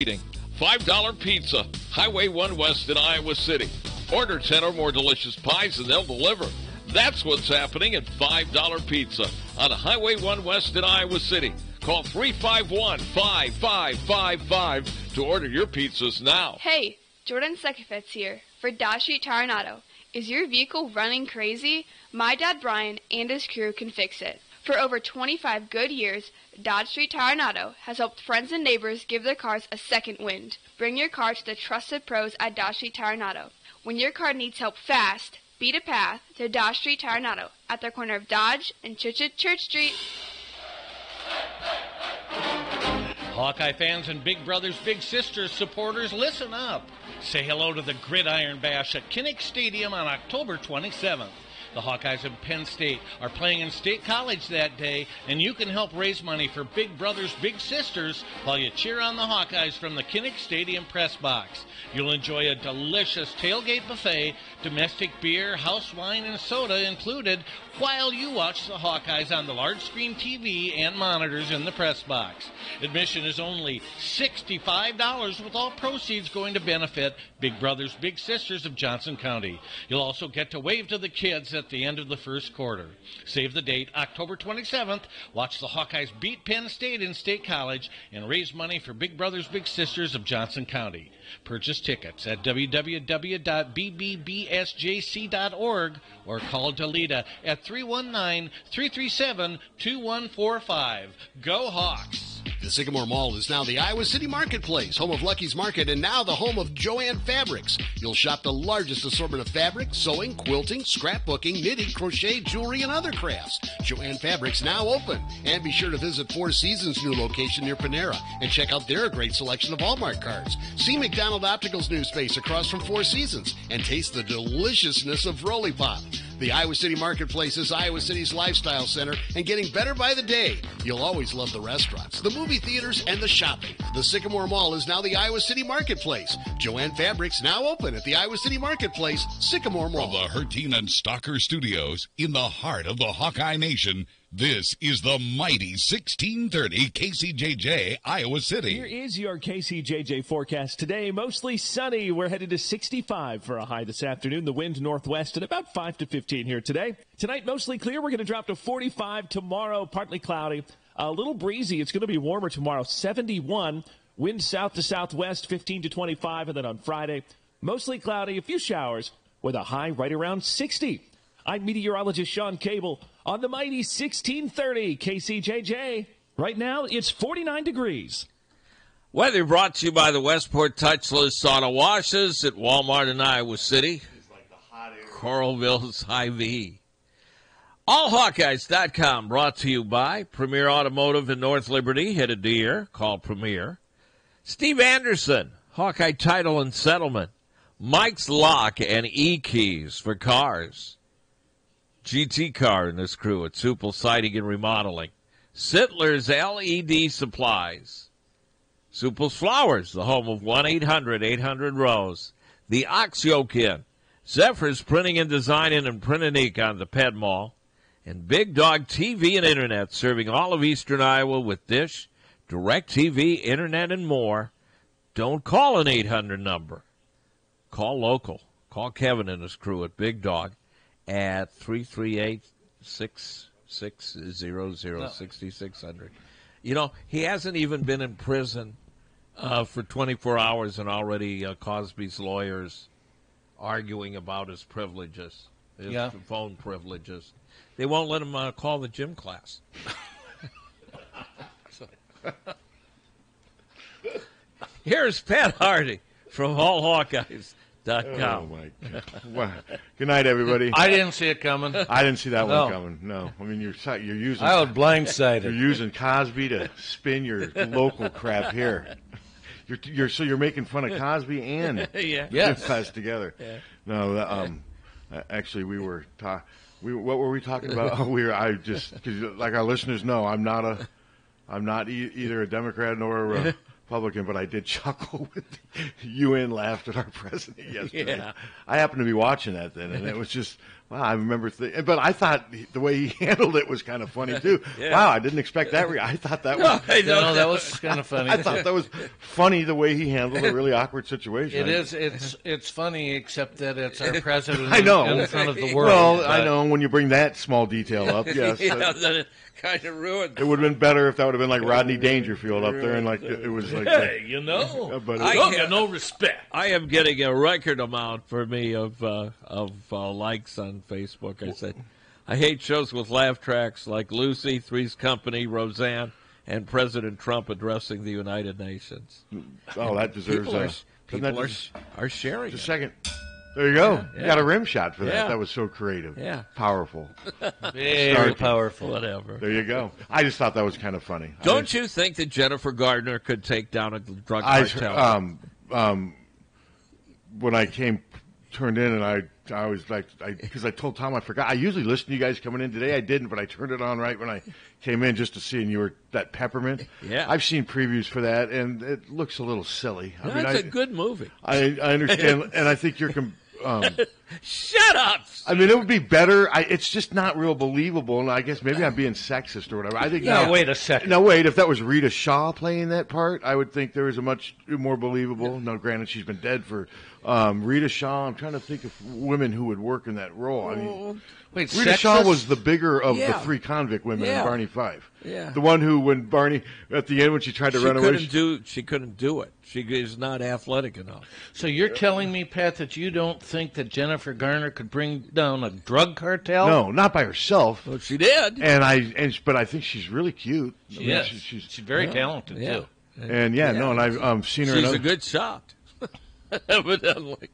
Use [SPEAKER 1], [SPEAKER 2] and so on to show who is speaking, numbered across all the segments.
[SPEAKER 1] seating. $5 pizza, Highway 1 West in Iowa City. Order 10 or more delicious pies and they'll deliver. That's what's happening at $5 Pizza on Highway 1 West in Iowa City. Call 351-5555 to order your pizzas now.
[SPEAKER 2] Hey, Jordan Sekifetz here for Dodge Street Tire and Auto. Is your vehicle running crazy? My dad Brian and his crew can fix it. For over 25 good years, Dodge Street Tire and Auto has helped friends and neighbors give their cars a second wind. Bring your car to the trusted pros at Dodge Street Tire and Auto. When your car needs help fast, beat a path to Dodge Street Tire and Auto at the corner of Dodge and Church Street.
[SPEAKER 3] Hawkeye fans and Big Brothers Big Sisters supporters, listen up. Say hello to the Gridiron Bash at Kinnick Stadium on October 27th. The Hawkeyes of Penn State are playing in State College that day, and you can help raise money for Big Brothers Big Sisters while you cheer on the Hawkeyes from the Kinnick Stadium press box. You'll enjoy a delicious tailgate buffet, domestic beer, house wine, and soda included, while you watch the Hawkeyes on the large screen TV and monitors in the press box. Admission is only $65, with all proceeds going to benefit Big Brothers Big Sisters of Johnson County. You'll also get to wave to the kids at the end of the first quarter. Save the date, October 27th. Watch the Hawkeyes beat Penn State in State College and raise money for Big Brothers Big Sisters of Johnson County. Purchase tickets at www.bbbsjc.org or call Delita at 319-337-2145. Go Hawks!
[SPEAKER 4] The Sycamore Mall is now the Iowa City Marketplace, home of Lucky's Market, and now the home of Joann Fabrics. You'll shop the largest assortment of fabric, sewing, quilting, scrapbooking, knitting, crochet, jewelry, and other crafts. Joann Fabrics now open. And be sure to visit Four Seasons' new location near Panera and check out their great selection of Hallmark cards. See McDonald Optical's new space across from Four Seasons and taste the deliciousness of Rolly Pop. The Iowa City Marketplace is Iowa City's lifestyle center and getting better by the day. You'll always love the restaurants, the movie theaters, and the shopping. The Sycamore Mall is now the Iowa City Marketplace. Joann Fabrics now open at the Iowa City Marketplace, Sycamore Mall.
[SPEAKER 5] From the Harty and Stalker Studios in the heart of the Hawkeye Nation, this is the mighty 1630 KCJJ, Iowa City.
[SPEAKER 6] Here is your KCJJ forecast today. Mostly sunny. We're headed to 65 for a high this afternoon. The wind northwest at about 5 to 15 here today. Tonight, mostly clear. We're going to drop to 45 tomorrow. Partly cloudy. A little breezy. It's going to be warmer tomorrow. 71. Wind south to southwest, 15 to 25. And then on Friday, mostly cloudy. A few showers with a high right around 60. I'm meteorologist Sean Cable on the mighty 1630 KCJJ. Right now, it's 49 degrees.
[SPEAKER 1] Weather brought to you by the Westport Touchless Auto Washes at Walmart in Iowa City. Coralville's Hy-Vee. AllHawkeyes.com brought to you by Premier Automotive in North Liberty. Hit a deer. Call Premier. Steve Anderson, Hawkeye Title and Settlement. Mike's Lock and E-Keys for cars. GT Car and this crew at Supple Siding and Remodeling. Sittler's LED Supplies. Supple's Flowers, the home of 1-800-800-ROSE. The Oxyokin. Zephyr's Printing and Designing and Print and Ink on the Ped Mall. And Big Dog TV and Internet, serving all of eastern Iowa with Dish, DirecTV, Internet, and more. Don't call an 800 number. Call local. Call Kevin and his crew at Big Dog at 338-600-6600. You know, he hasn't even been in prison for 24 hours and already Cosby's lawyers arguing about his privileges, his phone privileges. They won't let him call the gym class. Here's Pat Harty from AllHawkeyes.com.
[SPEAKER 7] Oh, my God. Wow. Good night, everybody.
[SPEAKER 3] I didn't see it coming.
[SPEAKER 7] I didn't see that one coming. No. I mean, you're using...
[SPEAKER 3] I was blindsided.
[SPEAKER 7] You're using Cosby to spin your local crap here. You're making fun of Cosby and Jim Class together. Yeah. No, actually, we were talking... what were we talking about? Because like our listeners know, I'm not either a Democrat nor a Republican, but I did chuckle when the UN laughed at our president yesterday. Yeah. I happened to be watching that then, and it was just Wow, I remember, but I thought the way he handled it was kind of funny too. Yeah. Wow, I didn't expect that. I thought that was.
[SPEAKER 8] No, that was kind of funny.
[SPEAKER 7] I thought that was funny the way he handled a really awkward situation.
[SPEAKER 8] It is. It's funny, except that it's our president.
[SPEAKER 7] I know.
[SPEAKER 8] In front of the world.
[SPEAKER 7] Well, I know when you bring that small detail up. Yes.
[SPEAKER 1] Then it kind of ruined.
[SPEAKER 7] It would have been better if that would have been like Rodney Dangerfield up there, and like it was like.
[SPEAKER 8] Hey,
[SPEAKER 7] but
[SPEAKER 8] I have no respect.
[SPEAKER 1] I am getting a record amount for me of likes on Facebook. I said, I hate shows with laugh tracks like Lucy, Three's Company, Roseanne, and President Trump addressing the United Nations.
[SPEAKER 7] Oh, that deserves
[SPEAKER 1] people are sharing.
[SPEAKER 7] Just a second. There you go.
[SPEAKER 1] Yeah.
[SPEAKER 7] You got a rim shot for that.
[SPEAKER 1] Yeah.
[SPEAKER 7] That was so creative.
[SPEAKER 1] Yeah.
[SPEAKER 7] Powerful.
[SPEAKER 8] Very powerful.
[SPEAKER 1] Whatever.
[SPEAKER 7] There you go. I just thought that was kind of funny.
[SPEAKER 1] Don't you think that Jennifer Gardner could take down a drug cartel?
[SPEAKER 7] When I turned in, and I was like, because I told Tom I forgot. I usually listen to you guys coming in. Today I didn't, but I turned it on right when I came in just to see, and you were that peppermint.
[SPEAKER 1] Yeah.
[SPEAKER 7] I've seen previews for that, and it looks a little silly.
[SPEAKER 1] It's a good movie.
[SPEAKER 7] I understand, and I think you're.
[SPEAKER 1] Shut up!
[SPEAKER 7] I mean, it would be better. It's just not real believable, and I guess maybe I'm being sexist or whatever. I think.
[SPEAKER 8] No, wait a second.
[SPEAKER 7] No, wait. If that was Rita Shaw playing that part, I would think there was a much more believable. No, granted, she's been dead for. Rita Shaw. I'm trying to think of women who would work in that role. I mean,
[SPEAKER 8] wait,
[SPEAKER 7] Rita
[SPEAKER 8] sexist?
[SPEAKER 7] Shaw was the bigger of the three convict women in Barney Five.
[SPEAKER 1] Yeah,
[SPEAKER 7] the one who, when Barney at the end when she tried to run away,
[SPEAKER 1] she couldn't do it. She is not athletic enough.
[SPEAKER 8] So you're telling me, Pat, that you don't think that Jennifer Garner could bring down a drug cartel?
[SPEAKER 7] No, not by herself.
[SPEAKER 1] Well, she did.
[SPEAKER 7] But I think she's really cute.
[SPEAKER 8] She's very talented too.
[SPEAKER 7] And I've seen her.
[SPEAKER 1] She's a good shot. Evidently.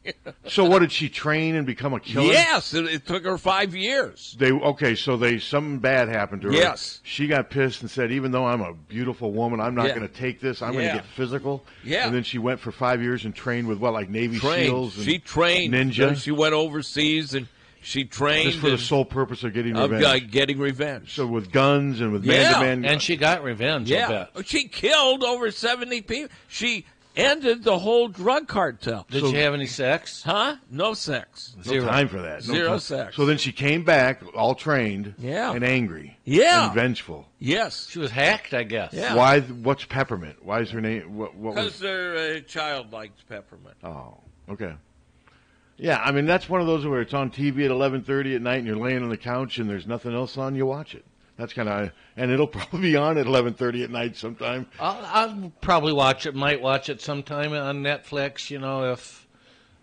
[SPEAKER 7] So what, did she train and become a killer?
[SPEAKER 1] Yes, it took her 5 years.
[SPEAKER 7] Something bad happened to her.
[SPEAKER 1] Yes.
[SPEAKER 7] She got pissed and said, even though I'm a beautiful woman, I'm not going to take this. I'm going to get physical.
[SPEAKER 1] Yeah.
[SPEAKER 7] And then she went for 5 years and trained with Navy SEALs and
[SPEAKER 1] she trained.
[SPEAKER 7] Ninja.
[SPEAKER 1] She went overseas and she trained.
[SPEAKER 7] Just for the sole purpose of getting revenge.
[SPEAKER 1] Getting revenge.
[SPEAKER 7] So with guns and with man-to-man.
[SPEAKER 8] And she got revenge, I bet.
[SPEAKER 1] She killed over 70 people. She ended the whole drug cartel.
[SPEAKER 8] Did she have any sex?
[SPEAKER 1] Huh? No sex.
[SPEAKER 7] No time for that.
[SPEAKER 1] Zero sex.
[SPEAKER 7] So then she came back, all trained, and angry, and vengeful.
[SPEAKER 1] Yes,
[SPEAKER 8] she was hacked, I guess.
[SPEAKER 1] Yeah.
[SPEAKER 7] Why? What's Peppermint? Why is her name?
[SPEAKER 1] Because their child likes Peppermint.
[SPEAKER 7] Oh, okay. Yeah, I mean that's one of those where it's on TV at 11:30 at night, and you're laying on the couch, and there's nothing else on. You watch it. That's kind of, and it'll probably be on at 11:30 at night sometime.
[SPEAKER 8] I'll probably watch it. Might watch it sometime on Netflix. If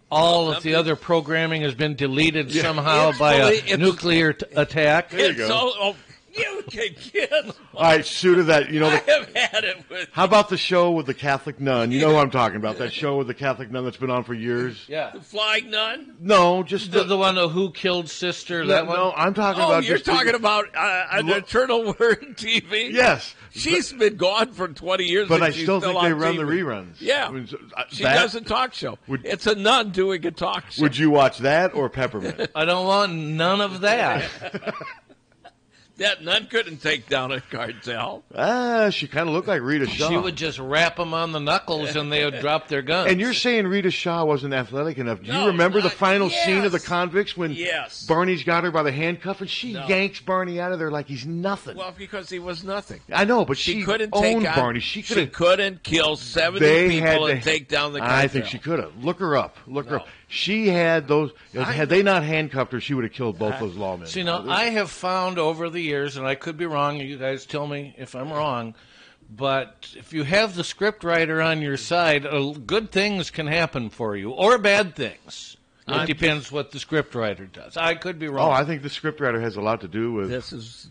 [SPEAKER 8] all of the other programming has been deleted somehow by a nuclear attack.
[SPEAKER 7] There you go.
[SPEAKER 1] You can get.
[SPEAKER 7] All right, Suter, that
[SPEAKER 1] I have had it with.
[SPEAKER 7] How about the show with the Catholic nun? You know who I'm talking about? That show with the Catholic nun that's been on for years.
[SPEAKER 8] Yeah,
[SPEAKER 1] the Flying Nun.
[SPEAKER 7] No, just
[SPEAKER 8] the one who killed sister. That one.
[SPEAKER 7] No, I'm talking about.
[SPEAKER 1] You're talking about an Eternal Word TV.
[SPEAKER 7] Yes,
[SPEAKER 1] she's been gone for 20 years,
[SPEAKER 7] but
[SPEAKER 1] and
[SPEAKER 7] I
[SPEAKER 1] she's
[SPEAKER 7] still think they run
[SPEAKER 1] TV.
[SPEAKER 7] the reruns.
[SPEAKER 1] Yeah,
[SPEAKER 7] I mean,
[SPEAKER 1] she does a talk show. It's a nun doing a talk show.
[SPEAKER 7] Would you watch that or Peppermint?
[SPEAKER 8] I don't want none of that.
[SPEAKER 1] That nun couldn't take down a cartel.
[SPEAKER 7] She kind of looked like Rita Shaw.
[SPEAKER 8] She would just rap them on the knuckles and they would drop their guns.
[SPEAKER 7] And you're saying Rita Shaw wasn't athletic enough. Do you remember the final scene of The Convicts when Barney's got her by the handcuff and she yanks Barney out of there like he's nothing?
[SPEAKER 1] Well, because he was nothing.
[SPEAKER 7] I know, but she
[SPEAKER 1] couldn't
[SPEAKER 7] owned
[SPEAKER 1] take
[SPEAKER 7] Barney.
[SPEAKER 1] She couldn't kill 70 people and take down the cartel.
[SPEAKER 7] I think she could have. Look her up. Look her up. She had those. Had they not handcuffed her, she would have killed both those lawmen.
[SPEAKER 8] See, now, I have found over the years, and I could be wrong, you guys tell me if I'm wrong, but if you have the scriptwriter on your side, good things can happen for you, or bad things. It depends what the scriptwriter does. I could be wrong.
[SPEAKER 7] Oh, I think the scriptwriter has a lot to do with...
[SPEAKER 1] This is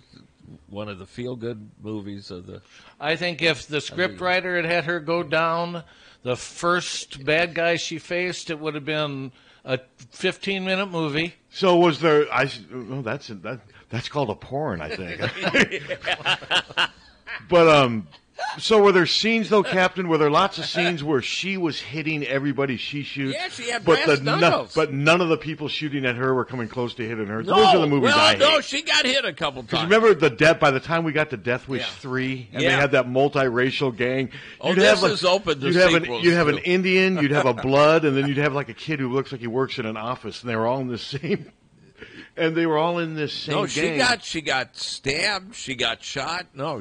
[SPEAKER 1] one of the feel-good movies of the...
[SPEAKER 8] I think if the scriptwriter had her go down... The first bad guy she faced, it would have been a 15-minute movie.
[SPEAKER 7] So was there? That's called a porn, I think. But so were there scenes though, Captain? Were there lots of scenes where she was hitting everybody she shoots?
[SPEAKER 1] Yeah, she had brass knuckles.
[SPEAKER 7] But none of the people shooting at her were coming close to hitting her. Those are the movies I hate.
[SPEAKER 1] No, she got hit a couple times.
[SPEAKER 7] Remember by the time we got to Death Wish 3, and they had that multiracial gang.
[SPEAKER 1] Is open to
[SPEAKER 7] You'd have an Indian, you'd have a blood, and then you'd have like a kid who looks like he works in an office, and they were all in the same. And they were all in this same
[SPEAKER 1] No,
[SPEAKER 7] gang.
[SPEAKER 1] she got stabbed. She got shot. No,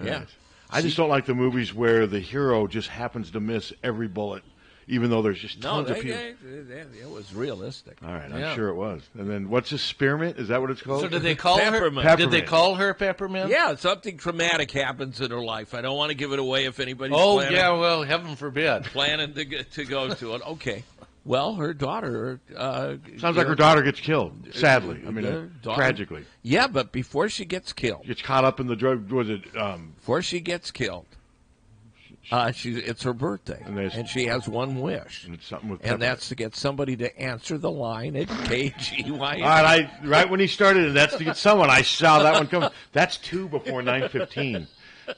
[SPEAKER 1] yeah.
[SPEAKER 7] I just don't like the movies where the hero just happens to miss every bullet, even though there's just tons of people.
[SPEAKER 1] It was realistic.
[SPEAKER 7] All right, I'm sure it was. And then what's this, spearmint? Is that what it's called?
[SPEAKER 8] So did they call
[SPEAKER 1] Peppermint.
[SPEAKER 8] her? Did they call her Peppermint?
[SPEAKER 1] Yeah, something traumatic happens in her life. I don't want to give it away if anybody's
[SPEAKER 8] heaven forbid.
[SPEAKER 1] planning to go to it. Okay. Well, her daughter...
[SPEAKER 7] Sounds like her daughter gets killed, sadly. I mean, tragically.
[SPEAKER 1] Yeah, but before she gets killed...
[SPEAKER 7] Gets caught up in the drug... Was it...
[SPEAKER 1] Before she gets killed, it's her birthday, and she has one wish.
[SPEAKER 7] And it's something with
[SPEAKER 1] and that's to get somebody to answer the line at KGY.
[SPEAKER 7] All right, right when he started, and that's to get someone. I saw that one coming. That's 2 before 9:15. I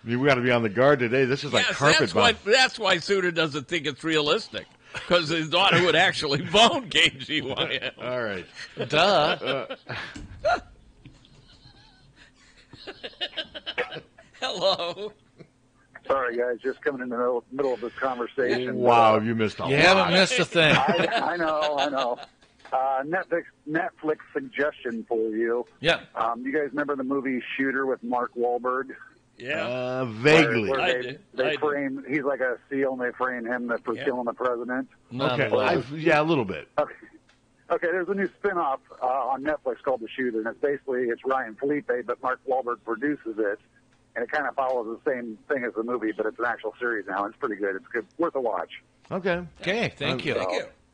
[SPEAKER 7] mean, we got to be on the guard today. This is like carpet bomb.
[SPEAKER 1] That's why Suter doesn't think it's realistic, because his daughter would actually phone KGYM.
[SPEAKER 7] All right.
[SPEAKER 8] Duh.
[SPEAKER 1] Hello.
[SPEAKER 9] Sorry, guys, just coming in the middle of this conversation.
[SPEAKER 7] Wow, you missed a lot.
[SPEAKER 8] You haven't missed a thing.
[SPEAKER 9] I know. Netflix suggestion for you.
[SPEAKER 8] Yeah.
[SPEAKER 9] You guys remember the movie Shooter with Mark Wahlberg?
[SPEAKER 1] Yeah.
[SPEAKER 7] Vaguely.
[SPEAKER 9] Where they frame, he's like a SEAL, and they frame him for killing the president.
[SPEAKER 7] Okay. A little bit.
[SPEAKER 9] Okay, there's a new spin-off on Netflix called The Shooter, and it's Ryan Felipe, but Mark Wahlberg produces it. And it kind of follows the same thing as the movie, but it's an actual series now. It's pretty good. It's good, worth a watch.
[SPEAKER 7] Okay.
[SPEAKER 8] Okay, thank you.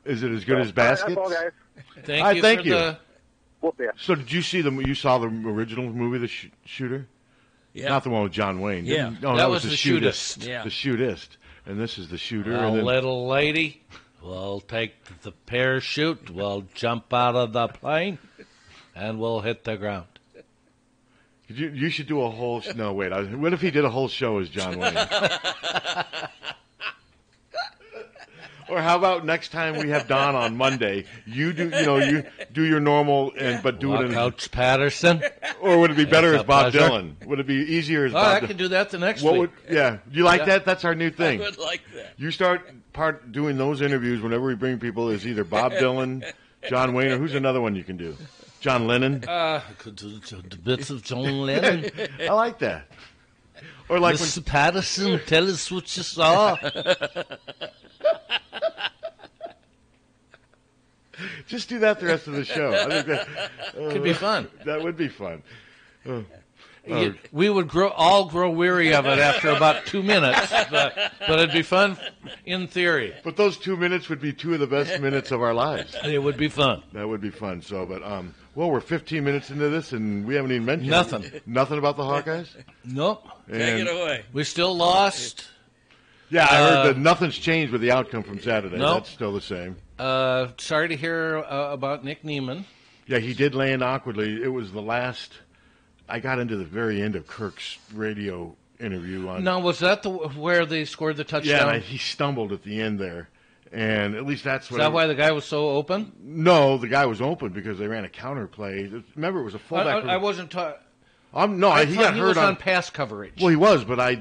[SPEAKER 7] Is it as good as Baskets?
[SPEAKER 9] That's all, guys.
[SPEAKER 8] Thank you.
[SPEAKER 7] So did you see you saw the original movie, The Shooter?
[SPEAKER 1] Yeah.
[SPEAKER 7] Not the one with John Wayne.
[SPEAKER 1] Yeah.
[SPEAKER 7] No,
[SPEAKER 8] that was The Shootist.
[SPEAKER 1] Yeah.
[SPEAKER 7] The Shootist. And this is The Shooter.
[SPEAKER 8] Well,
[SPEAKER 7] and then,
[SPEAKER 8] little lady, we'll take the parachute, we'll jump out of the plane, and we'll hit the ground.
[SPEAKER 7] You should do a whole... No, wait. What if he did a whole show as John Wayne? Or how about next time we have Don on Monday, you do your normal, but do it in...
[SPEAKER 8] Coach Patterson.
[SPEAKER 7] Or would it be better as Bob
[SPEAKER 8] pleasure.
[SPEAKER 7] Dylan? Would it be easier as Bob
[SPEAKER 8] I
[SPEAKER 7] Dylan?
[SPEAKER 8] can do that the next week.
[SPEAKER 7] Do you like that? That's our new thing.
[SPEAKER 1] I would like that.
[SPEAKER 7] You start doing those interviews whenever we bring people is either Bob Dylan, John Wayne, or who's another one you can do? John Lennon?
[SPEAKER 8] Could do bits of John Lennon.
[SPEAKER 7] I like that. Or like
[SPEAKER 8] Mr. Patterson, tell us what you saw.
[SPEAKER 7] Just do that the rest of the show. I think that
[SPEAKER 8] Could be fun.
[SPEAKER 7] That would be fun.
[SPEAKER 8] We would all grow weary of it after about 2 minutes, but it'd be fun in theory.
[SPEAKER 7] But those 2 minutes would be 2 of the best minutes of our lives.
[SPEAKER 8] It would be fun.
[SPEAKER 7] That would be fun. So, but we're 15 minutes into this, and we haven't even mentioned nothing about the Hawkeyes.
[SPEAKER 8] Nope.
[SPEAKER 1] Take it away.
[SPEAKER 8] We still lost.
[SPEAKER 7] Yeah, I heard that nothing's changed with the outcome from Saturday.
[SPEAKER 8] Nope.
[SPEAKER 7] That's still the same.
[SPEAKER 8] Sorry to hear about Nick Neiman.
[SPEAKER 7] Yeah, he did land awkwardly. It was the last. I got into the very end of Kirk's radio interview on.
[SPEAKER 8] No, was that where they scored the touchdown?
[SPEAKER 7] Yeah, he stumbled at the end there, and at least that's what.
[SPEAKER 8] Is that why the guy was so open?
[SPEAKER 7] No, the guy was open because they ran a counter play. Remember, it was a fullback.
[SPEAKER 8] I wasn't.
[SPEAKER 7] No,
[SPEAKER 8] he
[SPEAKER 7] got hurt
[SPEAKER 8] was on pass coverage.
[SPEAKER 7] Well, he was, but I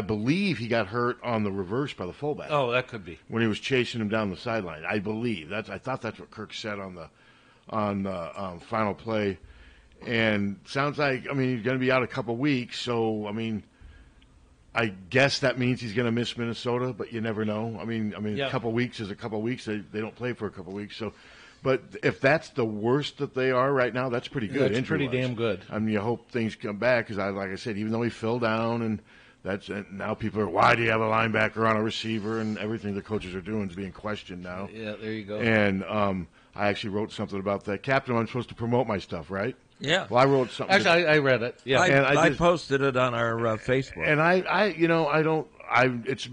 [SPEAKER 7] believe he got hurt on the reverse by the fullback.
[SPEAKER 8] Oh, that could be
[SPEAKER 7] when he was chasing him down the sideline. I believe I thought that's what Kirk said on the final play. And sounds like, he's going to be out a couple weeks, so, I guess that means he's going to miss Minnesota, but you never know. A couple weeks is a couple weeks. They don't play for a couple weeks. So, but if that's the worst that they are right now, that's pretty good.
[SPEAKER 8] That's pretty damn good.
[SPEAKER 7] You hope things come back because, like I said, even though he fell down, and now people are, why do you have a linebacker on a receiver? And everything the coaches are doing is being questioned now.
[SPEAKER 8] Yeah, there you go.
[SPEAKER 7] And I actually wrote something about that. Captain, I'm supposed to promote my stuff, right?
[SPEAKER 1] Yeah.
[SPEAKER 7] Well, I wrote something.
[SPEAKER 8] Actually, I read it. Yeah.
[SPEAKER 1] I posted it on our Facebook.
[SPEAKER 7] And it's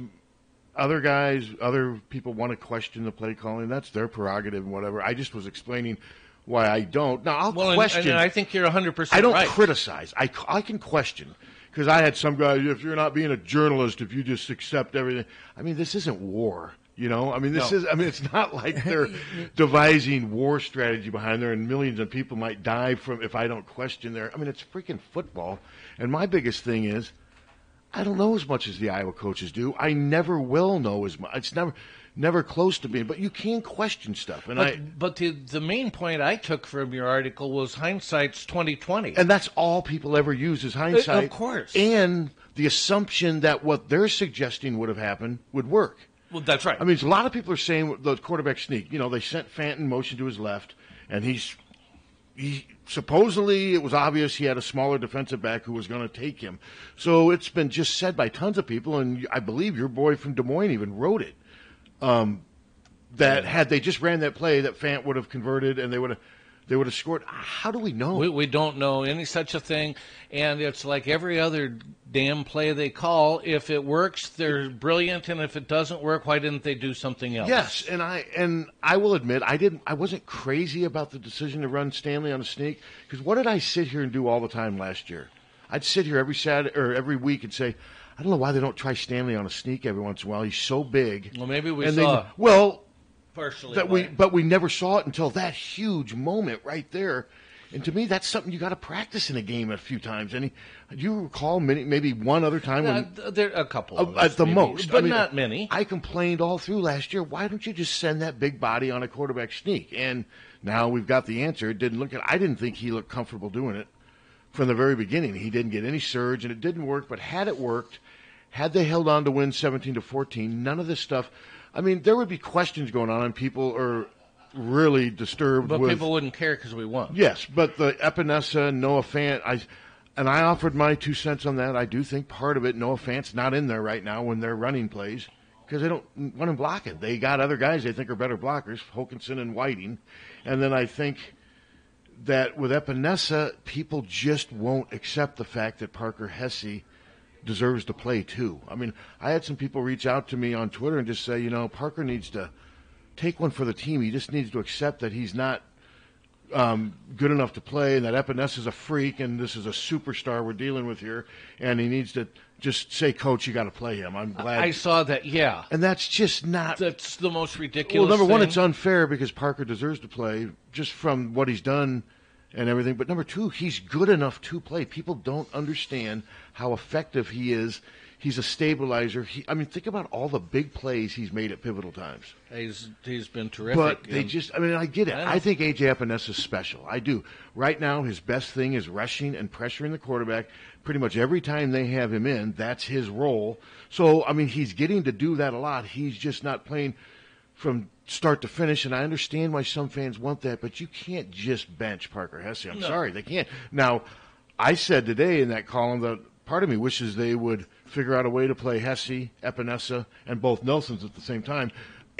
[SPEAKER 7] other guys, other people want to question the play calling. That's their prerogative and whatever. I just was explaining why I don't. Now, I'll question.
[SPEAKER 8] And I think you're 100%
[SPEAKER 7] I don't
[SPEAKER 8] right.
[SPEAKER 7] criticize. I can question. Because I had some guys, if you're not being a journalist, if you just accept everything. This isn't war. It's not like they're devising war strategy behind there, and millions of people might die from if I don't question their. It's freaking football, and my biggest thing is, I don't know as much as the Iowa coaches do. I never will know as much. It's never close to being. But you can question stuff.
[SPEAKER 8] But the main point I took from your article was hindsight's 20/20,
[SPEAKER 7] and that's all people ever use is hindsight.
[SPEAKER 8] Of course,
[SPEAKER 7] and the assumption that what they're suggesting would have happened would work.
[SPEAKER 8] Well, that's right.
[SPEAKER 7] I mean, a lot of people are saying the quarterback sneak. They sent Fanton motion to his left, and he supposedly it was obvious he had a smaller defensive back who was going to take him. So it's been just said by tons of people, and I believe your boy from Des Moines even wrote it. That had they just ran that play, that Fant would have converted, and they would have scored. How do we know?
[SPEAKER 8] We don't know any such a thing, and it's like every other damn play they call. If it works, they're brilliant, and if it doesn't work, why didn't they do something else?
[SPEAKER 7] Yes, and I will admit I wasn't crazy about the decision to run Stanley on a sneak, because what did I sit here and do all the time last year? I'd sit here every Saturday or every week and say, I don't know why they don't try Stanley on a sneak every once in a while. He's so big.
[SPEAKER 8] Well, maybe we
[SPEAKER 7] and
[SPEAKER 8] saw.
[SPEAKER 7] Partially, but we never saw it until that huge moment right there. And to me, that's something you got to practice in a game a few times. And do you recall maybe one other time when
[SPEAKER 8] there a couple of
[SPEAKER 7] at the most,
[SPEAKER 8] but not many.
[SPEAKER 7] I complained all through last year. Why don't you just send that big body on a quarterback sneak? And now we've got the answer. It didn't I didn't think he looked comfortable doing it from the very beginning. He didn't get any surge, and it didn't work. But had it worked, had they held on to win 17-14, none of this stuff. I mean, there would be questions going on, and people are really disturbed.
[SPEAKER 8] But people wouldn't care because we won.
[SPEAKER 7] Yes, but the Epinesa, Noah Fant, I offered my 2 cents on that. I do think part of it, Noah Fant's not in there right now when they're running plays because they don't want to block it. They got other guys they think are better blockers, Hokinson and Whiting. And then I think that with Epinesa, people just won't accept the fact that Parker Hesse deserves to play too. I mean, I had some people reach out to me on Twitter and just say, Parker needs to take one for the team. He just needs to accept that he's not good enough to play, and that Epinesa is a freak, and this is a superstar we're dealing with here, and he needs to just say, Coach, you got to play him. I'm glad.
[SPEAKER 8] I saw that, yeah.
[SPEAKER 7] And that's just not.
[SPEAKER 8] That's the most ridiculous
[SPEAKER 7] Well, number one,
[SPEAKER 8] thing.
[SPEAKER 7] it's unfair because Parker deserves to play just from what he's done and everything. But number two, he's good enough to play. People don't understand how effective he is. He's a stabilizer. Think about all the big plays he's made at pivotal times.
[SPEAKER 8] He's been terrific.
[SPEAKER 7] But I get it. I think A.J. Epinesa is special. I do. Right now, his best thing is rushing and pressuring the quarterback. Pretty much every time they have him in, that's his role. So, he's getting to do that a lot. He's just not playing from start to finish, and I understand why some fans want that, but you can't just bench Parker Hesse. I'm sorry, they can't. Now, I said today in that column that part of me wishes they would figure out a way to play Hesse, Epinesa, and both Nelsons at the same time.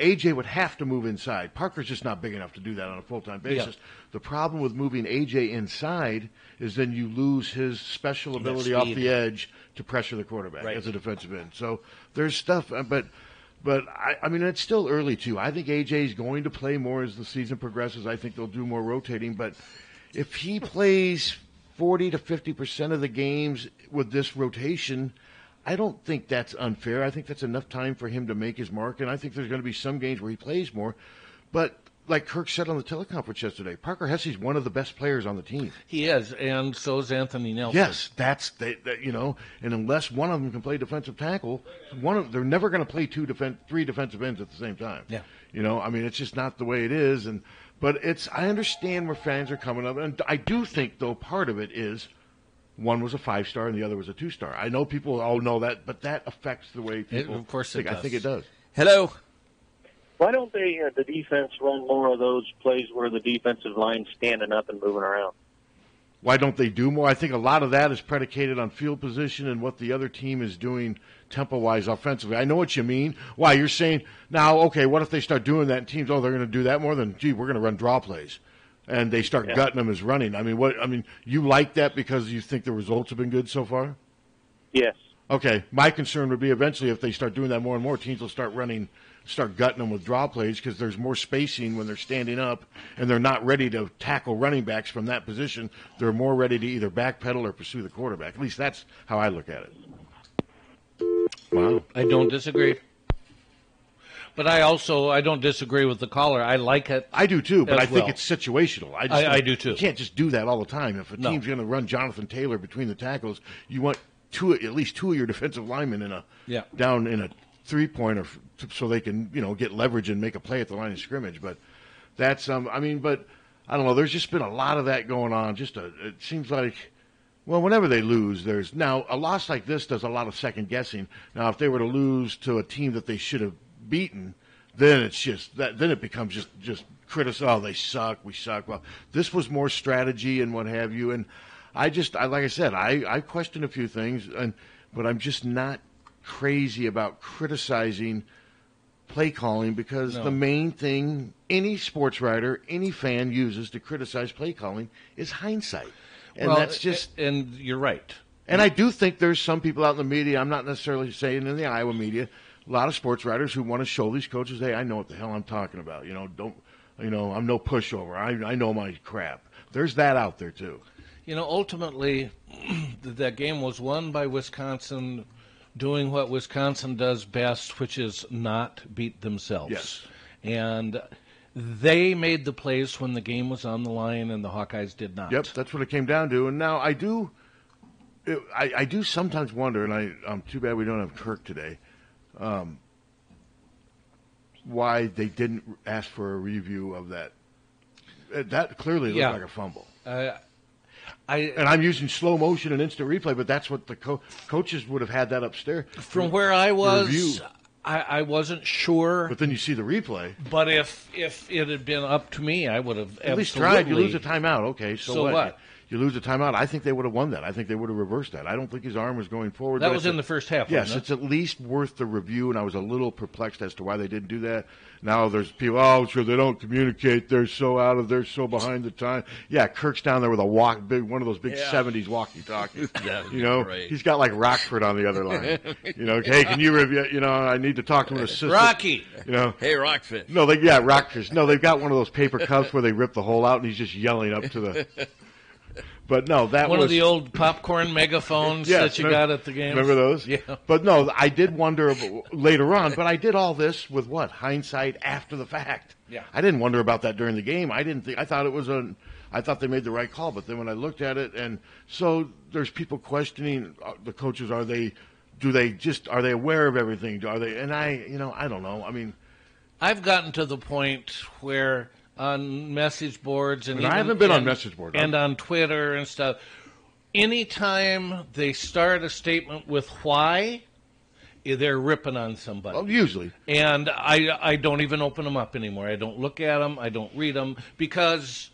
[SPEAKER 7] A.J. would have to move inside. Parker's just not big enough to do that on a full-time basis. Yeah. The problem with moving A.J. inside is then you lose his special ability off the edge to pressure the quarterback as a defensive end. So there's stuff, but it's still early, too. I think A.J. is going to play more as the season progresses. I think they'll do more rotating. But if he plays 40 to 50% of the games with this rotation, I don't think that's unfair. I think that's enough time for him to make his mark, and I think there's going to be some games where he plays more. But like Kirk said on the teleconference yesterday, Parker Hesse's one of the best players on the team.
[SPEAKER 8] He is, and so is Anthony Nelson.
[SPEAKER 7] Yes, and unless one of them can play defensive tackle, they're never going to play three defensive ends at the same time.
[SPEAKER 8] Yeah.
[SPEAKER 7] It's just not the way it is. But I understand where fans are coming up, and I do think though part of it is one was a 5-star and the other was a 2-star. I know people all know that, but that affects the way people
[SPEAKER 8] of course
[SPEAKER 7] think.
[SPEAKER 8] It does.
[SPEAKER 7] I think it does.
[SPEAKER 1] Hello.
[SPEAKER 10] Why don't they, the defense, run more of those plays where the defensive line's standing up and moving around?
[SPEAKER 7] Why don't they do more? I think a lot of that is predicated on field position and what the other team is doing tempo-wise offensively. I know what you mean. Why, you're saying, now, okay, what if they start doing that and teams, they're going to do that more? Then, we're going to run draw plays. And they start gutting them as running. You like that because you think the results have been good so far?
[SPEAKER 10] Yes.
[SPEAKER 7] Okay. My concern would be eventually if they start doing that more and more, teams will start gutting them with draw plays because there's more spacing when they're standing up and they're not ready to tackle running backs from that position. They're more ready to either backpedal or pursue the quarterback. At least that's how I look at it. Wow.
[SPEAKER 8] I don't disagree. But I don't disagree with the caller. I like it.
[SPEAKER 7] I do too, but I think it's situational. I
[SPEAKER 8] do too.
[SPEAKER 7] You can't just do that all the time. If a team's going to run Jonathan Taylor between the tackles, you want at least two of your defensive linemen down in a three-pointer so they can, get leverage and make a play at the line of scrimmage. But that's, but I don't know. There's just been a lot of that going on. It seems like, well, whenever they lose, now a loss like this does a lot of second guessing. Now, if they were to lose to a team that they should have beaten, then it's just that. Then it becomes just criticize. Oh, they suck. We suck. Well, this was more strategy and what have you. And like I said, I question a few things, but I'm just not crazy about criticizing play calling because the main thing any sports writer, any fan uses to criticize play calling is hindsight. And that's just...
[SPEAKER 8] And you're right.
[SPEAKER 7] And I do think there's some people out in the media, I'm not necessarily saying in the Iowa media, a lot of sports writers who want to show these coaches, hey, I know what the hell I'm talking about. I'm no pushover. I know my crap. There's that out there, too.
[SPEAKER 8] Ultimately, that game was won by Wisconsin doing what Wisconsin does best, which is not beat themselves.
[SPEAKER 7] Yes.
[SPEAKER 8] And they made the plays when the game was on the line, and the Hawkeyes did not.
[SPEAKER 7] Yep, that's what it came down to. And now I do sometimes wonder, and I'm too bad we don't have Kirk today, why they didn't ask for a review of that. That clearly looked like a fumble. And I'm using slow motion and instant replay, but that's what the coaches would have had that upstairs.
[SPEAKER 8] From where I was, I wasn't sure.
[SPEAKER 7] But then you see the replay.
[SPEAKER 8] But if it had been up to me, I would have
[SPEAKER 7] at least tried. You lose a timeout. Okay, so what? You lose a timeout. I think they would have won that. I think they would have reversed that. I don't think his arm was going forward.
[SPEAKER 8] That was in the first half.
[SPEAKER 7] Yes, it's at least worth the review, and I was a little perplexed as to why they didn't do that. Now there's people, sure, they don't communicate. They're so behind the time. Yeah, Kirk's down there with one of those big 70s walkie-talkies.
[SPEAKER 1] Great.
[SPEAKER 7] He's got like Rockford on the other line. Hey, can you review? I need to talk to an assistant.
[SPEAKER 8] Rocky.
[SPEAKER 1] Hey, Rockfish.
[SPEAKER 7] No, Rockfish. No, they've got one of those paper cups where they rip the hole out, and he's just yelling up to the. But no, that
[SPEAKER 8] one
[SPEAKER 7] was
[SPEAKER 8] of the old popcorn megaphones that you got at the game.
[SPEAKER 7] Remember those?
[SPEAKER 8] Yeah.
[SPEAKER 7] But no, I did wonder later on. But I did all this with what hindsight after the fact.
[SPEAKER 8] Yeah.
[SPEAKER 7] I didn't wonder about that during the game. I thought they made the right call. But then when I looked at it, and so there's people questioning the coaches. Are they aware of everything? Are they? And I don't know. I mean,
[SPEAKER 8] I've gotten to the point where. On message boards and
[SPEAKER 7] I haven't been on message boards
[SPEAKER 8] and on Twitter and stuff. Anytime they start a statement with why, they're ripping on somebody.
[SPEAKER 7] Well, usually.
[SPEAKER 8] And I don't even open them up anymore. I don't look at them. I don't read them because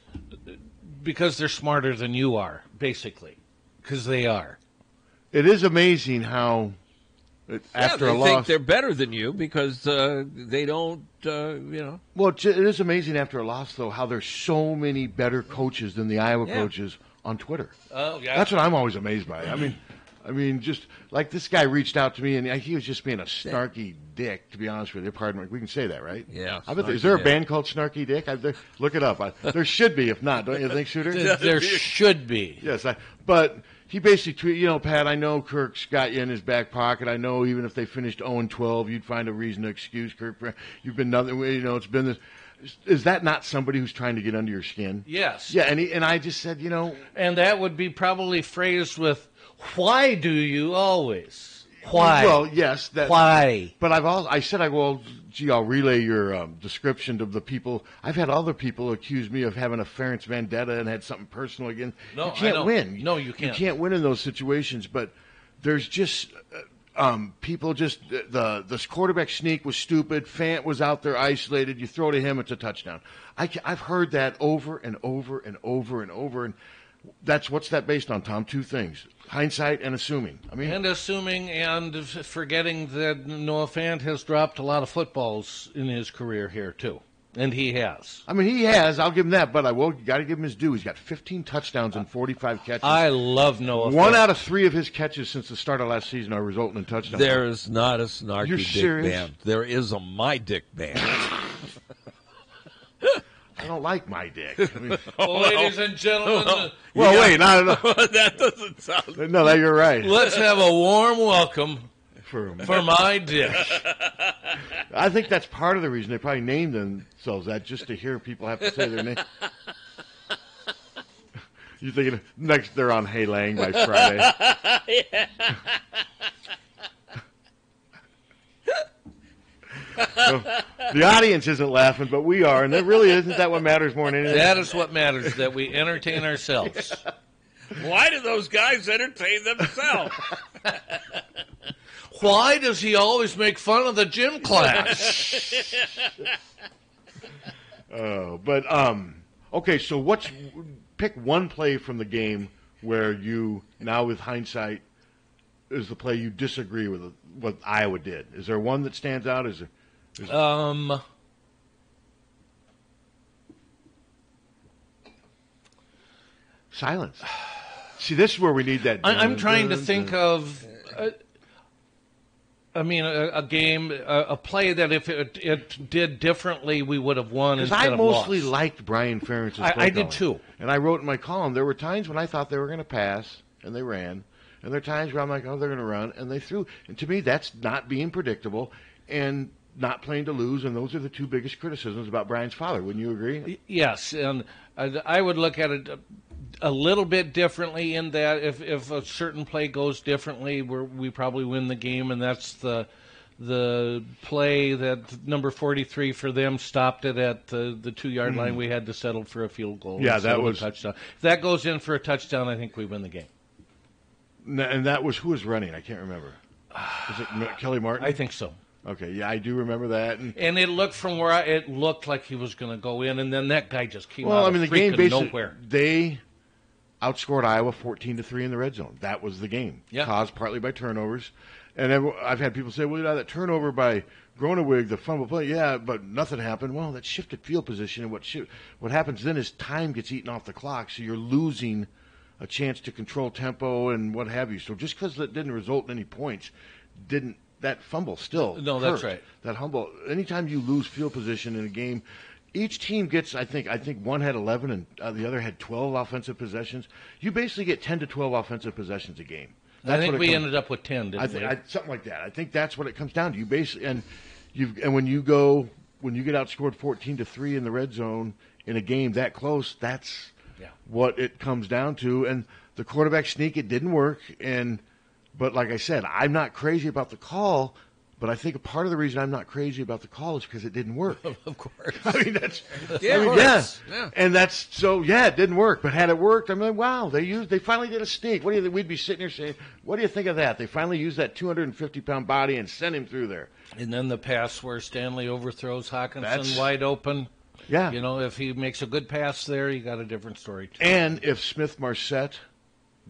[SPEAKER 8] they're smarter than you are, basically, because they are.
[SPEAKER 7] It is amazing how. After
[SPEAKER 1] they
[SPEAKER 7] a loss,
[SPEAKER 1] think they're better than you because they don't,
[SPEAKER 7] Well, it is amazing after a loss, though, how there's so many better coaches than the Iowa coaches on Twitter.
[SPEAKER 8] Oh, yeah.
[SPEAKER 7] That's what I'm always amazed by. I mean, just like this guy reached out to me, and he was just being a snarky dick, to be honest with you. Pardon me. We can say that, right?
[SPEAKER 1] Yeah.
[SPEAKER 7] Is there a band called Snarky Dick? Look it up. There should be, if not. Don't you think, Suter?
[SPEAKER 8] There should be.
[SPEAKER 7] Yes, but... He basically tweeted, Pat, I know Kirk's got you in his back pocket. I know even if they finished 0-12, you'd find a reason to excuse Kirk. You've been nothing, it's been this. Is that not somebody who's trying to get under your skin?
[SPEAKER 8] Yes.
[SPEAKER 7] Yeah, and I just said,
[SPEAKER 8] And that would be probably phrased with, why do you always? Why?
[SPEAKER 7] Well, yes.
[SPEAKER 8] Why?
[SPEAKER 7] But I said, I'll relay your description of the people. I've had other people accuse me of having a Ferentz vendetta and had something personal against.
[SPEAKER 8] No,
[SPEAKER 7] you can't win.
[SPEAKER 8] No, you can't.
[SPEAKER 7] You can't win in those situations. But there's just people just this quarterback sneak was stupid. Fant was out there isolated. You throw to him, it's a touchdown. I've heard that over and over and over and over. And what's that based on, Tom? Two things. Hindsight and assuming.
[SPEAKER 8] And assuming and forgetting that Noah Fant has dropped a lot of footballs in his career here, too. And he has.
[SPEAKER 7] He has. I'll give him that, but got to give him his due. He's got 15 touchdowns and 45 catches.
[SPEAKER 8] I love Noah Fant.
[SPEAKER 7] 1 out of 3 of his catches since the start of last season are resulting in touchdowns.
[SPEAKER 1] There is not a snarky
[SPEAKER 7] You're
[SPEAKER 1] dick
[SPEAKER 7] serious?
[SPEAKER 1] band. There is a my dick band.
[SPEAKER 7] I don't like my dick.
[SPEAKER 8] Ladies and gentlemen.
[SPEAKER 7] Well, wait. No.
[SPEAKER 1] That doesn't sound...
[SPEAKER 7] No, you're right.
[SPEAKER 8] Let's have a warm welcome for my dick.
[SPEAKER 7] I think that's part of the reason they probably named themselves that, just to hear people have to say their name. You're thinking next they're on Hey Lang by Friday.
[SPEAKER 1] Yeah.
[SPEAKER 7] So, the audience isn't laughing, but we are, and it really isn't that what matters more than anything.
[SPEAKER 8] That is what matters, that we entertain ourselves.
[SPEAKER 1] Why do those guys entertain themselves?
[SPEAKER 8] Why does he always make fun of the gym class?
[SPEAKER 7] Okay, so pick one play from the game where you, now with hindsight, is the play you disagree with what Iowa did. Is there one that stands out? Silence. See, this is where we need that.
[SPEAKER 8] I'm trying to think of, a game, a play that if it did differently, we would have won instead
[SPEAKER 7] I
[SPEAKER 8] of
[SPEAKER 7] mostly
[SPEAKER 8] lost.
[SPEAKER 7] liked Brian Ferentz's play
[SPEAKER 8] I did
[SPEAKER 7] calling.
[SPEAKER 8] too.
[SPEAKER 7] And I wrote in my column, there were times when I thought they were going to pass, and they ran. And there are times where I'm like, oh, they're going to run, and they threw. And to me, that's not being predictable and not playing to lose, and those are the two biggest criticisms about Brian's father. Wouldn't you agree?
[SPEAKER 8] Yes, and I would look at it a little bit differently in that if a certain play goes differently, we probably win the game, and that's the play that number 43 for them stopped it at the 2-yard line. We had to settle for a field goal.
[SPEAKER 7] Yeah, that was
[SPEAKER 8] a touchdown. If that goes in for a touchdown, I think we win the game.
[SPEAKER 7] And that was who was running? I can't remember. Was it Kelly Martin?
[SPEAKER 8] I think so.
[SPEAKER 7] Okay, yeah, I do remember that.
[SPEAKER 8] And it looked from where it looked like he was going to go in, and then that guy just came
[SPEAKER 7] out
[SPEAKER 8] of
[SPEAKER 7] the game basically,
[SPEAKER 8] nowhere.
[SPEAKER 7] They outscored Iowa 14-3 in the red zone. That was the game, caused partly by turnovers. And I've had people say, well, that turnover by Gronewig, the fumble play, yeah, but nothing happened. Well, that shifted field position, and what happens then is time gets eaten off the clock, so you're losing a chance to control tempo and what have you. So just because that didn't result in any points, that fumble still
[SPEAKER 8] No,
[SPEAKER 7] hurt.
[SPEAKER 8] that's right.
[SPEAKER 7] That humble. Anytime you lose field position in a game, each team gets, I think one had 11 and the other had 12 offensive possessions. You basically get 10 to 12 offensive possessions a game.
[SPEAKER 8] I think we ended up with 10, didn't we?
[SPEAKER 7] Something like that. I think that's what it comes down to. You basically and when you get outscored 14-3 in the red zone in a game that close, that's what it comes down to. And the quarterback sneak, it didn't work. But like I said, I'm not crazy about the call. But I think a part of the reason I'm not crazy about the call is because it didn't work.
[SPEAKER 8] Of course.
[SPEAKER 7] I mean, that's
[SPEAKER 1] yeah.
[SPEAKER 7] And that's so. Yeah, it didn't work. But had it worked, I'm like, wow, they finally did a sneak. What do you think? We'd be sitting here saying, what do you think of that? They finally used that 250-pound body and sent him through there.
[SPEAKER 8] And then the pass where Stanley overthrows Hawkinson wide open.
[SPEAKER 7] Yeah.
[SPEAKER 8] If he makes a good pass there, you got a different story too.
[SPEAKER 7] And if Smith Marset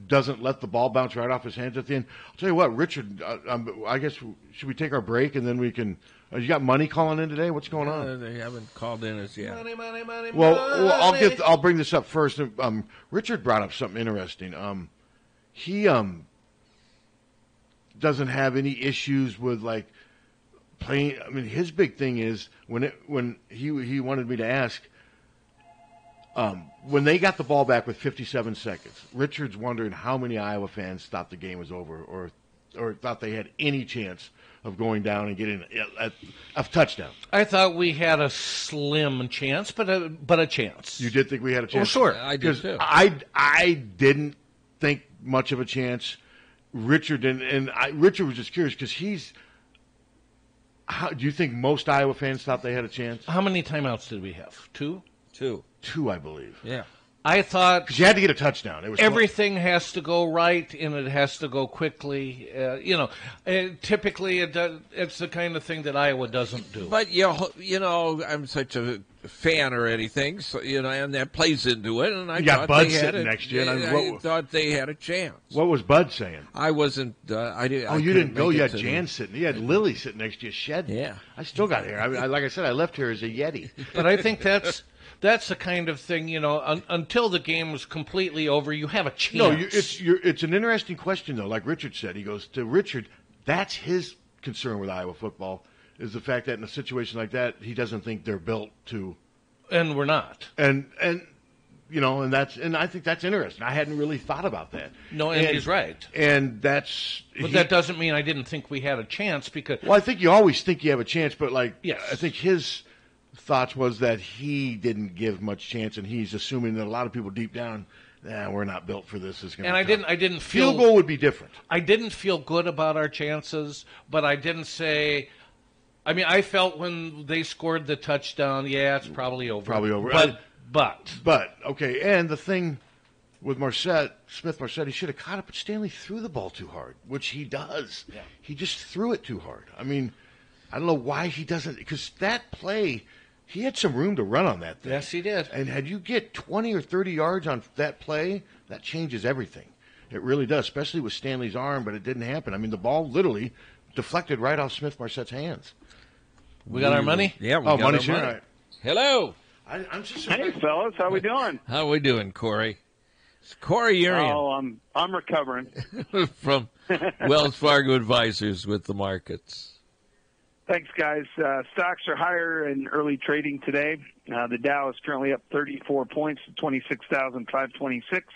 [SPEAKER 7] doesn't let the ball bounce right off his hands at the end, I'll tell you what, Richard, I guess, should we take our break and then we can you got money calling in today? What's going on?
[SPEAKER 1] They haven't called in as yet.
[SPEAKER 8] Money.
[SPEAKER 7] Well, I'll bring this up first. Richard brought up something interesting. He doesn't have any issues with like playing. I mean, his big thing is when he wanted me to ask. When they got the ball back with 57 seconds, Richard's wondering how many Iowa fans thought the game was over or thought they had any chance of going down and getting a touchdown.
[SPEAKER 8] I thought we had a slim chance, but a chance.
[SPEAKER 7] You did think we had a chance?
[SPEAKER 8] Oh, sure.
[SPEAKER 1] I did too.
[SPEAKER 7] I didn't think much of a chance. Richard didn't, and Richard was just curious because do you think most Iowa fans thought they had a chance?
[SPEAKER 8] How many timeouts did we have? Two,
[SPEAKER 7] I believe.
[SPEAKER 1] Yeah.
[SPEAKER 8] I thought
[SPEAKER 7] because you had to get a touchdown. It was
[SPEAKER 8] everything has to go right, and it has to go quickly. Typically, it's the kind of thing that Iowa doesn't do.
[SPEAKER 1] But I'm such a fan or anything, so and that plays into it. And I thought
[SPEAKER 7] Bud
[SPEAKER 1] they had
[SPEAKER 7] sitting next to you.
[SPEAKER 1] I thought they had a chance.
[SPEAKER 7] What was Bud saying?
[SPEAKER 1] I wasn't. I did.
[SPEAKER 7] Oh, you didn't go. You had Jan sitting. You had Lily sitting next to you. Shed.
[SPEAKER 1] Yeah.
[SPEAKER 7] I still got here. Like I said, I left here as a Yeti.
[SPEAKER 8] But I think that's the kind of thing, until the game was completely over, you have a chance.
[SPEAKER 7] No, it's an interesting question, though. Like Richard said, he goes to Richard, that's his concern with Iowa football, is the fact that in a situation like that, he doesn't think they're built to.
[SPEAKER 8] And we're not.
[SPEAKER 7] And I think that's interesting. I hadn't really thought about that.
[SPEAKER 8] No, and he's right.
[SPEAKER 7] And that
[SPEAKER 8] doesn't mean I didn't think we had a chance because.
[SPEAKER 7] Well, I think you always think you have a chance, but
[SPEAKER 8] yes.
[SPEAKER 7] I think his thoughts was that he didn't give much chance, and he's assuming that a lot of people deep down we're not built for this. Is going.
[SPEAKER 8] And I didn't feel
[SPEAKER 7] field goal would be different.
[SPEAKER 8] I didn't feel good about our chances, but I didn't say. I mean, I felt when they scored the touchdown, it's probably over.
[SPEAKER 7] Probably over.
[SPEAKER 8] But
[SPEAKER 7] okay, and the thing with Smith-Marset, he should have caught it, but Stanley threw the ball too hard, which he does.
[SPEAKER 8] Yeah.
[SPEAKER 7] He just threw it too hard. I mean, I don't know why he doesn't, because that play, he had some room to run on that thing.
[SPEAKER 8] Yes, he did.
[SPEAKER 7] And had you get 20 or 30 yards on that play, that changes everything. It really does, especially with Stanley's arm, but it didn't happen. I mean, the ball literally deflected right off Smith-Marset's hands.
[SPEAKER 8] We got our money?
[SPEAKER 1] Yeah, we got
[SPEAKER 7] money's
[SPEAKER 1] our money.
[SPEAKER 7] Right.
[SPEAKER 1] Hello.
[SPEAKER 7] I'm just
[SPEAKER 11] Hey, fellas, how we doing?
[SPEAKER 1] How we doing, Corey? It's Corey Urian.
[SPEAKER 11] Oh, I'm recovering.
[SPEAKER 1] From Wells Fargo Advisors with the markets.
[SPEAKER 11] Thanks, guys. Stocks are higher in early trading today. The Dow is currently up 34 points to 26,526.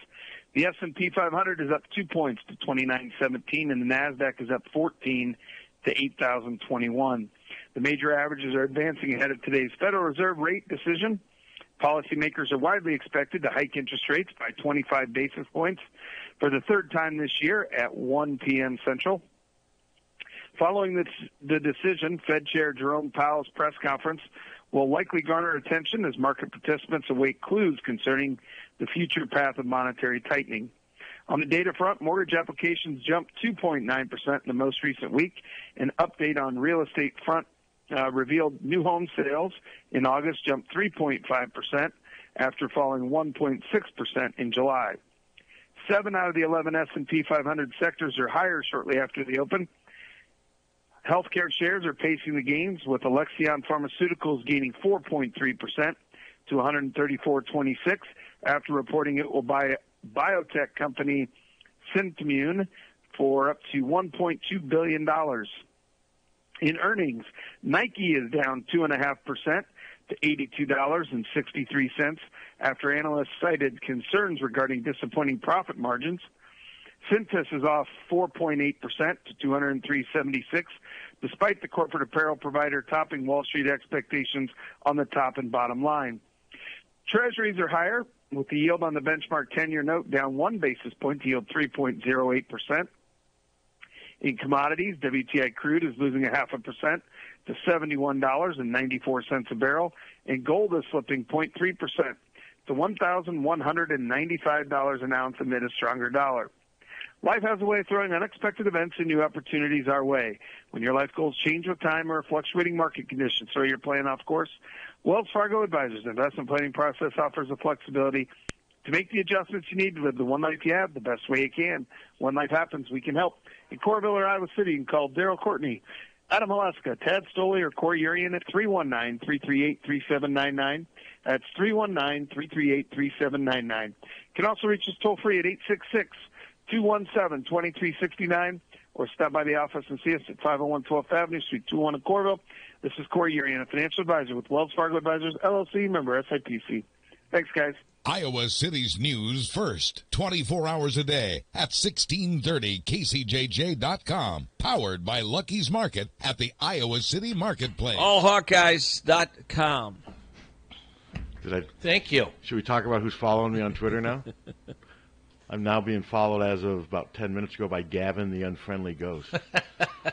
[SPEAKER 11] The S&P 500 is up 2 points to 2917, and the NASDAQ is up 14 to 8,021. The major averages are advancing ahead of today's Federal Reserve rate decision. Policymakers are widely expected to hike interest rates by 25 basis points for the third time this year at 1 p.m. Central. Following the decision, Fed Chair Jerome Powell's press conference will likely garner attention as market participants await clues concerning the future path of monetary tightening. On the data front, mortgage applications jumped 2.9% in the most recent week. An update on real estate front revealed new home sales in August jumped 3.5% after falling 1.6% in July. 7 out of the 11 S&P 500 sectors are higher shortly after the open. Healthcare shares are pacing the gains, with Alexion Pharmaceuticals gaining 4.3% to 134.26 after reporting it will buy biotech company Syntimmune for up to $1.2 billion. In earnings, Nike is down 2.5% to $82.63 after analysts cited concerns regarding disappointing profit margins. Cintas is off 4.8% to $203.76, despite the corporate apparel provider topping Wall Street expectations on the top and bottom line. Treasuries are higher, with the yield on the benchmark 10-year note down 1 basis point to yield 3.08%. In commodities, WTI crude is losing 0.5% to $71.94 a barrel, and gold is slipping 0.3% to $1,195 an ounce amid a stronger dollar. Life has a way of throwing unexpected events and new opportunities our way. When your life goals change with time or fluctuating market conditions, so you're playing off course, Wells Fargo Advisors investment planning process offers the flexibility to make the adjustments you need to live the one life you have the best way you can. When life happens, we can help. In Corville or Iowa City, you can call Daryl Courtney, Adam Haleska, Tad Stoley, or Corey Urian at 319-338-3799. That's 319-338-3799. You can also reach us toll-free at 866-217-2369, or stop by the office and see us at 501 12th Avenue, Suite 201 in Corville. This is Corey Urian, a financial advisor with Wells Fargo Advisors, LLC, member SIPC. Thanks, guys.
[SPEAKER 5] Iowa City's news first, 24 hours a day at 1630 KCJJ.com. Powered by Lucky's Market at the Iowa City Marketplace.
[SPEAKER 1] AllHawkeyes.com.
[SPEAKER 8] Thank you.
[SPEAKER 7] Should we talk about who's following me on Twitter now? I'm now being followed as of about 10 minutes ago by Gavin the Unfriendly Ghost.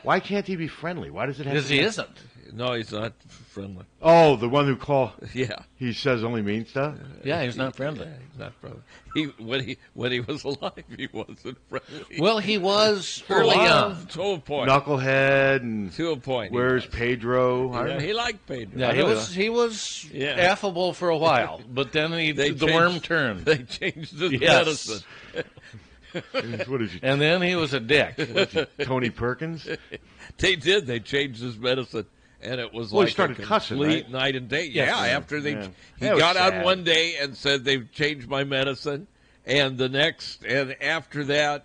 [SPEAKER 7] Why can't he be friendly? Why does it have to be?
[SPEAKER 8] Because he isn't.
[SPEAKER 1] No, he's not friendly.
[SPEAKER 7] Oh, the one who called.
[SPEAKER 1] Yeah.
[SPEAKER 7] He says only mean stuff?
[SPEAKER 8] Yeah, he's not friendly.
[SPEAKER 1] Yeah, he's not friendly. When he was alive, he wasn't friendly.
[SPEAKER 8] Well, he was early on.
[SPEAKER 1] To a point.
[SPEAKER 7] Knucklehead and
[SPEAKER 1] to a point.
[SPEAKER 7] Where's Pedro?
[SPEAKER 1] Yeah, he liked Pedro.
[SPEAKER 8] Yeah, he was affable for a while, but then the worm turned.
[SPEAKER 1] They changed his medicine.
[SPEAKER 7] What is he?
[SPEAKER 8] And then he was a dick.
[SPEAKER 7] Tony Perkins?
[SPEAKER 1] They did. They changed his medicine. And it was
[SPEAKER 7] he started cussing, right?
[SPEAKER 1] Night and day.
[SPEAKER 8] Yes.
[SPEAKER 1] Yeah, after he
[SPEAKER 7] That
[SPEAKER 1] got
[SPEAKER 7] was
[SPEAKER 1] out
[SPEAKER 7] sad.
[SPEAKER 1] one day and said they've changed my medicine, and after that,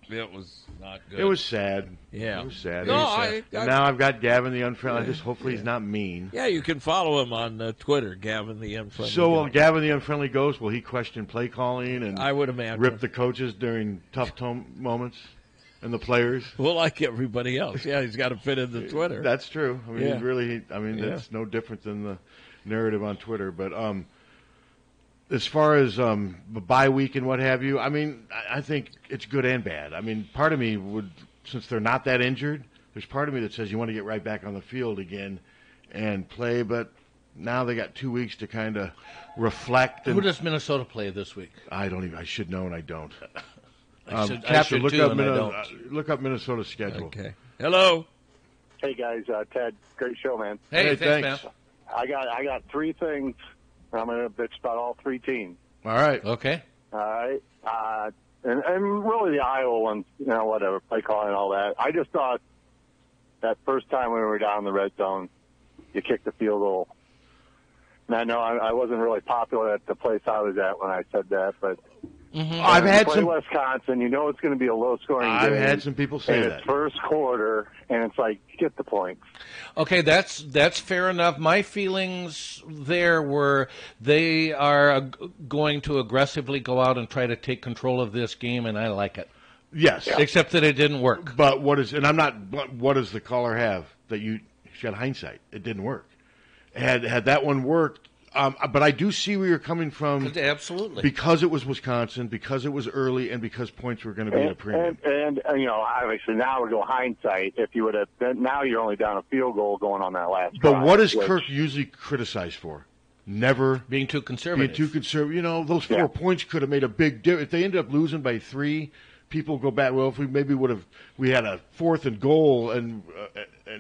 [SPEAKER 1] it was not good.
[SPEAKER 7] It was sad.
[SPEAKER 1] Yeah.
[SPEAKER 7] It was sad.
[SPEAKER 1] No,
[SPEAKER 7] And now I've got Gavin the Unfriendly. Hopefully he's not mean.
[SPEAKER 1] Yeah, you can follow him on Twitter, Gavin the Unfriendly.
[SPEAKER 7] So Gavin the Unfriendly Ghost, will he question play calling and
[SPEAKER 1] I would imagine
[SPEAKER 7] rip the coaches during tough moments and the players?
[SPEAKER 1] Well, like everybody else. Yeah, he's got to fit into Twitter.
[SPEAKER 7] That's true. I mean,
[SPEAKER 1] Yeah.
[SPEAKER 7] that's no different than the narrative on Twitter. But as far as bye week and what have you, I mean, I think it's good and bad. I mean, part of me would, since they're not that injured, there's part of me that says you want to get right back on the field again and play, but now they got 2 weeks to kind of reflect.
[SPEAKER 8] Who does Minnesota play this week?
[SPEAKER 7] I don't even. I should know, and I don't.
[SPEAKER 8] I should
[SPEAKER 7] look
[SPEAKER 8] too,
[SPEAKER 7] up
[SPEAKER 8] and I don't.
[SPEAKER 7] Look up Minnesota's schedule.
[SPEAKER 1] Okay. Hello.
[SPEAKER 12] Hey guys, Ted, great show, man.
[SPEAKER 8] Hey, thanks, man.
[SPEAKER 12] I got three things. I'm going to bitch about all three teams.
[SPEAKER 7] All right.
[SPEAKER 8] Okay.
[SPEAKER 12] All right. And really the Iowa one, whatever, play calling and all that. I just thought that first time when we were down in the red zone, you kicked the field goal. And I know I wasn't really popular at the place I was at when I said that, but
[SPEAKER 7] I've had some.
[SPEAKER 12] Wisconsin, it's going to be a low-scoring game.
[SPEAKER 7] I've had some people say that.
[SPEAKER 12] It's first quarter, and it's like, get the points.
[SPEAKER 8] Okay, that's fair enough. My feelings there were they are going to aggressively go out and try to take control of this game, and I like it.
[SPEAKER 7] Yes.
[SPEAKER 8] Yeah. Except that it didn't work.
[SPEAKER 7] But what does the caller have that she's got hindsight? It didn't work. Had that one worked, but I do see where you're coming from.
[SPEAKER 8] Absolutely.
[SPEAKER 7] Because it was Wisconsin, because it was early, and because points were going to be at a premium.
[SPEAKER 12] And obviously now we go hindsight. If you would have, now you're only down a field goal going on that last drive.
[SPEAKER 7] But what is Kirk usually criticized for? Never
[SPEAKER 8] being too conservative.
[SPEAKER 7] Those 4 points could have made a big difference. If they ended up losing by 3, people go back. Well, if we had a 4th and goal and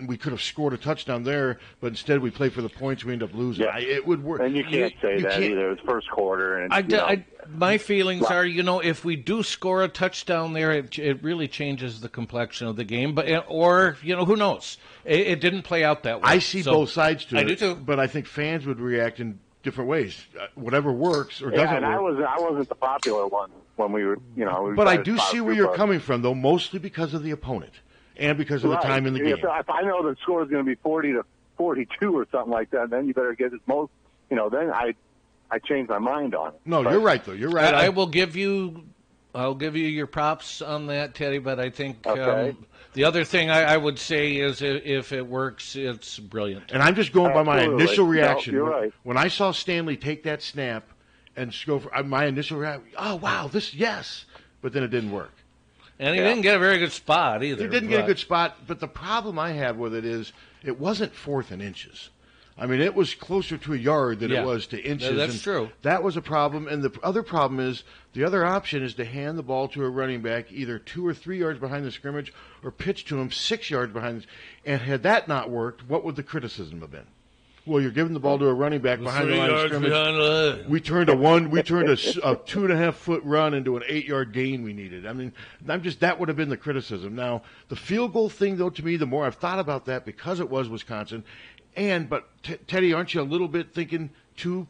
[SPEAKER 7] we could have scored a touchdown there, but instead we played for the points, we end up losing.
[SPEAKER 12] Yeah.
[SPEAKER 7] It would work.
[SPEAKER 12] And you can't say that either. It's first quarter. And
[SPEAKER 8] my feelings are, if we do score a touchdown there, it really changes the complexion of the game. Or who knows? It didn't play out that way.
[SPEAKER 7] I see both sides to it.
[SPEAKER 8] I do too.
[SPEAKER 7] But I think fans would react in different ways. Whatever works or doesn't
[SPEAKER 12] and
[SPEAKER 7] work.
[SPEAKER 12] I wasn't the popular one when we were,
[SPEAKER 7] But I do see where you're coming from, though, mostly because of the opponent and because of the time in the game.
[SPEAKER 12] If I know the score is going to be 40-42 or something like that, then you better get as most. Then I change my mind on it.
[SPEAKER 7] No, you're right, though. You're right.
[SPEAKER 8] I will give you. I'll give you your props on that, Teddy. But I think the other thing I would say is if it works, it's brilliant.
[SPEAKER 7] And I'm just going by my initial reaction.
[SPEAKER 12] No, you're right.
[SPEAKER 7] When I saw Stanley take that snap and go for my initial reaction, oh wow, yes, but then it didn't work.
[SPEAKER 8] And he didn't get a very good spot either.
[SPEAKER 7] He didn't get a good spot, but the problem I have with it is it wasn't 4th and inches. I mean, it was closer to a yard than it was to inches.
[SPEAKER 8] That's true.
[SPEAKER 7] That was a problem. And the other problem is the other option is to hand the ball to a running back either 2 or 3 yards behind the scrimmage or pitch to him 6 yards behind. And had that not worked, what would the criticism have been? Well, you're giving the ball to a running back behind the line of scrimmage. We turned a 2.5 foot run into an 8-yard gain we needed. I mean, that would have been the criticism. Now, the field goal thing, though, to me, the more I've thought about that because it was Wisconsin, but Teddy, aren't you a little bit thinking too?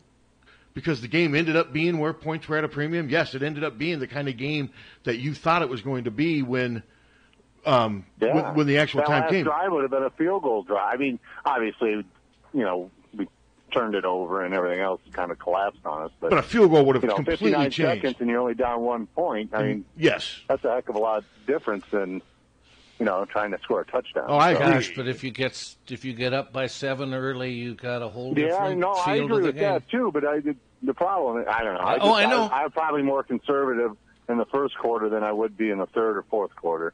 [SPEAKER 7] Because the game ended up being where points were at a premium. Yes, it ended up being the kind of game that you thought it was going to be when the actual time came.
[SPEAKER 12] That last drive would have been a field goal drive. I mean, obviously, we turned it over and everything else kind of collapsed on us. But
[SPEAKER 7] a field goal would have completely
[SPEAKER 12] 59
[SPEAKER 7] changed.
[SPEAKER 12] seconds and you're only down 1 point. I mean,
[SPEAKER 7] yes,
[SPEAKER 12] that's a heck of a lot difference than trying to score a touchdown.
[SPEAKER 7] Oh, I agree.
[SPEAKER 8] Gosh, but if you get up by 7 early, you got a whole different
[SPEAKER 12] I
[SPEAKER 8] field
[SPEAKER 12] agree
[SPEAKER 8] of the
[SPEAKER 12] with
[SPEAKER 8] game.
[SPEAKER 12] that too. But the problem, I don't know.
[SPEAKER 8] I know.
[SPEAKER 12] I'm probably more conservative in the first quarter than I would be in the third or fourth quarter.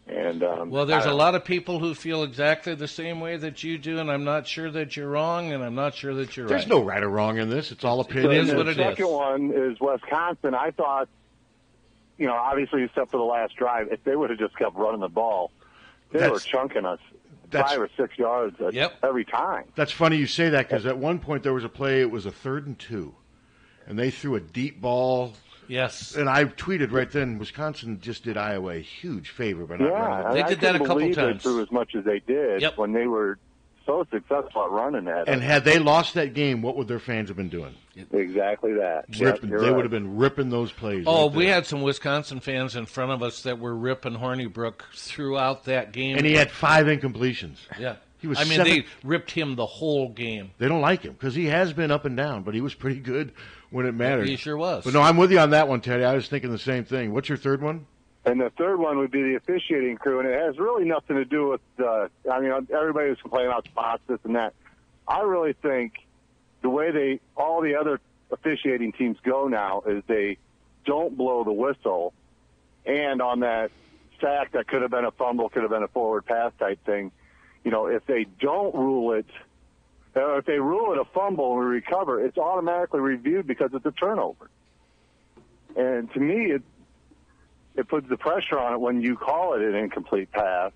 [SPEAKER 12] And
[SPEAKER 8] well, there's a lot of people who feel exactly the same way that you do, and I'm not sure that you're wrong, and I'm not sure that you're right.
[SPEAKER 7] There's no right or wrong in this. It's all opinion.
[SPEAKER 8] It is what it is.
[SPEAKER 12] The second one is Wisconsin. I thought, obviously except for the last drive, if they would have just kept running the ball, they were chunking us 5 or 6 yards every time.
[SPEAKER 7] That's funny you say that because at one point there was a play, it was a 3rd and 2, and they threw a deep ball.
[SPEAKER 8] Yes.
[SPEAKER 7] And I tweeted right then, Wisconsin just did Iowa a huge favor by not running.
[SPEAKER 8] They did that a couple times.
[SPEAKER 12] They threw as much as they did when they were so successful at running that.
[SPEAKER 7] And had they lost that game, what would their fans have been doing?
[SPEAKER 12] Exactly that.
[SPEAKER 7] They would have been ripping those plays.
[SPEAKER 8] Oh, we had some Wisconsin fans in front of us that were ripping Hornibrook throughout that game.
[SPEAKER 7] And he had 5 incompletions.
[SPEAKER 8] Yeah.
[SPEAKER 7] They
[SPEAKER 8] ripped him the whole game.
[SPEAKER 7] They don't like him because he has been up and down, but he was pretty good when it mattered.
[SPEAKER 8] He sure was.
[SPEAKER 7] But no, I'm with you on that one, Teddy. I was thinking the same thing. What's your third one?
[SPEAKER 12] And the third one would be the officiating crew, and it has really nothing to do with, everybody was complaining about spots, this and that. I really think the way all the other officiating teams go now is they don't blow the whistle, and on that sack that could have been a fumble, could have been a forward pass type thing, if they don't rule it, or if they rule it a fumble and we recover, it's automatically reviewed because it's a turnover. And to me, it puts the pressure on it when you call it an incomplete pass,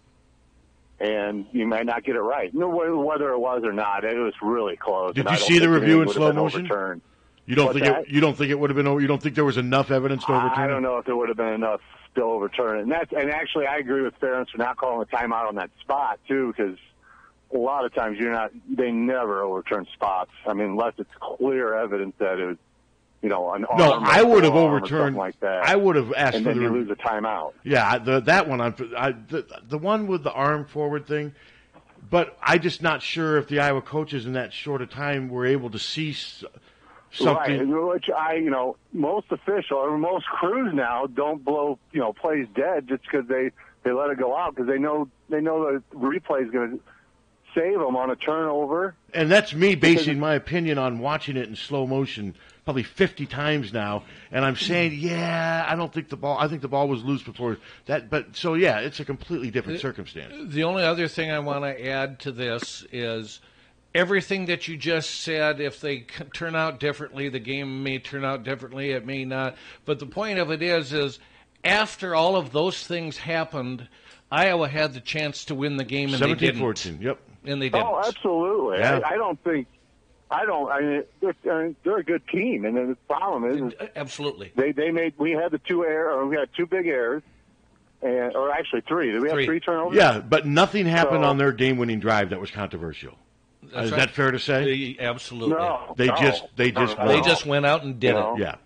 [SPEAKER 12] and you might not get it right. Whether it was or not, it was really close.
[SPEAKER 7] Did you see the review in slow motion? You don't think it would have been? You don't think there was enough evidence to overturn it?
[SPEAKER 12] I don't know if there would have been enough to overturn it. And actually, I agree with Ferentz for not calling a timeout on that spot too, because a lot of times they never overturn spots. I mean, unless it's clear evidence that it was, an arm.
[SPEAKER 7] No, I would have overturned
[SPEAKER 12] like that.
[SPEAKER 7] I would have asked
[SPEAKER 12] and
[SPEAKER 7] for
[SPEAKER 12] then you lose a timeout.
[SPEAKER 7] Yeah, that one. The one with the arm forward thing. But I'm just not sure if the Iowa coaches in that short a time were able to see something.
[SPEAKER 12] Right, which most most crews now don't blow plays dead just because they let it go out because they know the replay is going to save them on a turnover.
[SPEAKER 7] And that's me basing my opinion on watching it in slow motion probably 50 times now, and I'm saying, I think the ball was loose before that, but so it's a completely different circumstance.
[SPEAKER 8] The only other thing I want to add to this is everything that you just said. If they turn out differently, the game may turn out differently, it may not, but the point of it is after all of those things happened, Iowa had the chance to win the game, and they didn't.
[SPEAKER 7] 17-14, yep.
[SPEAKER 8] And they didn't.
[SPEAKER 12] Oh, absolutely.
[SPEAKER 7] Yeah.
[SPEAKER 12] I mean, they're a good team, and then the problem is
[SPEAKER 8] absolutely
[SPEAKER 12] we had we had two big errors, or actually three. Did we have three turnovers?
[SPEAKER 7] Yeah, but nothing happened on their game-winning drive that was controversial. Is that fair to say?
[SPEAKER 8] Absolutely.
[SPEAKER 12] No,
[SPEAKER 7] they just
[SPEAKER 8] went out and did it.
[SPEAKER 7] Yeah.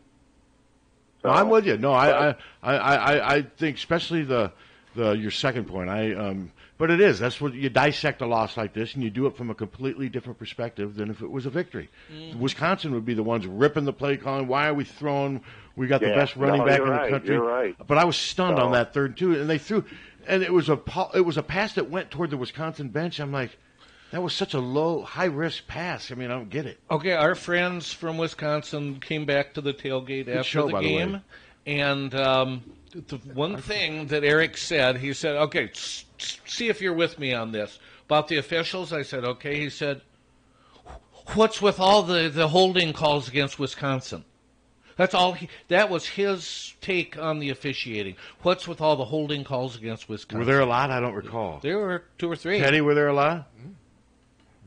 [SPEAKER 7] So, I'm with you. No, I think especially your second point. But it is. That's what you dissect a loss like this, and you do it from a completely different perspective than if it was a victory.
[SPEAKER 8] Mm-hmm.
[SPEAKER 7] Wisconsin would be the ones ripping the play calling. Why are we throwing? We got the best running back in the country.
[SPEAKER 12] You're right.
[SPEAKER 7] But I was stunned on that third too, and they threw, and it was a pass that went toward the Wisconsin bench. I'm like, that was such a high risk pass. I mean, I don't get it.
[SPEAKER 8] Okay, our friends from Wisconsin came back to the tailgate after the game, and the one thing that Eric said, he said, okay, see if you're with me on this. About the officials, I said, okay. He said, what's with all the holding calls against Wisconsin? That's all. That was his take on the officiating. What's with all the holding calls against Wisconsin?
[SPEAKER 7] Were there a lot? I don't recall.
[SPEAKER 8] There were 2 or 3.
[SPEAKER 7] Teddy, were there a lot?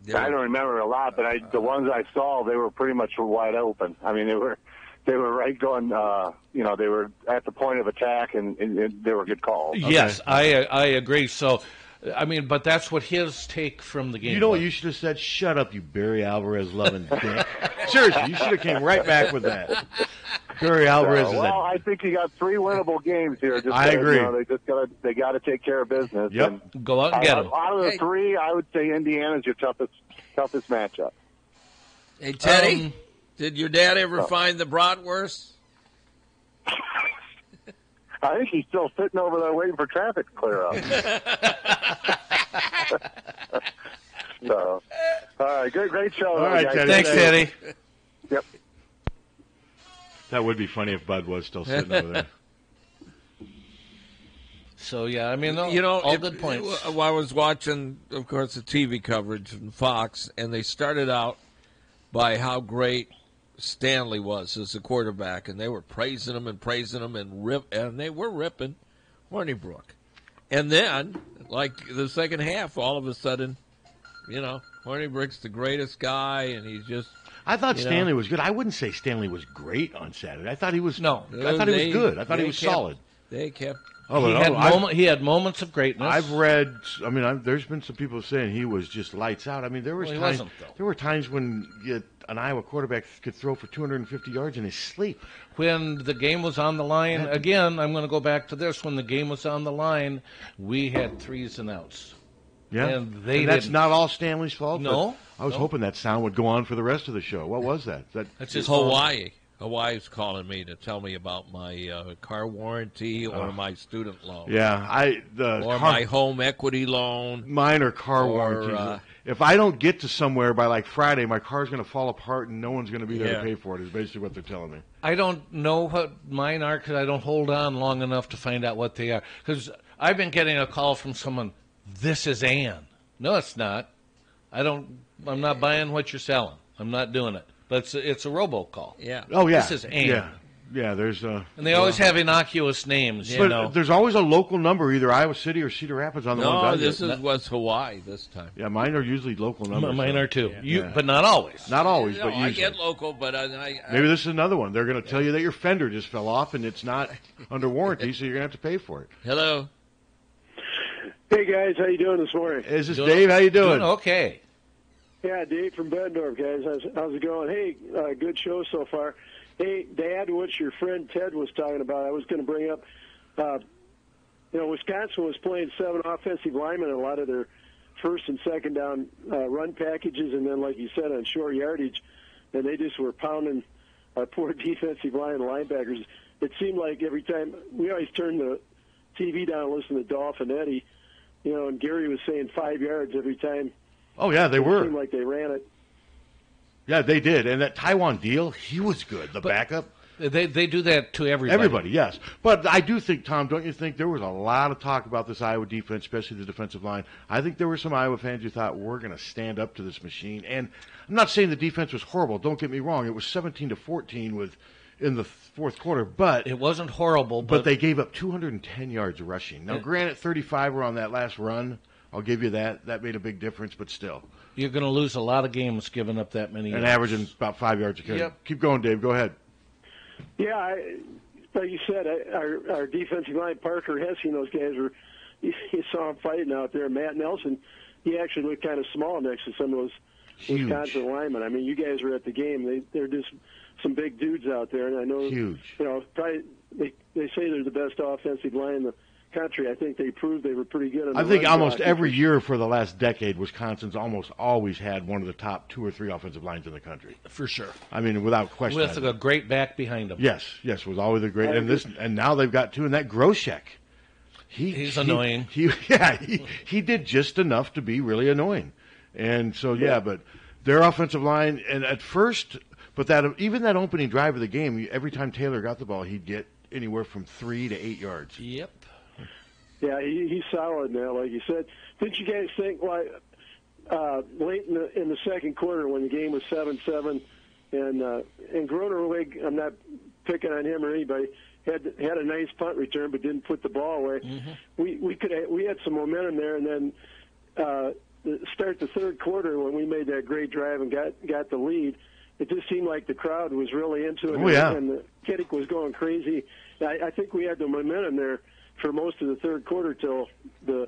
[SPEAKER 12] I don't remember a lot, but the ones I saw, they were pretty much wide open. I mean, they were right going, they were at the point of attack, and they were good calls.
[SPEAKER 8] Yes, okay. I agree. So, I mean, but that's what his take from the game was.
[SPEAKER 7] You know what you should have said? Shut up, you Barry Alvarez loving dick. Seriously, you should have came right back with that. Barry Alvarez is
[SPEAKER 12] I think you got 3 winnable games here.
[SPEAKER 7] I agree.
[SPEAKER 12] They got to take care of business.
[SPEAKER 7] Yep.
[SPEAKER 12] And
[SPEAKER 8] go out and get them.
[SPEAKER 12] Out of the 3, I would say Indiana's your toughest matchup.
[SPEAKER 1] Hey, Teddy, did your dad ever find the bratwurst?
[SPEAKER 12] I think he's still sitting over there waiting for traffic to clear up. So, all right, great show.
[SPEAKER 7] All right, Teddy.
[SPEAKER 8] Thanks, Teddy.
[SPEAKER 12] Yep.
[SPEAKER 7] That would be funny if Bud was still sitting over there.
[SPEAKER 8] So, yeah, I mean, all good points.
[SPEAKER 1] I was watching, of course, the TV coverage from Fox, and they started out by how great Stanley was as a quarterback, and they were praising him, and they were ripping Hornibrook. And then, like the second half, all of a sudden, Hornibrook's the greatest guy, and he's just.
[SPEAKER 7] I thought Stanley was good. I wouldn't say Stanley was great on Saturday. I thought he was. No, I thought he was good. I thought he was solid.
[SPEAKER 1] They kept.
[SPEAKER 8] He had moments of greatness.
[SPEAKER 7] I've read. I mean, there's been some people saying he was just lights out. I mean, there were times when an Iowa quarterback could throw for 250 yards in his sleep.
[SPEAKER 8] When the game was on the line, again, I'm going to go back to this. When the game was on the line, we had 3s and outs.
[SPEAKER 7] Yeah,
[SPEAKER 8] and
[SPEAKER 7] that's not all Stanley's fault.
[SPEAKER 8] No,
[SPEAKER 7] I was hoping that sound would go on for the rest of the show. What was that?
[SPEAKER 8] That's just
[SPEAKER 1] Hawaii. Hawaii's calling me to tell me about my car warranty or my student loan.
[SPEAKER 7] Yeah,
[SPEAKER 1] my home equity loan.
[SPEAKER 7] Mine are car warranties. If I don't get to somewhere by like Friday, my car's going to fall apart and no one's going to be there to pay for it. Is basically what they're telling me.
[SPEAKER 8] I don't know what mine are because I don't hold on long enough to find out what they are. Because I've been getting a call from someone. This is Ann. No, it's not. I'm not buying what you're selling. I'm not doing it. But it's a robocall.
[SPEAKER 1] Yeah.
[SPEAKER 7] Oh, yeah.
[SPEAKER 8] This is Ann.
[SPEAKER 7] Yeah, there's
[SPEAKER 8] and they always have innocuous names.
[SPEAKER 7] But there's always a local number, either Iowa City or Cedar Rapids on the ones I get.
[SPEAKER 1] No, was Hawaii this time.
[SPEAKER 7] Yeah, mine are usually local numbers.
[SPEAKER 8] Mine are too. But not always.
[SPEAKER 7] Not always, but usually.
[SPEAKER 1] I get local, but
[SPEAKER 7] maybe this is another one. They're going to tell you that your fender just fell off and it's not under warranty, so you're going to have to pay for it.
[SPEAKER 1] Hello.
[SPEAKER 13] Hey guys, how you doing this morning?
[SPEAKER 7] Is this Dave? How you doing?
[SPEAKER 8] Okay.
[SPEAKER 13] Yeah, Dave from Bettendorf, guys. How's it going? Hey, good show so far. Hey, Dad, what your friend Ted was talking about, I was going to bring up, Wisconsin was playing 7 offensive linemen in a lot of their first and second down run packages, and then, like you said, on short yardage, and they just were pounding our poor defensive line linebackers. It seemed like every time, we always turned the TV down and listened to Dolph and Eddie, and Gary was saying 5 yards every time.
[SPEAKER 7] Oh, yeah, they were.
[SPEAKER 13] It seemed like they ran it.
[SPEAKER 7] Yeah, they did. And that Taiwan Deal, he was good, backup.
[SPEAKER 8] They do that to everybody.
[SPEAKER 7] Everybody, yes. But I do think, Tom, don't you think there was a lot of talk about this Iowa defense, especially the defensive line? I think there were some Iowa fans who thought, we're going to stand up to this machine. And I'm not saying the defense was horrible. Don't get me wrong. It was 17-14 in the fourth quarter, but
[SPEAKER 8] it wasn't horrible.
[SPEAKER 7] But they gave up 210 yards of rushing. Now, granted, 35 were on that last run. I'll give you that. That made a big difference, but still.
[SPEAKER 8] You're going to lose a lot of games giving up that many yards.
[SPEAKER 7] And averaging about 5 yards a carry.
[SPEAKER 8] Yep.
[SPEAKER 7] Keep going, Dave. Go ahead.
[SPEAKER 13] Yeah, like you said, our defensive line, Parker Hesse, those guys were, you saw them fighting out there. Matt Nelson, he actually looked kind of small next to some of those Wisconsin linemen. I mean, you guys were at the game. They're just some big dudes out there. And I know, probably they say they're the best offensive line in the country. I think they proved they were pretty good.
[SPEAKER 7] I think almost every year for the last decade, Wisconsin's almost always had one of the top 2 or 3 offensive lines in the country.
[SPEAKER 8] For sure.
[SPEAKER 7] I mean, without question.
[SPEAKER 8] With a great back behind them.
[SPEAKER 7] Yes, was always a great. And now they've got 2, and that Groshek.
[SPEAKER 8] He's annoying.
[SPEAKER 7] He did just enough to be really annoying. And so, but their offensive line, and at first, but even that opening drive of the game, every time Taylor got the ball, he'd get anywhere from 3 to 8 yards.
[SPEAKER 8] Yep.
[SPEAKER 13] Yeah, he's solid now, like you said. Didn't you guys think, late in the second quarter when the game was 7-7, and Gronerwig, I'm not picking on him or anybody, had a nice punt return but didn't put the ball away. Mm-hmm. We had some momentum there, and then start the third quarter when we made that great drive and got the lead. It just seemed like the crowd was really into it, and the Kiddick was going crazy. I think we had the momentum there for most of the third quarter till the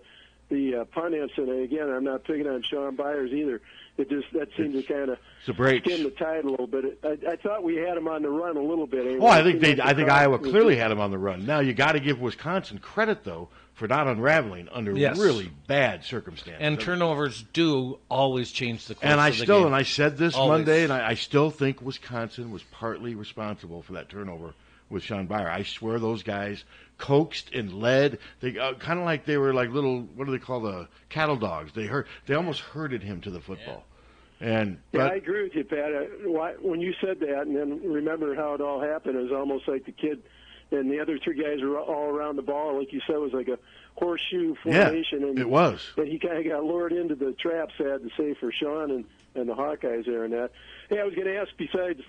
[SPEAKER 13] punt incident. Again, I'm not picking on Sean Byers either. That seemed to kind of skim the tide a little bit. I thought we had him on the run a little bit. Anyway.
[SPEAKER 7] Well, I think Iowa clearly had him on the run. Now you got to give Wisconsin credit though for not unraveling under really bad circumstances.
[SPEAKER 8] And turnovers do always change the course
[SPEAKER 7] of
[SPEAKER 8] the game.
[SPEAKER 7] And I said this Monday, and I still think Wisconsin was partly responsible for that turnover with Sean Byer. I swear those guys coaxed and led. They kind of like they were like little, what do they call the cattle dogs? They almost herded him to the football. And
[SPEAKER 13] I agree with you, Pat. When you said that, and then remember how it all happened, it was almost like the kid and the other 3 guys were all around the ball. Like you said, it was like a horseshoe formation.
[SPEAKER 7] Yeah,
[SPEAKER 13] and
[SPEAKER 7] it was.
[SPEAKER 13] And he kind of got lured into the traps, sad to say, for Sean and the Hawkeyes there and that. Hey, I was going to ask, besides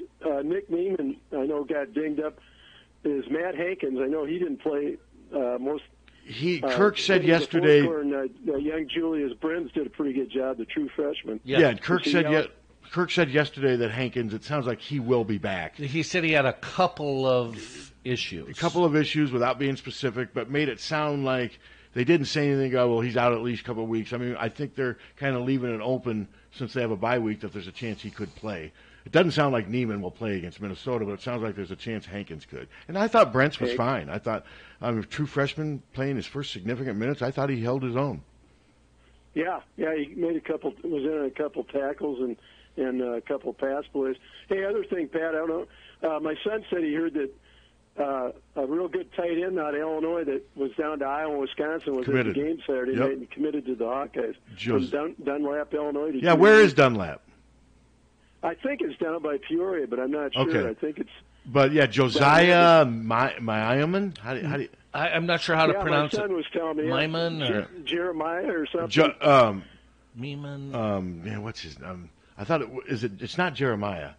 [SPEAKER 13] Nick Neiman, I know got dinged up, is Matt Hankins. I know he didn't play most.
[SPEAKER 7] Kirk said yesterday.
[SPEAKER 13] Young Julius Brins did a pretty good job, the true freshman.
[SPEAKER 7] Yeah, Kirk said yesterday that Hankins, it sounds like he will be back.
[SPEAKER 8] He said he had a couple of issues.
[SPEAKER 7] A couple of issues without being specific, but made it sound like they didn't say anything, well, he's out at least a couple of weeks. I mean, I think they're kind of leaving it open since they have a bye week that there's a chance he could play. It doesn't sound like Neiman will play against Minnesota, but it sounds like there's a chance Hankins could. And I thought Brents was fine. I thought, a true freshman playing his first significant minutes, I thought he held his own.
[SPEAKER 13] Yeah, he made was in a couple tackles and a couple pass plays. Hey, other thing, Pat, I don't know. My son said he heard that a real good tight end out of Illinois that was down to Iowa, Wisconsin was
[SPEAKER 7] Committed.
[SPEAKER 13] at the game Saturday night and committed to the Hawkeyes. From Dunlap, Illinois.
[SPEAKER 7] Yeah, where is Dunlap?
[SPEAKER 13] I think it's down by Peoria, but I'm not sure.
[SPEAKER 7] Okay.
[SPEAKER 13] I think it's.
[SPEAKER 7] But yeah, Josiah Myaman. How do you?
[SPEAKER 8] I'm not sure how to pronounce it.
[SPEAKER 13] My son was telling me.
[SPEAKER 8] Myman or
[SPEAKER 13] Jeremiah or something.
[SPEAKER 8] Meeman.
[SPEAKER 7] Yeah, what's his? I thought it's not Jeremiah.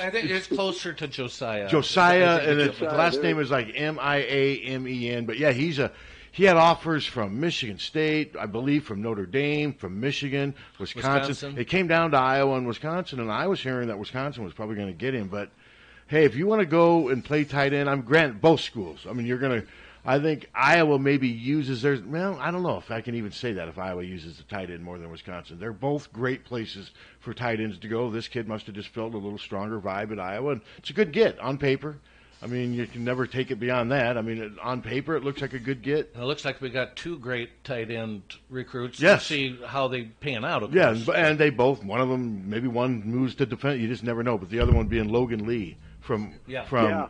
[SPEAKER 8] I think it's closer to Josiah.
[SPEAKER 7] Josiah, and the last name is like Miamen. But yeah, he had offers from Michigan State, I believe, from Notre Dame, from Michigan, Wisconsin. It came down to Iowa and Wisconsin, and I was hearing that Wisconsin was probably going to get him. But hey, if you want to go and play tight end, I'm granted both schools. I mean, I think Iowa maybe uses theirs. Well, I don't know if I can even say that if Iowa uses the tight end more than Wisconsin. They're both great places for tight ends to go. This kid must have just felt a little stronger vibe at Iowa, and it's a good get on paper. I mean, you can never take it beyond that. I mean, on paper, it looks like a good get.
[SPEAKER 8] It looks like we got two great tight end recruits.
[SPEAKER 7] Yes.
[SPEAKER 8] To see how they pan out, of
[SPEAKER 7] yeah,
[SPEAKER 8] course.
[SPEAKER 7] And they both, one of them, maybe one moves to defense. You just never know. But the other one being Logan Lee from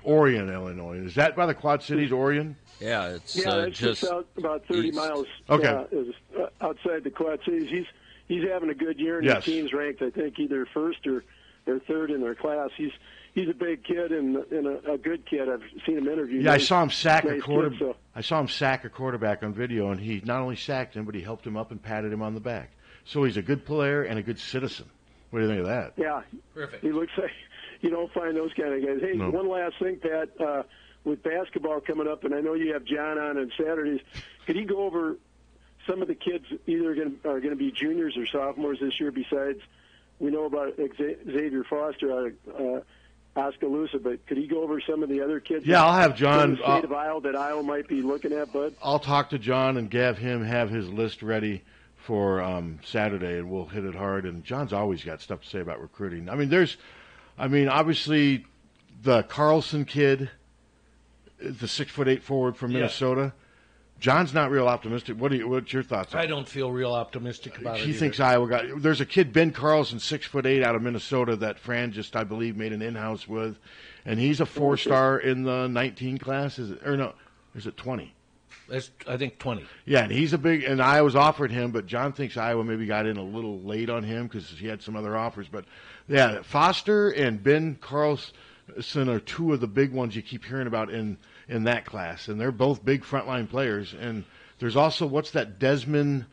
[SPEAKER 7] Orion, Illinois. Is that by the Quad Cities, Orion?
[SPEAKER 1] Yeah, it's
[SPEAKER 13] just out about 30
[SPEAKER 1] east.
[SPEAKER 13] miles outside the Quad Cities. He's having a good year, and his team's ranked, I think, either first or third in their class. He's a big kid and a good kid. I've seen him interview.
[SPEAKER 7] Yeah, I saw him sack a quarterback. I saw him sack a quarterback on video, and he not only sacked him, but he helped him up and patted him on the back. So he's a good player and a good citizen. What do you think of that?
[SPEAKER 13] Yeah,
[SPEAKER 8] perfect.
[SPEAKER 13] He looks like you don't find those kind of guys. Hey, one last thing, Pat. With basketball coming up, and I know you have John on Saturdays, could he go over some of the kids either are going to be juniors or sophomores this year? Besides, we know about Xavier Foster out of Oskaloosa, but could he go over some of the other kids?
[SPEAKER 7] Yeah, I'll have John.
[SPEAKER 13] In the state of Iowa that Iowa might be looking at, Bud.
[SPEAKER 7] I'll talk to John and have his list ready for Saturday, and we'll hit it hard. And John's always got stuff to say about recruiting. I mean, obviously, the Carlson kid, the 6'8" forward from Minnesota. John's not real optimistic. What's your thoughts on it?
[SPEAKER 8] I don't feel real optimistic about it.
[SPEAKER 7] He thinks Iowa got. There's a kid, Ben Carlson, 6'8", out of Minnesota that Fran just, I believe, made an in-house with, and he's a 4-star in the 19 class. Is it 20?
[SPEAKER 8] I think 20.
[SPEAKER 7] Yeah, and Iowa's offered him, but John thinks Iowa maybe got in a little late on him because he had some other offers. But yeah, Foster and Ben Carlson are two of the big ones you keep hearing about in that class, and they're both big frontline players. And there's also, what's that Desmond?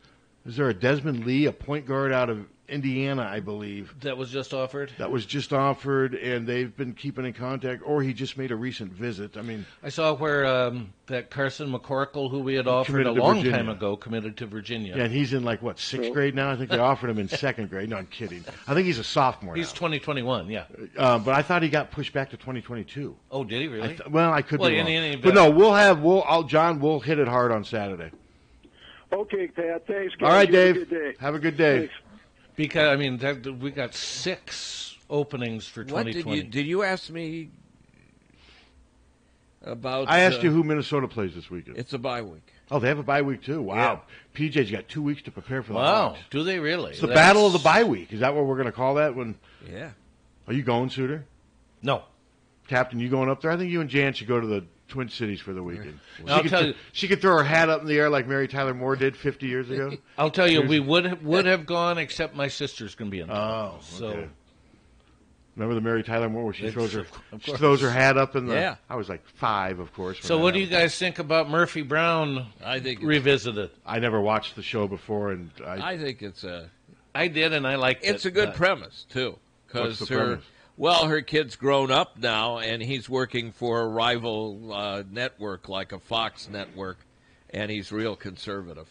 [SPEAKER 7] Is there a Desmond Lee, a point guard out of Indiana, I believe?
[SPEAKER 8] That was just offered?
[SPEAKER 7] That was just offered, and they've been keeping in contact, or he just made a recent visit. I mean,
[SPEAKER 8] I saw where that Carson McCorkle, who we had offered a long time ago, committed to Virginia.
[SPEAKER 7] Yeah, and he's in, sixth grade now? I think they offered him in second grade. No, I'm kidding. I think he's a sophomore
[SPEAKER 8] He's 2021, yeah.
[SPEAKER 7] But I thought he got pushed back to 2022.
[SPEAKER 8] Oh, did he really?
[SPEAKER 7] I could be wrong. But no, John, we'll hit it hard on Saturday.
[SPEAKER 13] Okay, Pat. Thanks, guys.
[SPEAKER 7] All right, Dave.
[SPEAKER 13] Have
[SPEAKER 7] a good day.
[SPEAKER 13] Thanks.
[SPEAKER 8] Because, I mean, we got 6 openings for 2020.
[SPEAKER 1] Did you ask me about...
[SPEAKER 7] I asked you who Minnesota plays this weekend.
[SPEAKER 1] It's a bye week.
[SPEAKER 7] Oh, they have a bye week, too. Wow. Yeah. PJ's got 2 weeks to prepare for the Hawks.
[SPEAKER 8] Do they really?
[SPEAKER 7] It's the battle of the bye week. Is that what we're going to call that?
[SPEAKER 1] Yeah.
[SPEAKER 7] Are you going, Suter?
[SPEAKER 8] No.
[SPEAKER 7] Captain, you going up there? I think you and Jan should go to the Twin Cities for the weekend.
[SPEAKER 8] Well,
[SPEAKER 7] she could throw her hat up in the air like Mary Tyler Moore did 50 years ago.
[SPEAKER 8] I'll tell you, we would have gone, except my sister's going to be in town.
[SPEAKER 7] Okay. Remember the Mary Tyler Moore where she throws her hat up in the...
[SPEAKER 1] Yeah.
[SPEAKER 7] I was like 5, of course.
[SPEAKER 8] So what do you guys think about Murphy Brown Revisited?
[SPEAKER 7] I never watched the show before, and
[SPEAKER 1] I think it's
[SPEAKER 8] I did, and I liked it.
[SPEAKER 1] It's a good premise, too.
[SPEAKER 7] What's the premise?
[SPEAKER 1] Well, her kid's grown up now, and he's working for a rival network like a Fox network, and he's real conservative.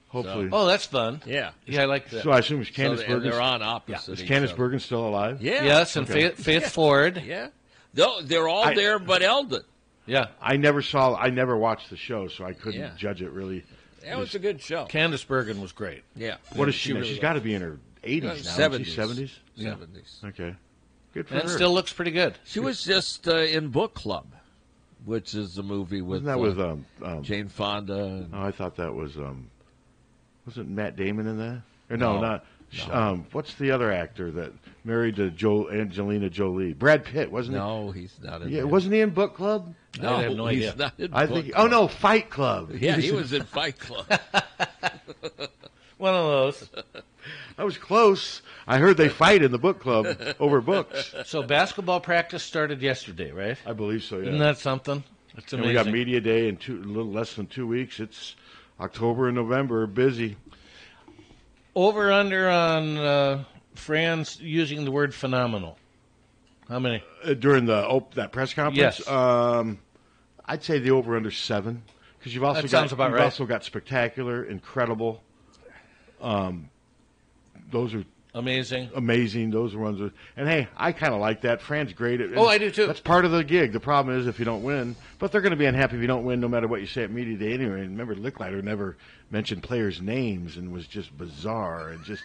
[SPEAKER 7] Hopefully.
[SPEAKER 8] Oh, that's fun.
[SPEAKER 1] Yeah.
[SPEAKER 8] Yeah, I like that.
[SPEAKER 7] So I assume it's Candace Bergen.
[SPEAKER 1] They're on opposite.
[SPEAKER 7] Is Candace Bergen still alive?
[SPEAKER 1] Yeah.
[SPEAKER 8] Yes, and Faith Ford.
[SPEAKER 1] Yeah. They're all there but Eldon.
[SPEAKER 8] Yeah.
[SPEAKER 7] I never watched the show, so I couldn't judge it really.
[SPEAKER 1] It was a good show.
[SPEAKER 8] Candace Bergen was great.
[SPEAKER 1] Yeah.
[SPEAKER 7] What is she now? She's got to be in her 80s now.
[SPEAKER 1] 70s.
[SPEAKER 7] 70s?
[SPEAKER 1] Yeah. 70s.
[SPEAKER 7] Okay. Good for
[SPEAKER 8] her.
[SPEAKER 7] And
[SPEAKER 8] still looks pretty good.
[SPEAKER 1] She was just in Book Club, which is the movie with,
[SPEAKER 7] Wasn't that with
[SPEAKER 1] Jane Fonda.
[SPEAKER 7] I thought that was Wasn't Matt Damon in that? Or no, not.
[SPEAKER 1] No.
[SPEAKER 7] What's the other actor that married to Angelina Jolie? Brad Pitt, wasn't he?
[SPEAKER 1] No, he's not in.
[SPEAKER 7] Yeah,
[SPEAKER 1] there.
[SPEAKER 7] wasn't he in Book Club?
[SPEAKER 1] No,
[SPEAKER 8] I have no
[SPEAKER 1] he's
[SPEAKER 8] idea.
[SPEAKER 1] not in.
[SPEAKER 7] I
[SPEAKER 1] Book
[SPEAKER 7] think.
[SPEAKER 1] Club.
[SPEAKER 7] Oh no, Fight Club.
[SPEAKER 1] Yeah, he was in Fight Club.
[SPEAKER 8] One of those.
[SPEAKER 7] I was close. I heard they fight in the book club over books.
[SPEAKER 8] So basketball practice started yesterday, right?
[SPEAKER 7] I believe so. Yeah.
[SPEAKER 8] Isn't that something? It's
[SPEAKER 7] and
[SPEAKER 8] amazing.
[SPEAKER 7] we got media day in a little less than 2 weeks. It's October and November, busy.
[SPEAKER 8] Over under on Fran's using the word phenomenal. How many?
[SPEAKER 7] During that press conference?
[SPEAKER 8] Yes.
[SPEAKER 7] I'd say the over under 7 because you've also got spectacular, incredible. Those are
[SPEAKER 8] amazing.
[SPEAKER 7] Those are ones. And hey, I kind of like that. Fran's great at.
[SPEAKER 8] I do too.
[SPEAKER 7] That's part of the gig. The problem is if you don't win, but they're going to be unhappy if you don't win, no matter what you say at media day anyway. And remember, Licklider never mentioned players' names and was just bizarre and just.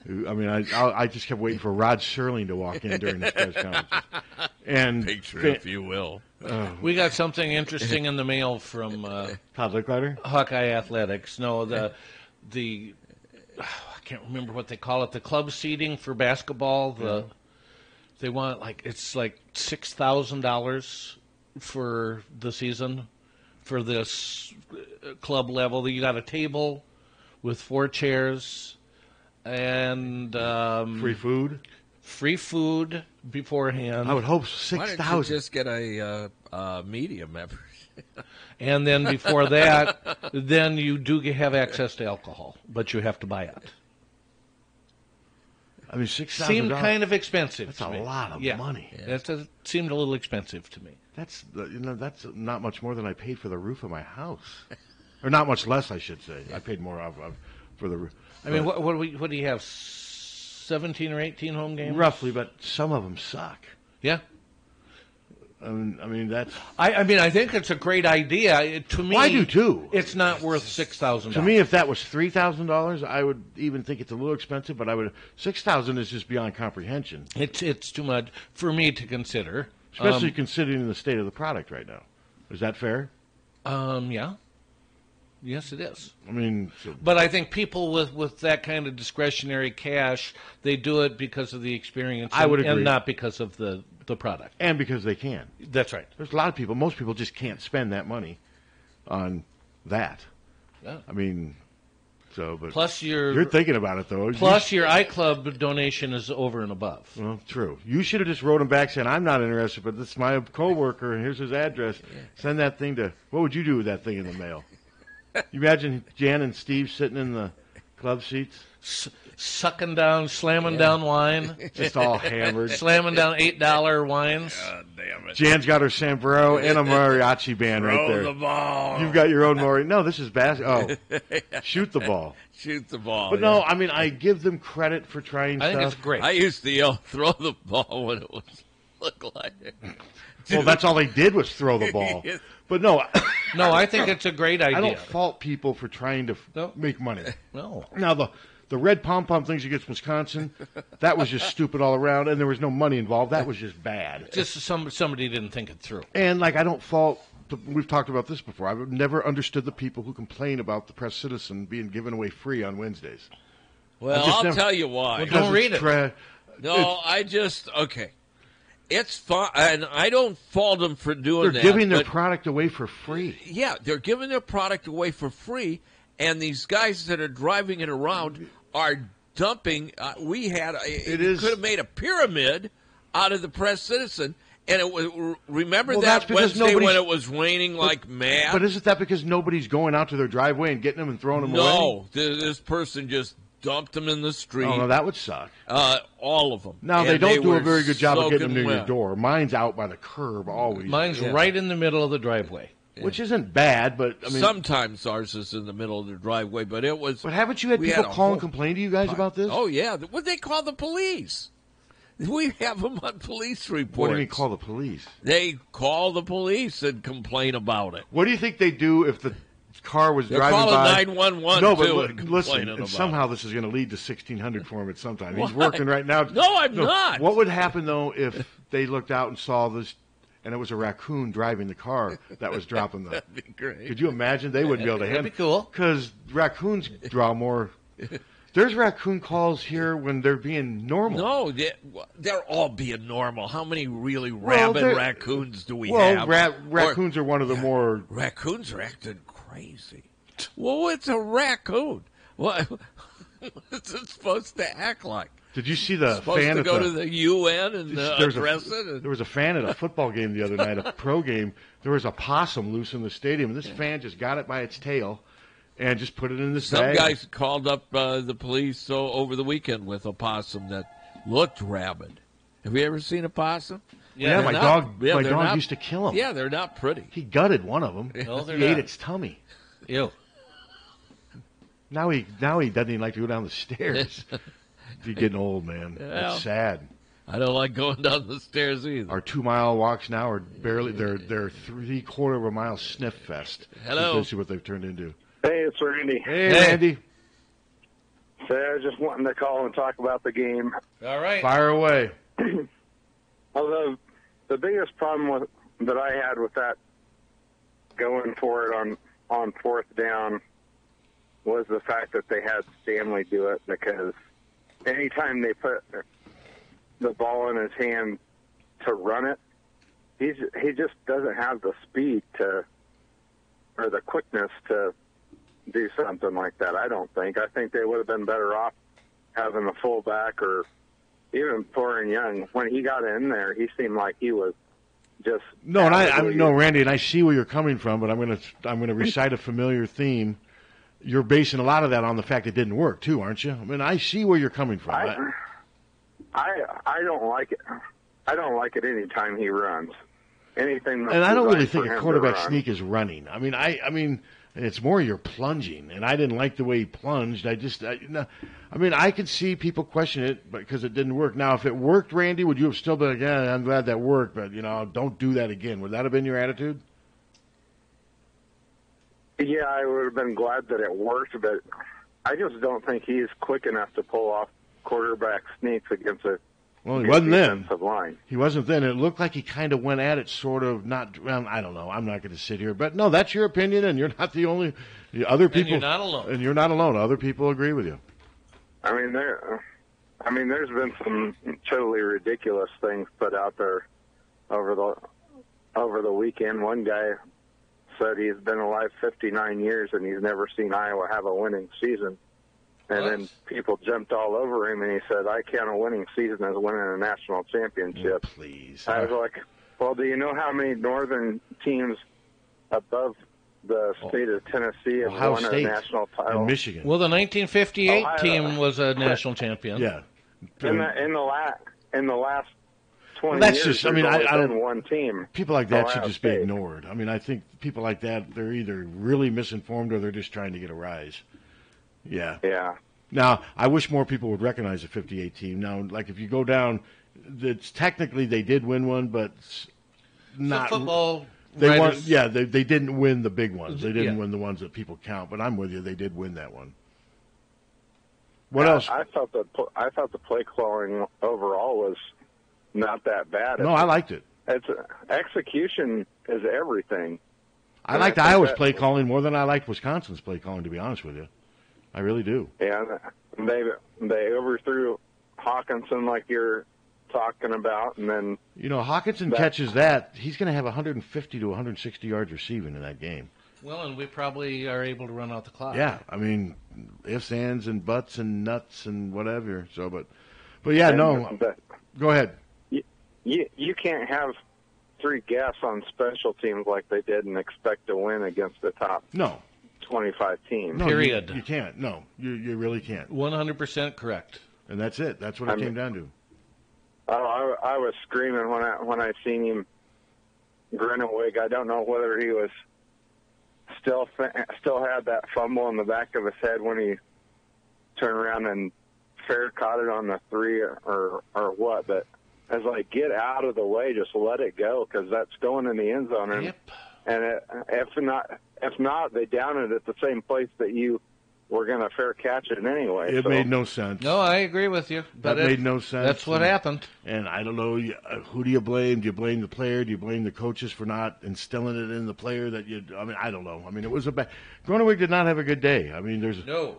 [SPEAKER 7] I mean, I just kept waiting for Rod Serling to walk in during this press conference. And
[SPEAKER 1] picture, if you will.
[SPEAKER 8] We got something interesting in the mail from
[SPEAKER 7] Todd Licklider?
[SPEAKER 8] Hawkeye Athletics. No, the I can't remember what they call it. The club seating for basketball. They want it's like $6,000 for the season for this club level. You got a table with 4 chairs. And free food beforehand.
[SPEAKER 7] I would hope
[SPEAKER 1] Why don't you just get a media membership?
[SPEAKER 8] And then before that, then you do have access to alcohol, but you have to buy it.
[SPEAKER 7] I mean, $6,000
[SPEAKER 8] seemed kind of expensive.
[SPEAKER 7] That's
[SPEAKER 8] to
[SPEAKER 7] a
[SPEAKER 8] me.
[SPEAKER 7] lot of money.
[SPEAKER 8] Yeah. That seemed a little expensive to me.
[SPEAKER 7] That's not much more than I paid for the roof of my house, or not much less, I should say. I paid more for the roof.
[SPEAKER 8] I mean, what do you have? 17 or 18 home games?
[SPEAKER 7] Roughly, but some of them suck.
[SPEAKER 8] Yeah.
[SPEAKER 7] I mean that's.
[SPEAKER 8] I think it's a great idea. To me,
[SPEAKER 7] I do too.
[SPEAKER 8] It's not worth $6,000.
[SPEAKER 7] To me, if that was $3,000, I would even think it's a little expensive. But $6,000 is just beyond comprehension.
[SPEAKER 8] It's too much for me to consider,
[SPEAKER 7] especially considering the state of the product right now. Is that fair?
[SPEAKER 8] Yeah. Yes, it is.
[SPEAKER 7] I mean,
[SPEAKER 8] but I think people with that kind of discretionary cash, they do it because of the experience.
[SPEAKER 7] I would agree.
[SPEAKER 8] And not because of the product.
[SPEAKER 7] And because they can.
[SPEAKER 8] That's right.
[SPEAKER 7] There's a lot of people. Most people just can't spend that money on that.
[SPEAKER 8] Yeah.
[SPEAKER 7] I mean, but
[SPEAKER 8] plus
[SPEAKER 7] you're thinking about it though.
[SPEAKER 8] Plus your iClub donation is over and above.
[SPEAKER 7] Well, true. You should have just wrote him back saying, "I'm not interested, but this is my coworker, and here's his address. Send that thing to." What would you do with that thing in the mail? You imagine Jan and Steve sitting in the club seats?
[SPEAKER 8] Sucking down, slamming down wine.
[SPEAKER 7] Just all hammered.
[SPEAKER 8] Slamming down $8 wines.
[SPEAKER 1] God damn it.
[SPEAKER 7] Jan's got her sombrero and a mariachi band right there.
[SPEAKER 1] Throw the ball.
[SPEAKER 7] You've got your own mariachi. No, this is basketball. Oh, shoot the ball.
[SPEAKER 1] Shoot the ball.
[SPEAKER 7] But no, I mean, I give them credit for trying stuff.
[SPEAKER 8] I think it's great.
[SPEAKER 1] I used to yell, throw the ball when it was look like it.
[SPEAKER 7] Well, that's all they did was throw the ball. But no.
[SPEAKER 8] No, I think it's a great idea.
[SPEAKER 7] I don't fault people for trying to make money.
[SPEAKER 8] No.
[SPEAKER 7] Now, the red pom-pom things against Wisconsin, that was just stupid all around, and there was no money involved. That was just bad.
[SPEAKER 8] Just somebody didn't think it through.
[SPEAKER 7] And, I don't fault... We've talked about this before. I've never understood the people who complain about the Press Citizen being given away free on Wednesdays.
[SPEAKER 1] Well, I'll tell you why.
[SPEAKER 8] Well, don't read it.
[SPEAKER 1] Okay. It's fine, and I don't fault them for doing that.
[SPEAKER 7] They're giving their product away for free.
[SPEAKER 1] Yeah, they're giving their product away for free, and these guys that are driving it around are dumping. We had could have made a pyramid out of the Press Citizen, and it was that Wednesday when it was raining like mad.
[SPEAKER 7] But isn't that because nobody's going out to their driveway and getting them and throwing them away?
[SPEAKER 1] No, this person just dumped them in the street.
[SPEAKER 7] Oh, no, that would suck.
[SPEAKER 1] All of them.
[SPEAKER 7] Now, they don't do a very good job of getting them near your door. Mine's out by the curb always.
[SPEAKER 8] Mine's right in the middle of the driveway.
[SPEAKER 7] Yeah. Which isn't bad, but I mean...
[SPEAKER 1] Sometimes ours is in the middle of the driveway, but it was...
[SPEAKER 7] But haven't you had people call and complain to you guys about this?
[SPEAKER 1] Oh, yeah. What they call the police? We have them on police reports.
[SPEAKER 7] What do you mean call the police?
[SPEAKER 1] They call the police and complain about it.
[SPEAKER 7] What do you think they do if the car was driving by?
[SPEAKER 1] They're calling 911,
[SPEAKER 7] no,
[SPEAKER 1] but
[SPEAKER 7] listen, and somehow this is going to lead to 1,600 for him at some time. He's working right now.
[SPEAKER 1] No, I'm not.
[SPEAKER 7] What would happen, though, if they looked out and saw this and it was a raccoon driving the car that was dropping them.
[SPEAKER 1] That'd be great.
[SPEAKER 7] Could you imagine? They wouldn't be able to handle it.
[SPEAKER 8] That'd be cool.
[SPEAKER 7] Because raccoons draw more. There's raccoon calls here when they're being normal.
[SPEAKER 1] No, they're all being normal. How many really rabid raccoons do we have?
[SPEAKER 7] Raccoons are one of the more...
[SPEAKER 1] Raccoons are acting crazy. Well, it's a raccoon. What's it supposed to act like?
[SPEAKER 7] Did you see the
[SPEAKER 1] supposed
[SPEAKER 7] fan
[SPEAKER 1] to go to the UN and address it?
[SPEAKER 7] There was a fan at a football game the other night, a pro game. There was a possum loose in the stadium, and this fan just got it by its tail and just put it in this bag.
[SPEAKER 1] Some guys called up the police over the weekend with a possum that looked rabid. Have you ever seen a possum?
[SPEAKER 7] Yeah, my dog used to kill them.
[SPEAKER 1] Yeah, they're not pretty.
[SPEAKER 7] He gutted one of them.
[SPEAKER 8] No,
[SPEAKER 7] he ate its tummy.
[SPEAKER 8] Ew.
[SPEAKER 7] Now he doesn't even like to go down the stairs. He's getting old, man.
[SPEAKER 1] Well,
[SPEAKER 7] it's sad.
[SPEAKER 1] I don't like going down the stairs either.
[SPEAKER 7] Our 2-mile walks now are barely, they're 3/4 of a mile sniff fest.
[SPEAKER 1] Hello.
[SPEAKER 7] That's basically what they've turned into.
[SPEAKER 10] Hey, it's Randy.
[SPEAKER 7] Hey, Randy.
[SPEAKER 10] So I was just wanting to call and talk about the game.
[SPEAKER 8] All right.
[SPEAKER 7] Fire away.
[SPEAKER 10] Although the biggest problem that I had with that going for it on fourth down was the fact that they had Stanley do it, because anytime they put the ball in his hand to run it, he just doesn't have the speed or the quickness to do something like that. I don't think. I think they would have been better off having a fullback, or even Thorin Young. When he got in there, he seemed like he was just
[SPEAKER 7] no. And no, Randy, and I see where you're coming from, but I'm gonna recite a familiar theme. You're basing a lot of that on the fact it didn't work too, aren't you? I mean, I see where you're coming from.
[SPEAKER 10] I don't like it. I don't like it any time he runs. Anything.
[SPEAKER 7] And I don't really think a quarterback sneak is running. I mean, it's more you're plunging, and I didn't like the way he plunged. I could see people question it because it didn't work. Now, if it worked, Randy, would you have still been like, yeah, I'm glad that worked, but don't do that again? Would that have been your attitude?
[SPEAKER 10] Yeah, I would have been glad that it worked, but I just don't think he's quick enough to pull off quarterback sneaks against a
[SPEAKER 7] Well, he wasn't then.
[SPEAKER 10] Line.
[SPEAKER 7] He wasn't then. It looked like he kind of went at it, sort of. Not. Well, I don't know. I'm not going to sit here, but no, that's your opinion, and you're not the only. The other people.
[SPEAKER 8] And you're not alone.
[SPEAKER 7] And you're not alone. Other people agree with you.
[SPEAKER 10] I mean, there's been some totally ridiculous things put out there over the weekend. One guy said he's been alive 59 years and he's never seen Iowa have a winning season. And then people jumped all over him, and he said, I count a winning season as winning a national championship.
[SPEAKER 7] Oh, please.
[SPEAKER 10] I was like, well, do you know how many northern teams above the state of Tennessee have won a national title?
[SPEAKER 7] And Michigan.
[SPEAKER 8] Well, the 1958 team was a national champion.
[SPEAKER 7] Yeah.
[SPEAKER 10] In the last 20
[SPEAKER 7] that's
[SPEAKER 10] years,
[SPEAKER 7] just, I mean,
[SPEAKER 10] there's
[SPEAKER 7] I
[SPEAKER 10] only
[SPEAKER 7] don't.
[SPEAKER 10] been one team.
[SPEAKER 7] People like that should
[SPEAKER 10] Ohio
[SPEAKER 7] just
[SPEAKER 10] State.
[SPEAKER 7] be ignored. I mean, I think people like that, they're either really misinformed or they're just trying to get a rise. Yeah.
[SPEAKER 10] Yeah.
[SPEAKER 7] Now, I wish more people would recognize the 58 team. Now, like if you go down, it's technically they did win one, but not
[SPEAKER 8] football.
[SPEAKER 7] They won. Yeah, they didn't win the big ones. They didn't win the ones that people count. But I'm with you. They did win that one. What else?
[SPEAKER 10] I thought the play calling overall was not that bad.
[SPEAKER 7] No, I liked it.
[SPEAKER 10] Execution is everything.
[SPEAKER 7] I liked Iowa's play calling more than I liked Wisconsin's play calling, to be honest with you. I really do.
[SPEAKER 10] Yeah, they overthrew Hawkinson like you're talking about, and then
[SPEAKER 7] Hawkinson catches that, he's going to have 150 to 160 yards receiving in that game.
[SPEAKER 8] Well, and we probably are able to run out the clock.
[SPEAKER 7] Yeah, I mean, ifs, ands, and buts, and nuts, and whatever. So, but yeah, go ahead.
[SPEAKER 10] You can't have 3 gaffes on special teams like they did and expect to win against the top 25 teams.
[SPEAKER 7] No,
[SPEAKER 8] period.
[SPEAKER 7] You can't. No, you really can't.
[SPEAKER 8] 100% correct.
[SPEAKER 7] And that's it. That's what it came down to.
[SPEAKER 10] I was screaming when I seen him grin a wig. I don't know whether he was still had that fumble in the back of his head when he turned around and fair caught it on the 3 or what, but I was like, get out of the way, just let it go, because that's going in the end zone. And if not, they down it at the same place that you were going to fair catch it anyway.
[SPEAKER 7] It made no sense.
[SPEAKER 8] No, I agree with you.
[SPEAKER 7] That made no sense.
[SPEAKER 8] That's what happened.
[SPEAKER 7] And I don't know, who do you blame? Do you blame the player? Do you blame the coaches for not instilling it in the player? I don't know. I mean, it was a bad. Groeneweg did not have a good day. I mean,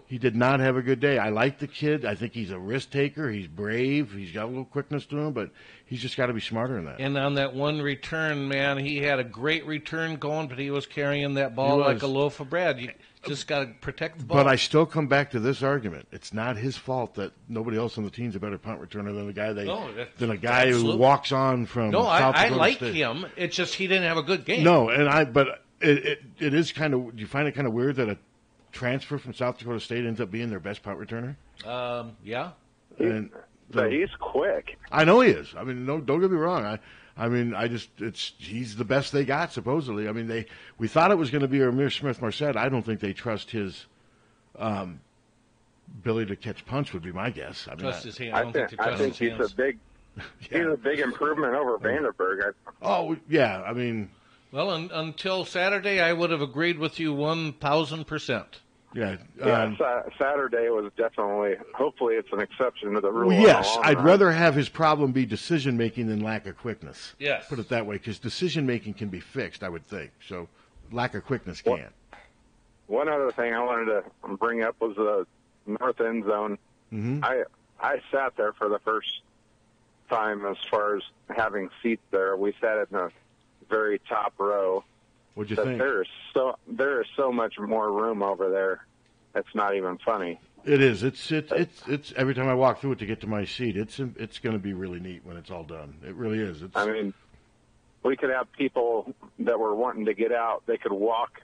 [SPEAKER 7] he did not have a good day. I like the kid. I think he's a risk taker. He's brave. He's got a little quickness to him, but he's just got to be smarter than that.
[SPEAKER 8] And on that one return, man, he had a great return going, but he was carrying that ball like a loaf of bread. You just got to protect the ball.
[SPEAKER 7] But I still come back to this argument. It's not his fault that nobody else on the team's a better punt returner than the guy who walks on from South Dakota
[SPEAKER 8] I like
[SPEAKER 7] State.
[SPEAKER 8] him. It's just he didn't have a good game.
[SPEAKER 7] No, but it is kind of. Do you find it kind of weird that a transfer from South Dakota State ends up being their best punt returner?
[SPEAKER 8] Yeah.
[SPEAKER 10] But he's quick.
[SPEAKER 7] I know he is. I mean, don't get me wrong. He's the best they got, supposedly. I mean, we thought it was going to be Amir Smith-Marset. I don't think they trust his ability to catch punts, would be my guess. I
[SPEAKER 8] trust his hand.
[SPEAKER 10] I think he's a big improvement over Vandenberg.
[SPEAKER 7] Oh, yeah. I mean.
[SPEAKER 8] Well, until Saturday, I would have agreed with you 1,000%.
[SPEAKER 7] Yeah.
[SPEAKER 10] Saturday was definitely. Hopefully, it's an exception to the rule.
[SPEAKER 7] Well, yes, I'd rather have his problem be decision making than lack of quickness.
[SPEAKER 8] Yes.
[SPEAKER 7] Put it that way, because decision making can be fixed, I would think. So, lack of quickness can't.
[SPEAKER 10] One other thing I wanted to bring up was the north end zone.
[SPEAKER 7] Mm-hmm.
[SPEAKER 10] I sat there for the first time as far as having seats there. We sat in the very top row.
[SPEAKER 7] What'd you think?
[SPEAKER 10] There is so much more room over there. It's not even funny.
[SPEAKER 7] It is. It's every time I walk through it to get to my seat, it's going to be really neat when it's all done. It really is.
[SPEAKER 10] I mean, we could have people that were wanting to get out. They could walk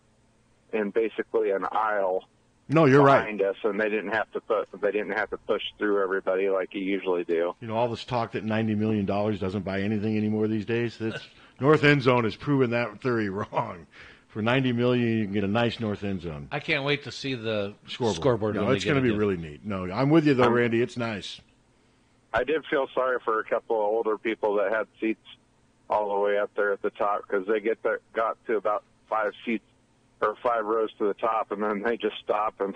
[SPEAKER 10] in basically an aisle.
[SPEAKER 7] No, you're
[SPEAKER 10] behind
[SPEAKER 7] right.
[SPEAKER 10] us, and they didn't have to push through everybody like you usually do.
[SPEAKER 7] You know, all this talk that $90 million doesn't buy anything anymore these days. North end zone has proven that theory wrong. For $90 million, you can get a nice north end zone.
[SPEAKER 8] I can't wait to see the scoreboard.
[SPEAKER 7] No, it's going to be really neat. No, I'm with you though, Randy. It's nice.
[SPEAKER 10] I did feel sorry for a couple of older people that had seats all the way up there at the top because they got to about 5 seats or 5 rows to the top, and then they just stop and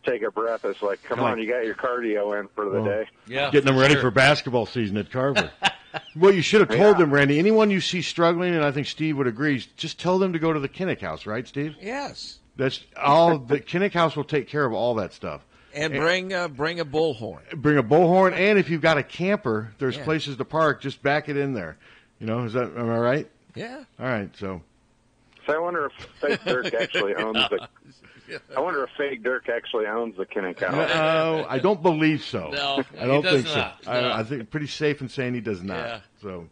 [SPEAKER 10] take a breath. It's like, come on, you got your cardio in for the day.
[SPEAKER 8] Yeah,
[SPEAKER 7] getting them ready for basketball season at Carver. Well, you should have told them, Randy. Anyone you see struggling, and I think Steve would agree, just tell them to go to the Kinnick House, right, Steve?
[SPEAKER 1] Yes.
[SPEAKER 7] That's all. The Kinnick House will take care of all that stuff.
[SPEAKER 1] And bring a bullhorn.
[SPEAKER 7] Bring a bullhorn, and if you've got a camper, there's places to park. Just back it in there. You know, am I right?
[SPEAKER 1] Yeah.
[SPEAKER 7] All right, so
[SPEAKER 10] I wonder if Fake Dirk actually owns the. I wonder if Fake Dirk actually owns the Kinnick House.
[SPEAKER 7] No, I don't believe so.
[SPEAKER 8] No,
[SPEAKER 7] I don't think so.
[SPEAKER 8] No.
[SPEAKER 7] I think pretty safe in saying he does not.
[SPEAKER 8] Yeah.
[SPEAKER 7] So,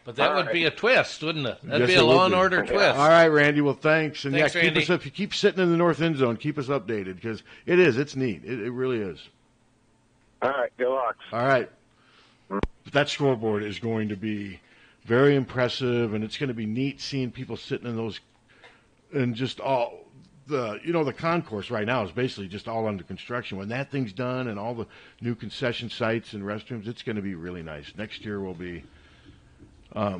[SPEAKER 8] but that would be a twist, wouldn't it? That'd
[SPEAKER 7] yes,
[SPEAKER 8] be a Law and Order twist.
[SPEAKER 7] All right, Randy. Well, thanks. And
[SPEAKER 8] Thanks, Randy.
[SPEAKER 7] keep us up. If you keep sitting in the north end zone, keep us updated because it's neat. It really is.
[SPEAKER 10] All right, go Hawks.
[SPEAKER 7] All right. But that scoreboard is going to be very impressive, and it's going to be neat seeing people sitting in those, and just all. The concourse right now is basically just all under construction. When that thing's done and all the new concession sites and restrooms, it's going to be really nice. Next year will be quite a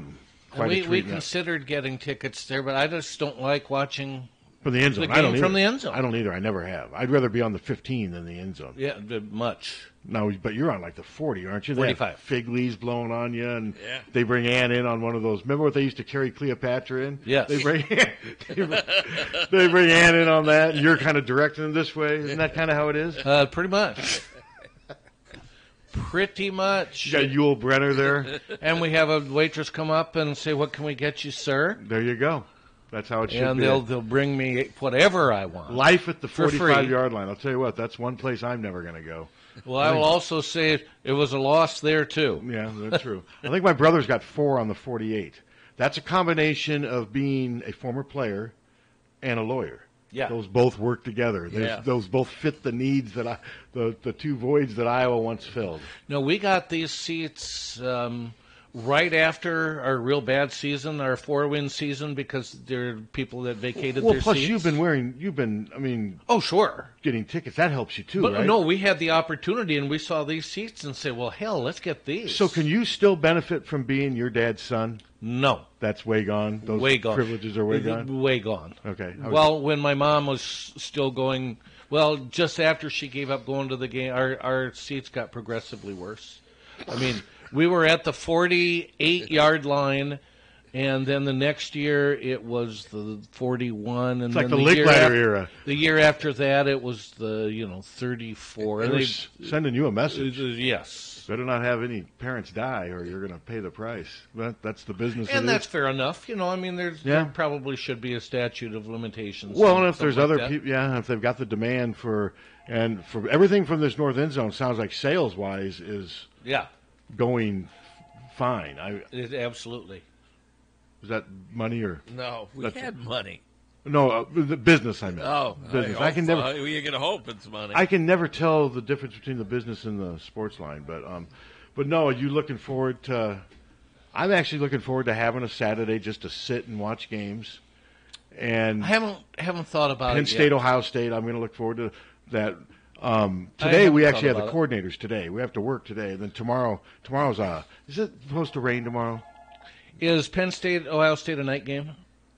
[SPEAKER 7] treat.
[SPEAKER 8] We considered getting tickets there, but I just don't like watching
[SPEAKER 7] from the end zone.
[SPEAKER 8] The game from the end zone.
[SPEAKER 7] I don't either. I never have. I'd rather be on the 15 than the end zone.
[SPEAKER 8] Yeah, much.
[SPEAKER 7] No, but you're on like the 40, aren't you?
[SPEAKER 8] 45.
[SPEAKER 7] Fig leaves blowing on you, and they bring Ann in on one of those. Remember what they used to carry Cleopatra in?
[SPEAKER 8] Yes.
[SPEAKER 7] They bring Ann in on that, and you're kind of directing them this way. Isn't that kind of how it is?
[SPEAKER 8] Pretty much. Pretty much.
[SPEAKER 7] You got Yul Brenner there.
[SPEAKER 8] And we have a waitress come up and say, "What can we get you, sir?"
[SPEAKER 7] There you go. That's how it should be.
[SPEAKER 8] And they'll bring me whatever I want.
[SPEAKER 7] Life at the 45-yard line. I'll tell you what, that's one place I'm never going to go.
[SPEAKER 8] Well, I will also say it was a loss there, too.
[SPEAKER 7] Yeah, that's true. I think my brother's got 4 on the 48. That's a combination of being a former player and a lawyer.
[SPEAKER 8] Yeah.
[SPEAKER 7] Those both work together. Those both fit the needs that the 2 voids that Iowa once filled.
[SPEAKER 8] No, we got these seats right after our real bad season, our 4-win season, because there are people that vacated
[SPEAKER 7] Well,
[SPEAKER 8] their
[SPEAKER 7] plus
[SPEAKER 8] seats.
[SPEAKER 7] Oh,
[SPEAKER 8] sure.
[SPEAKER 7] Getting tickets, that helps you too,
[SPEAKER 8] But
[SPEAKER 7] right?
[SPEAKER 8] no, we had the opportunity, and we saw these seats and said, well, hell, let's get these.
[SPEAKER 7] So can you still benefit from being your dad's son?
[SPEAKER 8] No.
[SPEAKER 7] That's way gone? Those
[SPEAKER 8] way gone.
[SPEAKER 7] privileges are way gone?
[SPEAKER 8] Way gone.
[SPEAKER 7] Okay.
[SPEAKER 8] Well, when my mom was still going, just after she gave up going to the game, our seats got progressively worse. I mean, we were at the 48-yard line, and then the next year it was the 41. And
[SPEAKER 7] it's like
[SPEAKER 8] then
[SPEAKER 7] the Lake Ladder era.
[SPEAKER 8] The year after that, it was the 34.
[SPEAKER 7] They're sending you a message.
[SPEAKER 8] Yes.
[SPEAKER 7] Better not have any parents die, or you're going to pay the price. That's the business.
[SPEAKER 8] And that's fair enough. There probably should be a statute of limitations.
[SPEAKER 7] Well, and if there's
[SPEAKER 8] like
[SPEAKER 7] other people, if they've got the demand for everything from this north end zone, sounds like sales wise is going fine.
[SPEAKER 8] Absolutely.
[SPEAKER 7] Is that money or
[SPEAKER 1] no? We had money.
[SPEAKER 7] No, the business I meant.
[SPEAKER 1] Oh,
[SPEAKER 7] business.
[SPEAKER 1] I can never. You're gonna hope it's money.
[SPEAKER 7] I can never tell the difference between the business and the sports line, but no. Are you looking forward to? I'm actually looking forward to having a Saturday just to sit and watch games. And
[SPEAKER 8] I haven't thought about
[SPEAKER 7] Penn
[SPEAKER 8] it
[SPEAKER 7] State,
[SPEAKER 8] yet.
[SPEAKER 7] Ohio State. I'm going to look forward to that. Today we actually have the coordinators today. We have to work today. And then tomorrow's is it supposed to rain tomorrow?
[SPEAKER 8] Is Penn State, Ohio State a night game?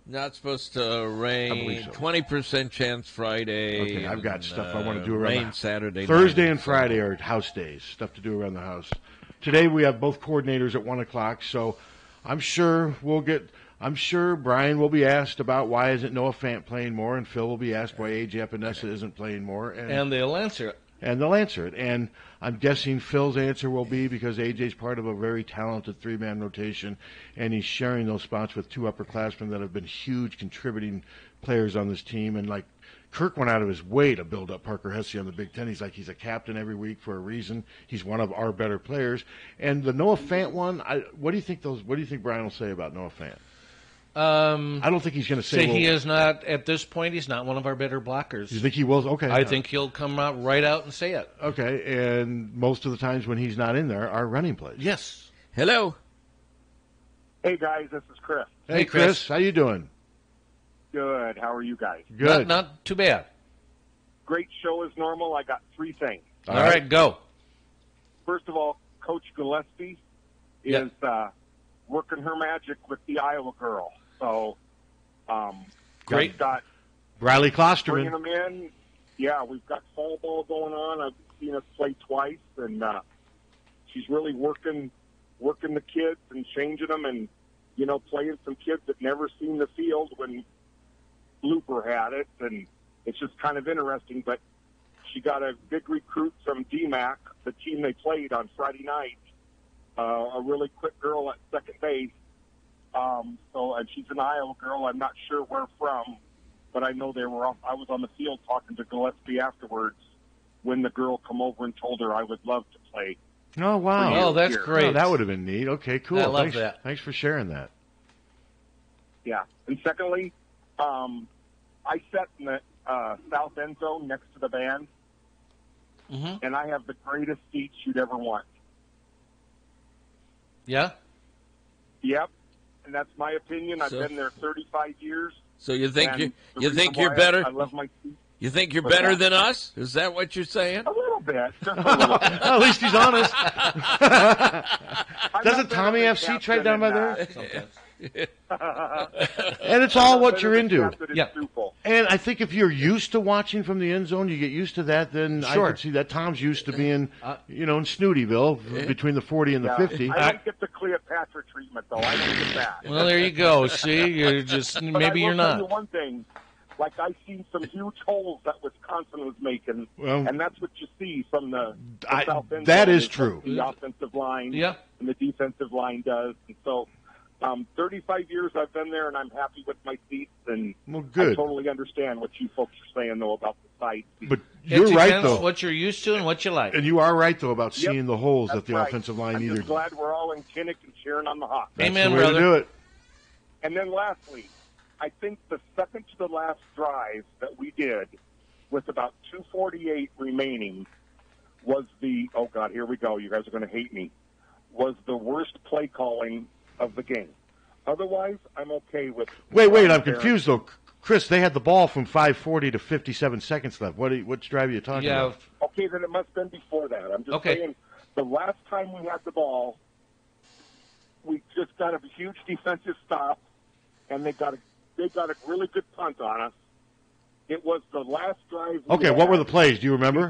[SPEAKER 1] Not supposed to rain. 20% chance Friday.
[SPEAKER 7] Okay, I've got stuff I want to do around
[SPEAKER 1] rain Saturday.
[SPEAKER 7] Thursday and Friday are house days. Stuff to do around the house. Today we have both coordinators at 1:00, so I'm sure Brian will be asked about why isn't Noah Fant playing more, and Phil will be asked why AJ Epinesa isn't playing more,
[SPEAKER 8] and they'll answer it.
[SPEAKER 7] And I'm guessing Phil's answer will be because AJ's part of a very talented 3-man rotation, and he's sharing those spots with 2 upperclassmen that have been huge contributing players on this team. And like Kirk went out of his way to build up Parker Hesse on the Big Ten. He's a captain every week for a reason. He's one of our better players. And the Noah Fant one, what do you think Brian will say about Noah Fant? I don't think he's going to say
[SPEAKER 8] he is not, at this point, he's not one of our better blockers.
[SPEAKER 7] You think he will? Okay.
[SPEAKER 8] I think he'll come out and say it.
[SPEAKER 7] Okay, and most of the times when he's not in there are running plays.
[SPEAKER 8] Yes.
[SPEAKER 1] Hello.
[SPEAKER 14] Hey, guys, this is Chris.
[SPEAKER 7] Hey, Chris. How you doing?
[SPEAKER 14] Good. How are you guys?
[SPEAKER 7] Good.
[SPEAKER 8] Not too bad.
[SPEAKER 14] Great show as normal. I got 3 things.
[SPEAKER 8] All right, go.
[SPEAKER 14] First of all, Coach Gillespie is working her magic with the Iowa girl. So,
[SPEAKER 7] great.
[SPEAKER 14] Got
[SPEAKER 7] Riley Klosterman.
[SPEAKER 14] Bringing them in. Yeah, we've got fall ball going on. I've seen us play twice, and she's really working the kids and changing them, and playing some kids that never seen the field when Blooper had it, and it's just kind of interesting. But she got a big recruit from DMAC, the team they played on Friday night. A really quick girl at second base. And she's an Iowa girl. I'm not sure where from, but I know they were. I was on the field talking to Gillespie afterwards when the girl come over and told her I would love to play.
[SPEAKER 7] Oh, wow.
[SPEAKER 8] Oh, that's great.
[SPEAKER 7] Oh, that would have been neat. Okay, cool.
[SPEAKER 8] I love that.
[SPEAKER 7] Thanks for sharing that.
[SPEAKER 14] Yeah. And secondly, I sat in the south end zone next to the band, and I have the greatest seats you'd ever want.
[SPEAKER 8] Yeah?
[SPEAKER 14] Yep. And that's my opinion. I've been there 35 years.
[SPEAKER 1] So you think you're better?
[SPEAKER 14] I love my seat.
[SPEAKER 1] You think you're better than us? Is that what you're saying?
[SPEAKER 14] A little bit. Just a little bit.
[SPEAKER 7] At least he's honest. Doesn't Tommy have seats right down by there? And it's all what you're into.
[SPEAKER 14] Yeah.
[SPEAKER 7] And I think if you're used to watching from the end zone, you get used to that, then
[SPEAKER 8] sure.
[SPEAKER 7] I could see that. Tom's used to being, in Snootyville, between the 40 and the 50.
[SPEAKER 14] I don't get the Cleopatra treatment, though. I don't get that.
[SPEAKER 8] Well, there you go. See, you're just, maybe you're not.
[SPEAKER 14] I will tell you one thing. Like, I've seen some huge holes that Wisconsin was making, and that's what you see from the south end.
[SPEAKER 7] That is true.
[SPEAKER 14] The offensive line
[SPEAKER 8] and
[SPEAKER 14] the defensive line does. And so 35 years I've been there, and I'm happy with my seats. And
[SPEAKER 7] good.
[SPEAKER 14] I totally understand what you folks are saying, though, about the sites.
[SPEAKER 7] But you're right, though.
[SPEAKER 8] What you're used to and what you like.
[SPEAKER 7] And you are right, though, about seeing the holes that the offensive line
[SPEAKER 14] I'm just glad we're all in Kinnick and cheering on the Hawks.
[SPEAKER 8] Amen,
[SPEAKER 7] brother. To do it.
[SPEAKER 14] And then lastly, I think the second to the last drive that we did with about 2:48 remaining was the, oh, God, here we go. You guys are going to hate me. was the worst play calling of the game. Otherwise, I'm okay with.
[SPEAKER 7] Wait, I'm confused though. Chris, they had the ball from 5:40 to 57 seconds left. Which drive are you talking about?
[SPEAKER 14] Okay, then it must have been before that. I'm just saying the last time we had the ball, we just got a huge defensive stop, and they got a really good punt on us. It was the last drive.
[SPEAKER 7] Okay, what were the plays? Do you remember?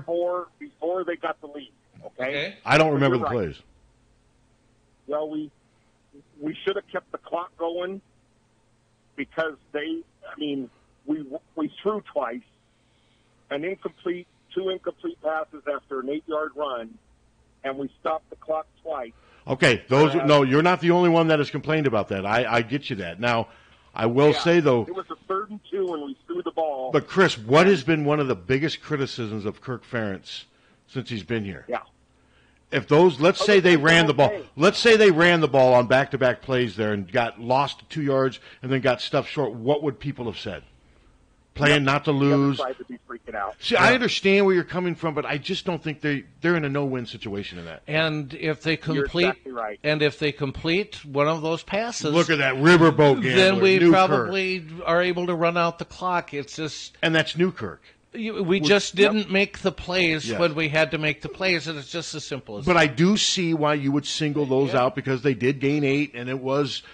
[SPEAKER 14] Before they got the lead. Okay.
[SPEAKER 7] I don't remember the plays.
[SPEAKER 14] Well, we should have kept the clock going because we threw twice, two incomplete passes after an 8-yard run, and we stopped the clock twice.
[SPEAKER 7] Okay, you're not the only one that has complained about that. I get you that. Now, I will say, though,
[SPEAKER 14] it was a 3rd and 2 when we threw the ball.
[SPEAKER 7] But, Chris, what has been one of the biggest criticisms of Kirk Ferentz since he's been here?
[SPEAKER 14] Yeah.
[SPEAKER 7] If let's say they ran the ball. Let's say they ran the ball on back-to-back plays there and got lost 2 yards and then got stuffed short. What would people have said? Playing not to lose.
[SPEAKER 14] The other side would be freaking out.
[SPEAKER 7] See, I understand where you're coming from, but I just don't think they're in a no-win situation in that.
[SPEAKER 8] And if they complete,
[SPEAKER 14] you're exactly right.
[SPEAKER 8] And if they complete one of those passes,
[SPEAKER 7] look at that riverboat gambler.
[SPEAKER 8] Then we
[SPEAKER 7] Newkirk.
[SPEAKER 8] Probably are able to run out the clock. It's just,
[SPEAKER 7] and that's Newkirk.
[SPEAKER 8] We just didn't make the plays when we had to make the plays, and it's just as simple as that.
[SPEAKER 7] But I do see why you would single those out because they did gain 8, and it was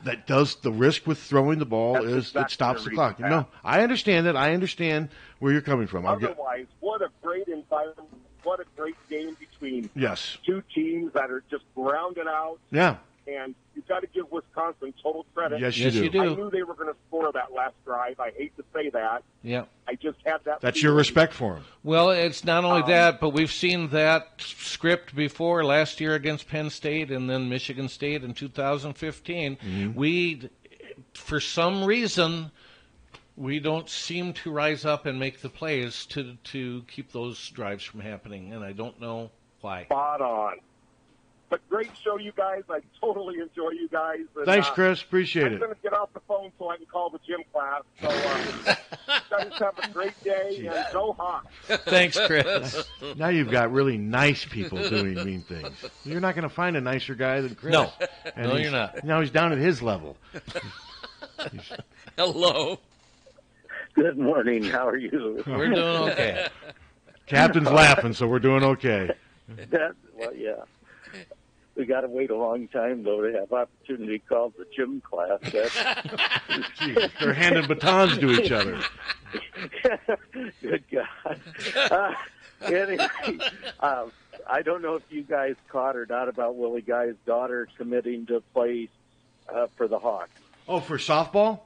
[SPEAKER 7] that does the risk with throwing the ball it stops the clock. No, I understand that. I understand where you're coming from.
[SPEAKER 14] Otherwise, what a great environment! What a great game between two teams that are just grounded out.
[SPEAKER 7] Yeah.
[SPEAKER 14] And you've got to give Wisconsin total credit.
[SPEAKER 7] Yes, you do.
[SPEAKER 14] I knew they were going to score that last drive. I hate to say that.
[SPEAKER 8] Yeah.
[SPEAKER 14] I just had that.
[SPEAKER 7] That's your respect for them.
[SPEAKER 8] Well, it's not only that, but we've seen that script before last year against Penn State and then Michigan State in 2015.
[SPEAKER 7] Mm-hmm.
[SPEAKER 8] We, for some reason, we don't seem to rise up and make the plays to keep those drives from happening, and I don't know why.
[SPEAKER 14] Spot on. But great show, you guys. I totally enjoy you guys. And,
[SPEAKER 7] thanks, Chris. Appreciate it.
[SPEAKER 14] I'm going to get off the phone so I can call the gym class. So, guys have a great day and go Hawks.
[SPEAKER 8] Thanks, Chris.
[SPEAKER 7] Now you've got really nice people doing mean things. You're not going to find a nicer guy than Chris.
[SPEAKER 8] No,
[SPEAKER 7] and
[SPEAKER 8] no, you're not.
[SPEAKER 7] Now he's down at his level.
[SPEAKER 1] Hello.
[SPEAKER 15] Good morning. How are you?
[SPEAKER 8] We're doing okay.
[SPEAKER 7] Captain's laughing, so we're doing okay.
[SPEAKER 15] Well, yeah. We got to wait a long time, though, to have opportunity called the gym class.
[SPEAKER 7] Jeez, they're handing batons to each other.
[SPEAKER 15] Good God. Anyway, I don't know if you guys caught or not about Willie Guy's daughter committing to play for the Hawks.
[SPEAKER 7] Oh, for softball?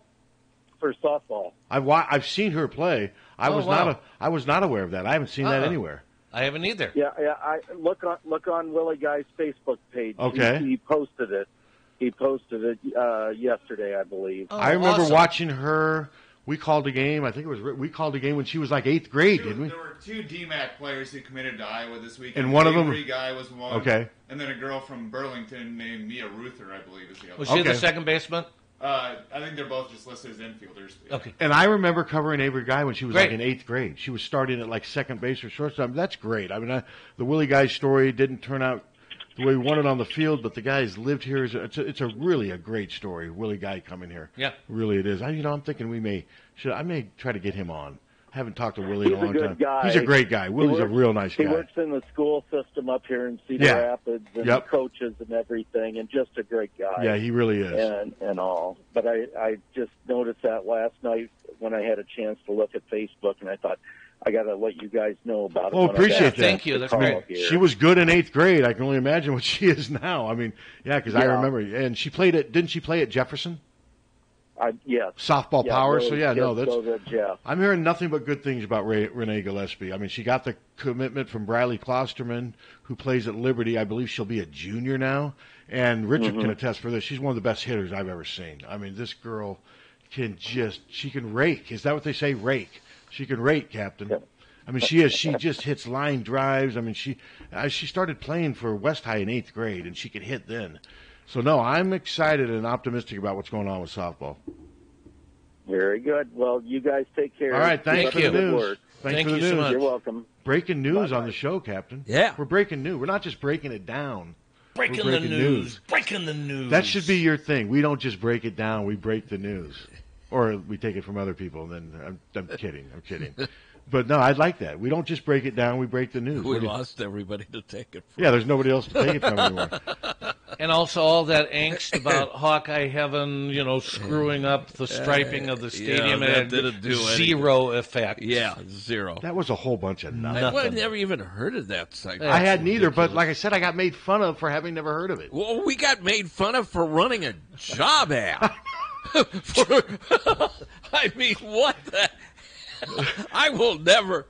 [SPEAKER 15] For softball.
[SPEAKER 7] I've seen her play. I was not aware of that. I haven't seen that anywhere.
[SPEAKER 8] I haven't either.
[SPEAKER 15] Yeah. I look on Willie Guy's Facebook page.
[SPEAKER 7] Okay.
[SPEAKER 15] He posted it. He posted it yesterday, I believe.
[SPEAKER 7] I remember watching her. We called a game. I think we called a game when she was like 8th grade, didn't we?
[SPEAKER 16] There were 2 DMAC players who committed to Iowa this week.
[SPEAKER 7] And one of them,
[SPEAKER 16] guy was one.
[SPEAKER 7] Okay.
[SPEAKER 16] And then a girl from Burlington named Mia Ruther, I believe, is the other.
[SPEAKER 8] Was she the second baseman?
[SPEAKER 16] I think they're both just listed as infielders.
[SPEAKER 8] Okay.
[SPEAKER 7] And I remember covering Avery Guy when she was
[SPEAKER 8] Great.
[SPEAKER 7] like in 8th grade. She was starting at like second base or shortstop. That's great. I mean, the Willie Guy story didn't turn out the way we wanted on the field, but the guy's lived here. It's a really a great story. Willie Guy coming here.
[SPEAKER 8] Yeah.
[SPEAKER 7] Really it is. I'm thinking I may try to get him on. I haven't talked to Willie in a long time.
[SPEAKER 15] He's a good guy.
[SPEAKER 7] He's a great guy. Willie's a real nice guy.
[SPEAKER 15] He works in the school system up here in Cedar Rapids and coaches and everything, and just a great guy.
[SPEAKER 7] Yeah, he really is.
[SPEAKER 15] And all. But I just noticed that last night when I had a chance to look at Facebook, and I thought, I got to let you guys know about it.
[SPEAKER 7] Oh, appreciate that.
[SPEAKER 8] Thank you. That's great.
[SPEAKER 7] She was good in 8th grade. I can only imagine what she is now. I mean, because I remember. And she played didn't she play at Jefferson?
[SPEAKER 15] Yes.
[SPEAKER 7] Softball power. So,
[SPEAKER 15] that's.
[SPEAKER 7] I'm hearing nothing but good things about Renee Gillespie. I mean, she got the commitment from Bradley Klosterman, who plays at Liberty. I believe she'll be a junior now. And Richard can attest for this. She's one of the best hitters I've ever seen. I mean, this girl she can rake. Is that what they say? Rake. She can rake, Captain.
[SPEAKER 15] Yep.
[SPEAKER 7] I mean, she just hits line drives. I mean, she started playing for West High in 8th grade, and she could hit then. So, no, I'm excited and optimistic about what's going on with softball.
[SPEAKER 15] Very good. Well, you guys take care.
[SPEAKER 7] All right, thanks for the news.
[SPEAKER 8] Thank
[SPEAKER 7] for the
[SPEAKER 8] you
[SPEAKER 7] news.
[SPEAKER 8] so much.
[SPEAKER 15] You're welcome.
[SPEAKER 7] Breaking news on the show, Captain.
[SPEAKER 1] Yeah.
[SPEAKER 7] We're breaking news. We're not just breaking it down.
[SPEAKER 8] Breaking the news. Breaking the news.
[SPEAKER 7] That should be your thing. We don't just break it down. We break the news. Or we take it from other people. And then I'm kidding. I'm kidding. But no, I'd like that. We don't just break it down. We break the news.
[SPEAKER 1] We lost everybody to take it from.
[SPEAKER 7] Yeah, there's nobody else to take it from anymore.
[SPEAKER 8] And also all that angst about Hawkeye Heaven, screwing up the striping of the stadium.
[SPEAKER 1] Yeah,
[SPEAKER 8] and
[SPEAKER 1] that didn't do
[SPEAKER 8] zero effect.
[SPEAKER 1] Yeah, zero.
[SPEAKER 7] That was a whole bunch of nothing.
[SPEAKER 1] I've never even heard of that site.
[SPEAKER 7] I had neither, but like I said, I got made fun of for having never heard of it.
[SPEAKER 1] Well, we got made fun of for running a job app. I mean, what the... I will never...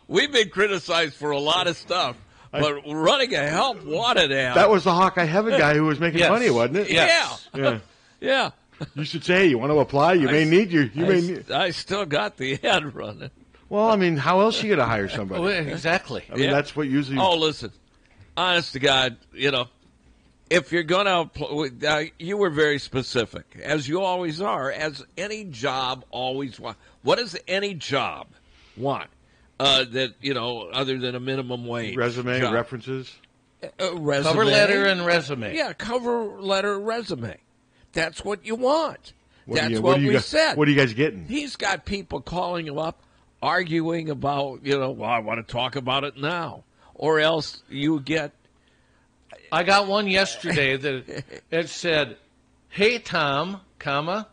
[SPEAKER 1] we've been criticized for a lot of stuff. But running a help wanted app.
[SPEAKER 7] That was the Hawkeye Heaven guy who was making fun of you, wasn't it?
[SPEAKER 1] Yes.
[SPEAKER 7] Yeah.
[SPEAKER 1] Yeah.
[SPEAKER 7] You should say, hey, you want to apply? You may need you.
[SPEAKER 1] I still got the ad running.
[SPEAKER 7] Well, I mean, how else are you going to hire somebody?
[SPEAKER 8] Well, exactly.
[SPEAKER 7] I mean, that's what usually...
[SPEAKER 1] Oh, listen. Honest to God, if you're going to... you were very specific, as you always are, as any job always wants. What does any job want? That, other than a minimum wage.
[SPEAKER 7] Resume,
[SPEAKER 1] job.
[SPEAKER 7] references.
[SPEAKER 1] Resume.
[SPEAKER 8] Cover letter and resume.
[SPEAKER 1] Yeah, cover letter, resume. That's what you want. That's
[SPEAKER 7] what
[SPEAKER 1] we said.
[SPEAKER 7] What are you guys getting?
[SPEAKER 1] He's got people calling him up, arguing about, well, I want to talk about it now. Or else you get...
[SPEAKER 8] I got one yesterday that it said, hey, Tom, comma,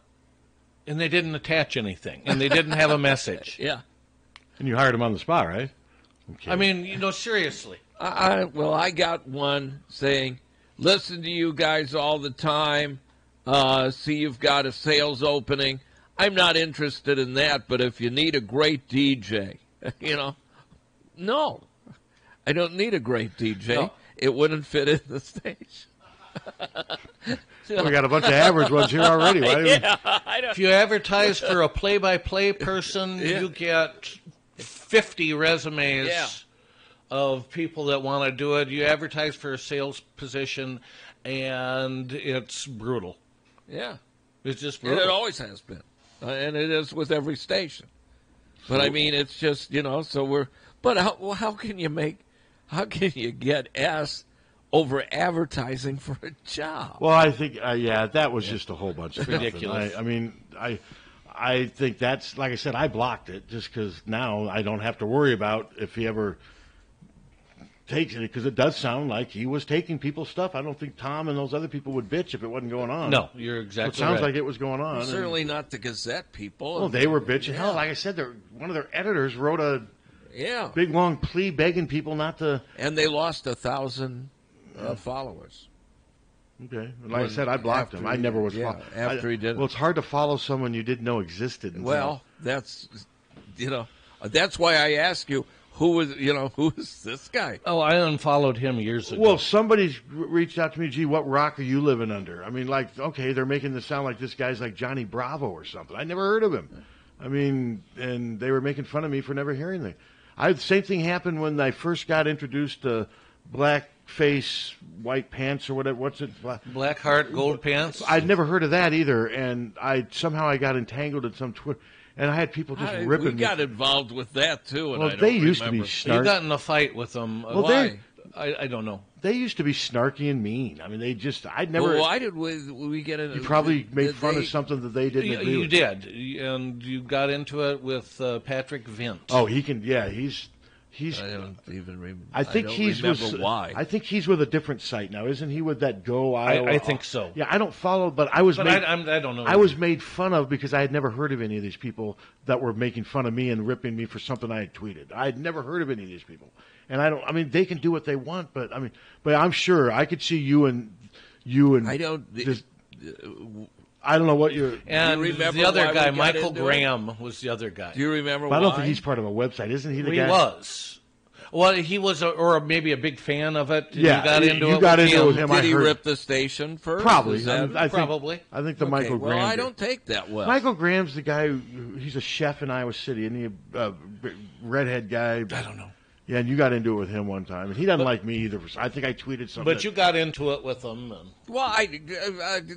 [SPEAKER 8] and they didn't attach anything, and they didn't have a message.
[SPEAKER 1] Yeah.
[SPEAKER 7] And you hired him on the spot, right?
[SPEAKER 8] Okay. I mean, seriously.
[SPEAKER 1] I got one saying, listen to you guys all the time. See, you've got a sales opening. I'm not interested in that, but if you need a great DJ, no. I don't need a great DJ. No. It wouldn't fit in the stage.
[SPEAKER 7] We got a bunch of average ones here already.
[SPEAKER 8] If you advertise for a play-by-play person, you get 50 resumes of people that want to do it. You advertise for a sales position, and it's brutal.
[SPEAKER 1] Yeah.
[SPEAKER 8] It's just brutal.
[SPEAKER 1] And it always has been. And it is with every station. But, I mean, it's just, so we're... But how can you get S over advertising for a job?
[SPEAKER 7] Well, I think, that was just a whole bunch of
[SPEAKER 8] ridiculous.
[SPEAKER 7] I think that's, like I said, I blocked it just because now I don't have to worry about if he ever takes it, because it does sound like he was taking people's stuff. I don't think Tom and those other people would bitch if it wasn't going on.
[SPEAKER 8] No, you're exactly
[SPEAKER 7] right. It sounds
[SPEAKER 8] right.
[SPEAKER 7] like it was going on.
[SPEAKER 1] Well, certainly not the Gazette people.
[SPEAKER 7] Well, they were bitching. Yeah. Hell, like I said, one of their editors wrote a big, long plea begging people not to...
[SPEAKER 1] And they lost 1,000 followers.
[SPEAKER 7] Okay. Like I said, I blocked him. I never was...
[SPEAKER 1] After he did it.
[SPEAKER 7] Well, it's hard to follow someone you didn't know existed.
[SPEAKER 1] Well, that's why I ask you, who is this guy?
[SPEAKER 8] Oh, I unfollowed him years ago.
[SPEAKER 7] Well, somebody's reached out to me, gee, what rock are you living under? I mean, like, okay, they're making this sound like this guy's like Johnny Bravo or something. I never heard of him. I mean, and they were making fun of me for never hearing them. The same thing happened when I first got introduced to black face, white pants or whatever. What's it?
[SPEAKER 8] Black heart, gold pants?
[SPEAKER 7] I'd never heard of that either, and I got entangled in some Twitter. And I had people just ripping me.
[SPEAKER 1] We got involved with that, too. And
[SPEAKER 7] well, they used to be snarky.
[SPEAKER 8] You got in a fight with them.
[SPEAKER 7] Well,
[SPEAKER 8] why? I don't know.
[SPEAKER 7] They used to be snarky and mean. I mean, I'd never...
[SPEAKER 1] Well, why did we get in...
[SPEAKER 7] You probably made fun of something that they didn't agree with.
[SPEAKER 8] You did. And you got into it with Patrick Vint.
[SPEAKER 7] Oh, he can... Yeah, he's...
[SPEAKER 1] I don't even remember.
[SPEAKER 7] I think
[SPEAKER 1] why.
[SPEAKER 7] I think he's with a different site now, isn't he? With that Go Iowa.
[SPEAKER 8] I think so.
[SPEAKER 7] Yeah, I don't follow, but I was.
[SPEAKER 8] I don't know.
[SPEAKER 7] I was made fun of because I had never heard of any of these people that were making fun of me and ripping me for something I had tweeted. I had never heard of any of these people, and I mean, they can do what they want, but I'm sure I could see you and.
[SPEAKER 1] I don't.
[SPEAKER 7] I don't know what you're...
[SPEAKER 8] And
[SPEAKER 1] do you remember
[SPEAKER 8] the other guy, Michael
[SPEAKER 1] into
[SPEAKER 8] Graham, was the other guy.
[SPEAKER 1] Do you remember why?
[SPEAKER 7] I don't think he's part of a website. Isn't he the guy?
[SPEAKER 8] He was. Well, he was, or maybe a big fan of it.
[SPEAKER 7] Yeah,
[SPEAKER 8] you got into
[SPEAKER 7] it with him.
[SPEAKER 1] Did he rip the station first?
[SPEAKER 7] Probably.
[SPEAKER 8] Probably.
[SPEAKER 7] I think Michael Graham...
[SPEAKER 1] Well, I don't take that well.
[SPEAKER 7] Michael Graham's the guy, he's a chef in Iowa City, and he a redhead guy.
[SPEAKER 8] I don't know.
[SPEAKER 7] Yeah, and you got into it with him one time, and he doesn't like me either. I think I tweeted something.
[SPEAKER 8] But you got into it with him.
[SPEAKER 1] Well,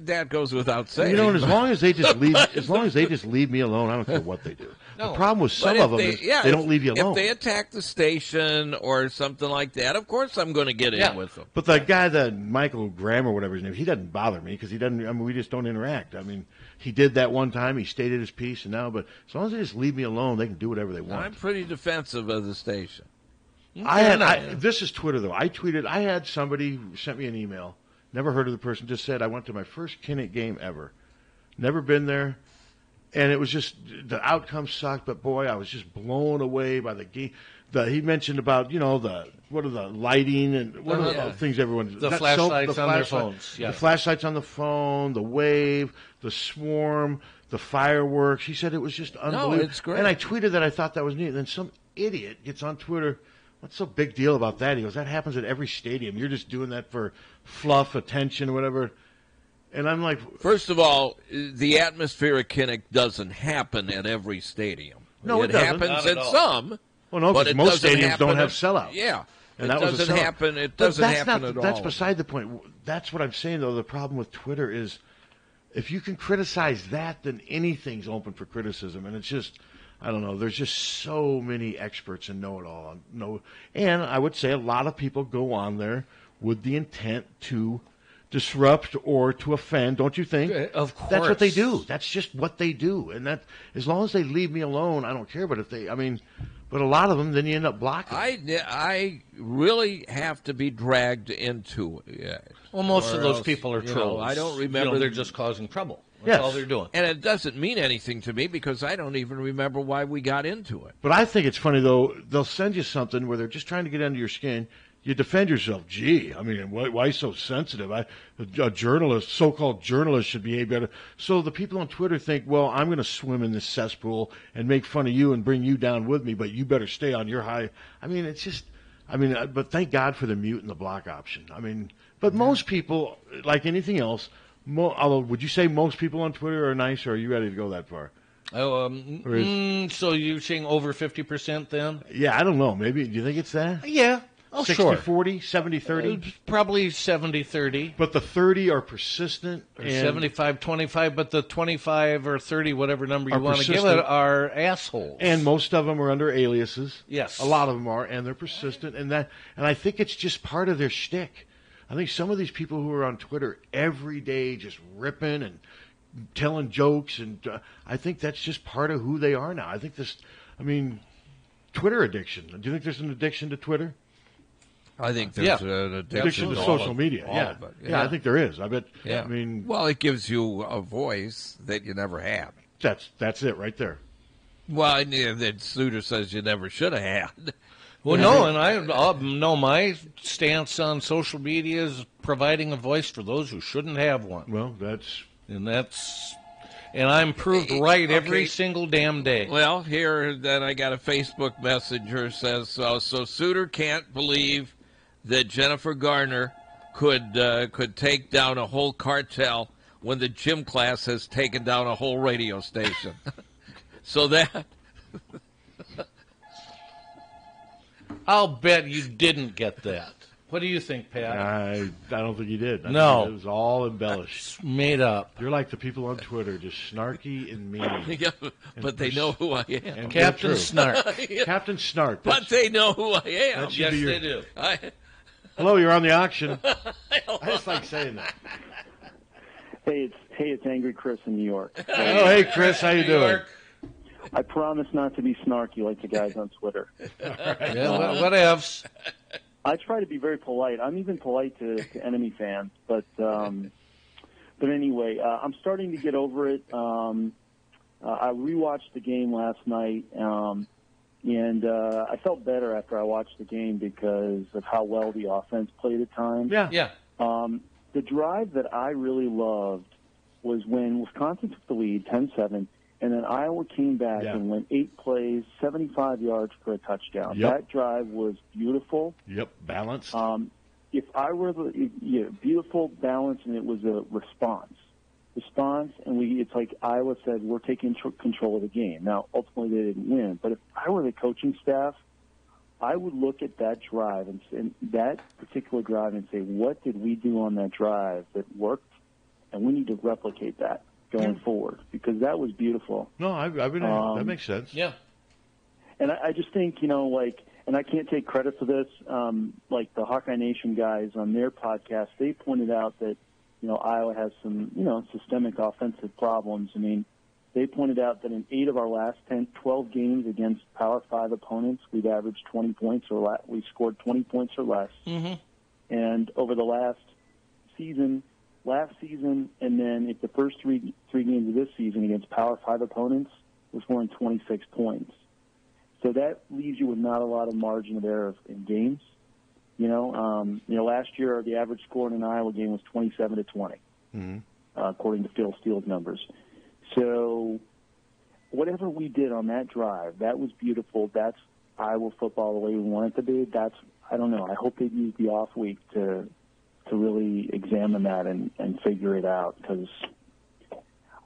[SPEAKER 1] that goes without saying.
[SPEAKER 7] And as long as they just leave, me alone, I don't care what they do.
[SPEAKER 1] No.
[SPEAKER 7] The problem with some of them is they don't leave you alone.
[SPEAKER 1] If they attack the station or something like that, of course I'm going to get in with them.
[SPEAKER 7] But the guy, that Michael Graham or whatever his name, he doesn't bother me because he doesn't. I mean, we just don't interact. I mean, he did that one time. He stated his piece, and now, but as long as they just leave me alone, they can do whatever they want.
[SPEAKER 1] I'm pretty defensive of the station.
[SPEAKER 7] This is Twitter though. I had somebody sent me an email. Never heard of the person. Just said I went to my first Kinnick game ever. Never been there. And it was just, the outcome sucked, but boy, I was just blown away by the game. He mentioned about, what are the lighting and what are the things everyone...
[SPEAKER 8] The flashlights on their phones. Yeah.
[SPEAKER 7] The flashlights on the phone, the wave, the swarm, the fireworks. He said it was just unbelievable.
[SPEAKER 1] No, it's great.
[SPEAKER 7] And I tweeted that I thought that was neat. And then some idiot gets on Twitter, what's so big deal about that? He goes, that happens at every stadium. You're just doing that for fluff, attention, whatever. And I'm like...
[SPEAKER 1] First of all, the atmosphere at Kinnick doesn't happen at every stadium.
[SPEAKER 7] No, it doesn't.
[SPEAKER 1] Happens at some.
[SPEAKER 7] Well, no, because most stadiums don't have sellouts.
[SPEAKER 1] Yeah.
[SPEAKER 7] And
[SPEAKER 1] it doesn't happen. It doesn't happen at all.
[SPEAKER 7] That's beside the point. That's what I'm saying, though. The problem with Twitter is if you can criticize that, then anything's open for criticism. And it's just... I don't know. There's just so many experts and know-it-all. And I would say a lot of people go on there with the intent to disrupt or to offend, don't you think?
[SPEAKER 8] Of course.
[SPEAKER 7] That's what they do. That's just what they do. And that, as long as they leave me alone, I don't care. But but a lot of them, then you end up blocking.
[SPEAKER 1] I really have to be dragged into it.
[SPEAKER 8] Well, most of those people are trolls.
[SPEAKER 1] I don't remember.
[SPEAKER 8] They're just causing trouble. That's all they're doing.
[SPEAKER 1] And it doesn't mean anything to me because I don't even remember why we got into it.
[SPEAKER 7] But I think it's funny, though. They'll send you something where they're just trying to get under your skin. You defend yourself. Gee, I mean, why so sensitive? A journalist, so-called journalist, should behave better. So the people on Twitter think, well, I'm going to swim in this cesspool and make fun of you and bring you down with me, but you better stay on your high. I mean, it's just, but thank God for the mute and the block option. I mean, but most people, like anything else, although would you say most people on Twitter are nice, or are you ready to go that far?
[SPEAKER 8] So you're saying over 50% then?
[SPEAKER 7] Yeah, I don't know. Maybe, do you think it's that?
[SPEAKER 8] Yeah. Oh,
[SPEAKER 7] 60-40, 70-30?
[SPEAKER 8] Probably 70-30.
[SPEAKER 7] But the 30 are persistent.
[SPEAKER 8] Or 75-25, but the 25 or 30, whatever number you want to give it, are assholes.
[SPEAKER 7] And most of them are under aliases.
[SPEAKER 8] Yes.
[SPEAKER 7] A lot of them are, and they're persistent. And I think it's just part of their shtick. I think some of these people who are on Twitter every day just ripping and telling jokes, and I think that's just part of who they are now. I think Twitter addiction. Do you think there's an addiction to Twitter?
[SPEAKER 1] I think there's an addiction
[SPEAKER 7] to social media. Yeah, I think there is. I bet.
[SPEAKER 1] Yeah. Well, it gives you a voice that you never had.
[SPEAKER 7] That's it right there.
[SPEAKER 1] Well, that Suter says you never should have had.
[SPEAKER 8] Well, no, and I know my stance on social media is providing a voice for those who shouldn't have one.
[SPEAKER 7] Well,
[SPEAKER 8] and I'm proved right every single damn day.
[SPEAKER 1] Well, then I got a Facebook messenger says so Suter can't believe that Jennifer Garner could take down a whole cartel when the gym class has taken down a whole radio station. So that...
[SPEAKER 8] I'll bet you didn't get that. What do you think, Pat?
[SPEAKER 7] I don't think you did. I
[SPEAKER 8] think
[SPEAKER 7] it was all embellished.
[SPEAKER 8] It's made up.
[SPEAKER 7] You're like the people on Twitter, just snarky and mean.
[SPEAKER 1] Yeah, but they know who I am.
[SPEAKER 8] Captain Snark.
[SPEAKER 7] Captain Snark.
[SPEAKER 1] But they know who I am.
[SPEAKER 8] Yes, they do.
[SPEAKER 7] Hello, you're on the auction. I just like saying that.
[SPEAKER 17] Hey, it's Angry Chris in New York.
[SPEAKER 7] Hey, Chris, how you doing?
[SPEAKER 17] I promise not to be snarky like the guys on Twitter.
[SPEAKER 8] Right. Yeah, what else?
[SPEAKER 17] I try to be very polite. I'm even polite to enemy fans, but anyway, I'm starting to get over it. I rewatched the game last night, and I felt better after I watched the game because of how well the offense played at times.
[SPEAKER 8] Yeah.
[SPEAKER 17] The drive that I really loved was when Wisconsin took the lead, 10-7. And then Iowa came back and went 8 plays, 75 yards for a touchdown.
[SPEAKER 7] Yep.
[SPEAKER 17] That drive was beautiful.
[SPEAKER 7] Yep, balanced.
[SPEAKER 17] If I were beautiful, balanced, and it was a response, and it's like Iowa said, we're taking control of the game. Now, ultimately, they didn't win. But if I were the coaching staff, I would look at that drive and that particular drive and say, what did we do on that drive that worked? And we need to replicate that. going forward, because that was beautiful.
[SPEAKER 7] No, that makes sense.
[SPEAKER 8] Yeah.
[SPEAKER 17] And I just think, and I can't take credit for this, like the Hawkeye Nation guys on their podcast, they pointed out that, Iowa has some, systemic offensive problems. I mean, they pointed out that in 8 of our last 12 games against Power 5 opponents, we've averaged 20 points or we've scored 20 points or less.
[SPEAKER 8] Mm-hmm.
[SPEAKER 17] And over the last season, and then the first three games of this season against Power 5 opponents, we're scoring 26 points. So that leaves you with not a lot of margin of error in games. Last year the average score in an Iowa game was 27-20, according to Phil Steele's numbers. So whatever we did on that drive, that was beautiful. That's Iowa football the way we want it to be. I don't know. I hope they use the off week to really examine that and figure it out, because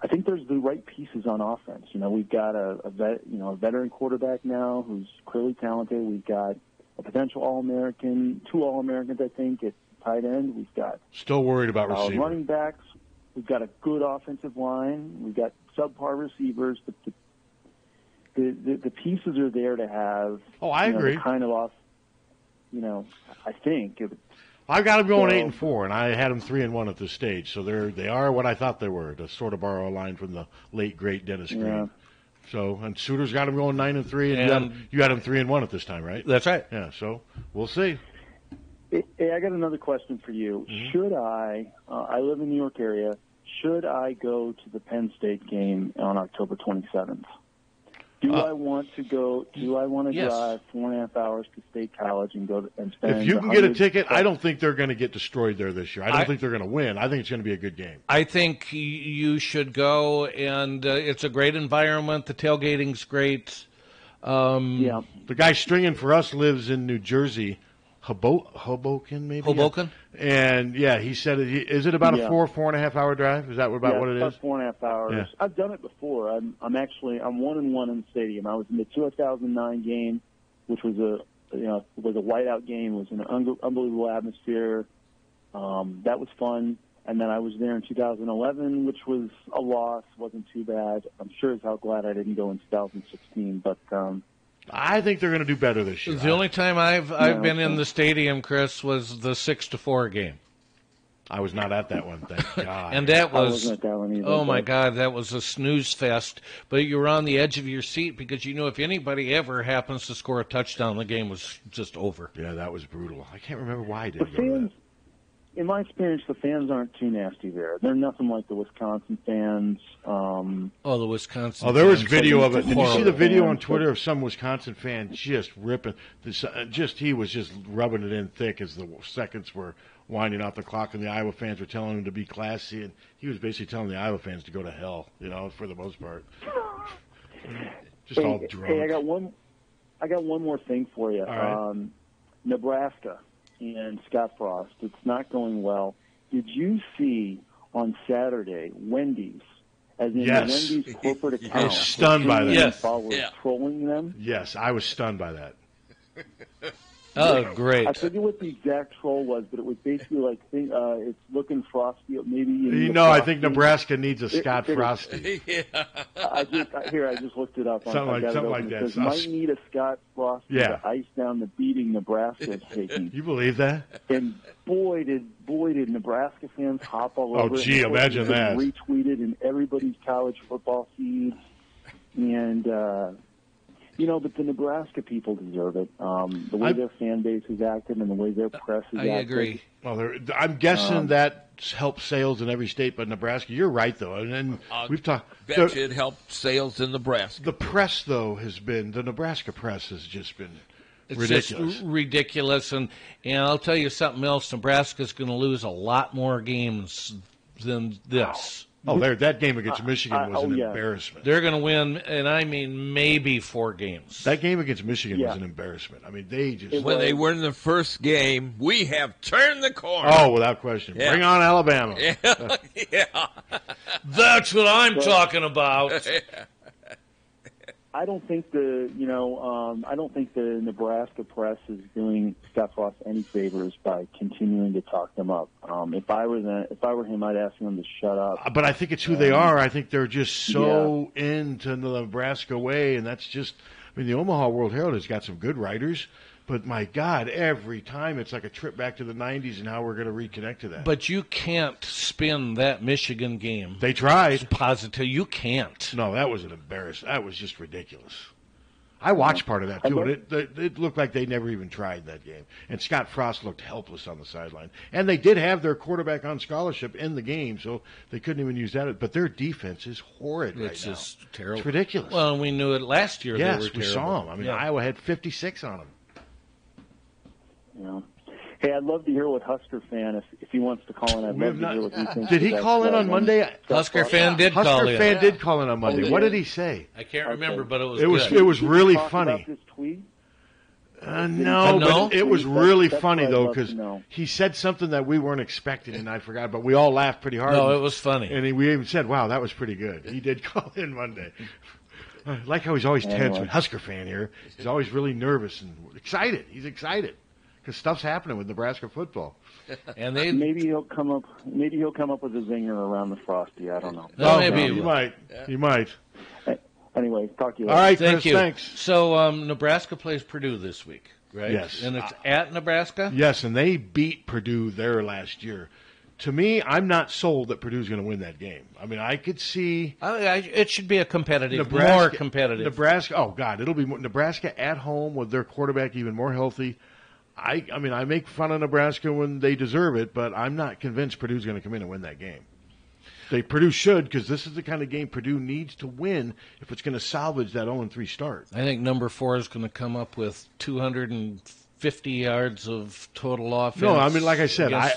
[SPEAKER 17] I think there's the right pieces on offense. We've got a veteran quarterback now who's clearly talented. We've got a potential All-American, 2 All-Americans, I think, at tight end. We've got
[SPEAKER 7] still worried about receivers.
[SPEAKER 17] Running backs. We've got a good offensive line. We've got subpar receivers. The pieces are there to have.
[SPEAKER 7] Oh, I agree.
[SPEAKER 17] Kind of off. I think.
[SPEAKER 7] I've got them going 8-4, and I had them 3-1 at this stage. So they are what I thought they were, to sort of borrow a line from the late great Dennis Green. So, and Suter's got them going 9-3, and you got them 3-1 at this time, right?
[SPEAKER 8] That's right.
[SPEAKER 7] Yeah. So we'll see.
[SPEAKER 17] Hey, I got another question for you.
[SPEAKER 7] Mm-hmm.
[SPEAKER 17] Should I live in the New York area, should I go to the Penn State game on October 27th? Do I want to go? Do I want to drive 4.5 hours to State College and go and spend?
[SPEAKER 7] If you can get a ticket, I don't think they're going to get destroyed there this year. I don't think they're going to win. I think it's going to be a good game.
[SPEAKER 8] I think you should go, and it's a great environment. The tailgating's great.
[SPEAKER 7] The guy stringing for us lives in New Jersey. Hoboken, maybe?
[SPEAKER 8] Hoboken?
[SPEAKER 7] And, he said, is it about a 4.5 hour drive? Is that about what it is?
[SPEAKER 17] About 4.5 hours.
[SPEAKER 7] Yeah.
[SPEAKER 17] I've done it before. I'm 1-1 in the stadium. I was in the 2009 game, which was a whiteout game. It was an unbelievable atmosphere. That was fun. And then I was there in 2011, which was a loss. Wasn't too bad. I'm sure as hell glad I didn't go in 2016, but.
[SPEAKER 7] I think they're going to do better this year.
[SPEAKER 8] The only time I've been in the stadium, Chris, was the 6-4 game.
[SPEAKER 7] I was not at that one, thank God.
[SPEAKER 8] And that was,
[SPEAKER 17] I wasn't at that one either,
[SPEAKER 8] oh my God, that was a snooze fest. But you were on the edge of your seat because if anybody ever happens to score a touchdown, the game was just over.
[SPEAKER 7] Yeah, that was brutal. I can't remember why I didn't
[SPEAKER 17] go to that. In my experience, the fans aren't too nasty there. They're nothing like the Wisconsin fans.
[SPEAKER 8] The Wisconsin.
[SPEAKER 7] Oh, there was video of it. Did you see the video on Twitter of some Wisconsin fan just ripping? He was just rubbing it in thick as the seconds were winding off the clock, and the Iowa fans were telling him to be classy, and he was basically telling the Iowa fans to go to hell. For the most part. Just all drunk.
[SPEAKER 17] Hey, I got one more thing for you.
[SPEAKER 7] All right.
[SPEAKER 17] Nebraska and Scott Frost. It's not going well. Did you see on Saturday Wendy's, as in the Wendy's corporate account?
[SPEAKER 7] I was stunned by that.
[SPEAKER 17] Yes. Was trolling them?
[SPEAKER 7] Yes, I was stunned by that.
[SPEAKER 8] Oh, great.
[SPEAKER 17] I forget what the exact troll was, but it was basically like, it's looking frosty, maybe.
[SPEAKER 7] I think Nebraska needs a Scott Frosty.
[SPEAKER 17] I just looked it up.
[SPEAKER 7] Something like that.
[SPEAKER 17] It might need a Scott Frosty to ice down the beating Nebraska is taking.
[SPEAKER 7] You believe that?
[SPEAKER 17] And boy, did Nebraska fans hop all over it.
[SPEAKER 7] Oh, gee, imagine that.
[SPEAKER 17] Retweeted in everybody's college football feeds. And, but the Nebraska people deserve it. The way their fan base is active and the way their press is active.
[SPEAKER 8] I agree.
[SPEAKER 7] Well, I'm guessing that helps sales in every state, but Nebraska, you're right, though. And we've talked.
[SPEAKER 1] Bet you it helped sales in Nebraska.
[SPEAKER 7] The press, though, the Nebraska press has just been ridiculous.
[SPEAKER 8] Just ridiculous. And I'll tell you something else. Nebraska's going to lose a lot more games than this.
[SPEAKER 7] Oh, that game against Michigan was an embarrassment.
[SPEAKER 8] They're going to win, and I mean maybe 4 games.
[SPEAKER 7] That game against Michigan was an embarrassment. I mean, they just...
[SPEAKER 1] When they were in the first game, we have turned the corner.
[SPEAKER 7] Oh, without question. Yeah. Bring on Alabama.
[SPEAKER 8] Yeah. That's what I'm talking about.
[SPEAKER 17] I don't think the Nebraska press is doing Scott Frost any favors by continuing to talk them up. If I were him, I'd ask them to shut up.
[SPEAKER 7] But I think it's who they are. I think they're just so into the Nebraska way, and that's just. I mean, the Omaha World Herald has got some good writers, but my God, every time it's like a trip back to the '90s and how we're going to reconnect to that.
[SPEAKER 8] But you can't spin that Michigan game.
[SPEAKER 7] They tried.
[SPEAKER 8] Positive, you can't.
[SPEAKER 7] No, that was an embarrassment. That was just ridiculous. I watched part of that, too, and it looked like they never even tried that game. And Scott Frost looked helpless on the sideline. And they did have their quarterback on scholarship in the game, so they couldn't even use that. But their defense is horrid right now.
[SPEAKER 8] It's just terrible.
[SPEAKER 7] It's ridiculous.
[SPEAKER 8] Well, we knew it last year.
[SPEAKER 7] Yes,
[SPEAKER 8] they were
[SPEAKER 7] we
[SPEAKER 8] terrible.
[SPEAKER 7] saw them. I mean, Iowa had 56 on them.
[SPEAKER 17] Yeah. Hey, I'd love to hear what Husker fan, if he wants to call in, I'd love to hear what he thinks.
[SPEAKER 7] Did he call in on Monday?
[SPEAKER 8] Husker fan did call in.
[SPEAKER 7] Husker fan did call in on Monday. What did he say?
[SPEAKER 8] I can't remember, but it was good.
[SPEAKER 7] It was really funny.
[SPEAKER 17] About this tweet?
[SPEAKER 7] No, but it was really funny, though, because he said something that we weren't expecting, and I forgot, but we all laughed pretty hard.
[SPEAKER 8] No, it was funny.
[SPEAKER 7] And we even said, wow, that was pretty good. He did call in Monday. I like how he's always tense. Husker fan here. He's always really nervous and excited. He's excited because stuff's happening with Nebraska football.
[SPEAKER 8] And
[SPEAKER 17] maybe he'll come up with a zinger around the Frosty. I don't know.
[SPEAKER 7] Maybe he might. He might.
[SPEAKER 17] Anyway, talk to you later.
[SPEAKER 7] All right,
[SPEAKER 8] Thank
[SPEAKER 7] Chris,
[SPEAKER 8] you.
[SPEAKER 7] thanks.
[SPEAKER 8] So Nebraska plays Purdue this week, right?
[SPEAKER 7] Yes.
[SPEAKER 8] And it's at Nebraska?
[SPEAKER 7] Yes, and they beat Purdue there last year. To me, I'm not sold that Purdue's going to win that game. I mean, I could see...
[SPEAKER 8] it should be a competitive,
[SPEAKER 7] Nebraska,
[SPEAKER 8] more competitive.
[SPEAKER 7] Nebraska, oh, God, it'll be Nebraska at home with their quarterback even more healthy. I mean, I make fun of Nebraska when they deserve it, but I'm not convinced Purdue's going to come in and win that game. Purdue should, because this is the kind of game Purdue needs to win if it's going to salvage that 0-3 start.
[SPEAKER 8] I think number 4 is going to come up with 250 yards of total offense.
[SPEAKER 7] No, I mean, like I said, I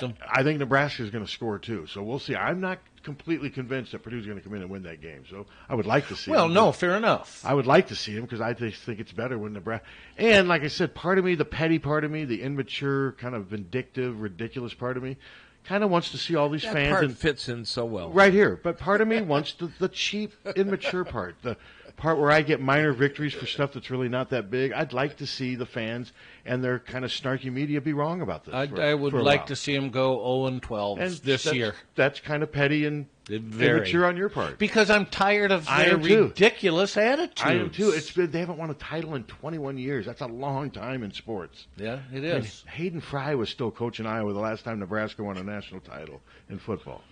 [SPEAKER 7] think Nebraska is going to score too. So we'll see. I'm not completely convinced that Purdue's going to come in and win that game. So I would like to see him.
[SPEAKER 8] Well, no, fair enough.
[SPEAKER 7] I would like to see him because I just think it's better when Nebraska. And like I said, part of me, the petty part of me, the immature, kind of vindictive, ridiculous part of me, kind of wants to see all these fans.
[SPEAKER 1] That part
[SPEAKER 7] and
[SPEAKER 1] fits in so well.
[SPEAKER 7] Right here. But part of me wants the cheap, immature part, the part where I get minor victories for stuff that's really not that big. I'd like to see the fans and their kind of snarky media be wrong about this.
[SPEAKER 8] I would like to see them go 0-12 this year.
[SPEAKER 7] That's kind of petty and immature on your part.
[SPEAKER 8] Because I'm tired of their ridiculous attitudes.
[SPEAKER 7] I am too. They haven't won a title in 21 years. That's a long time in sports.
[SPEAKER 8] Yeah, it is.
[SPEAKER 7] Hayden Fry was still coaching Iowa the last time Nebraska won a national title in football.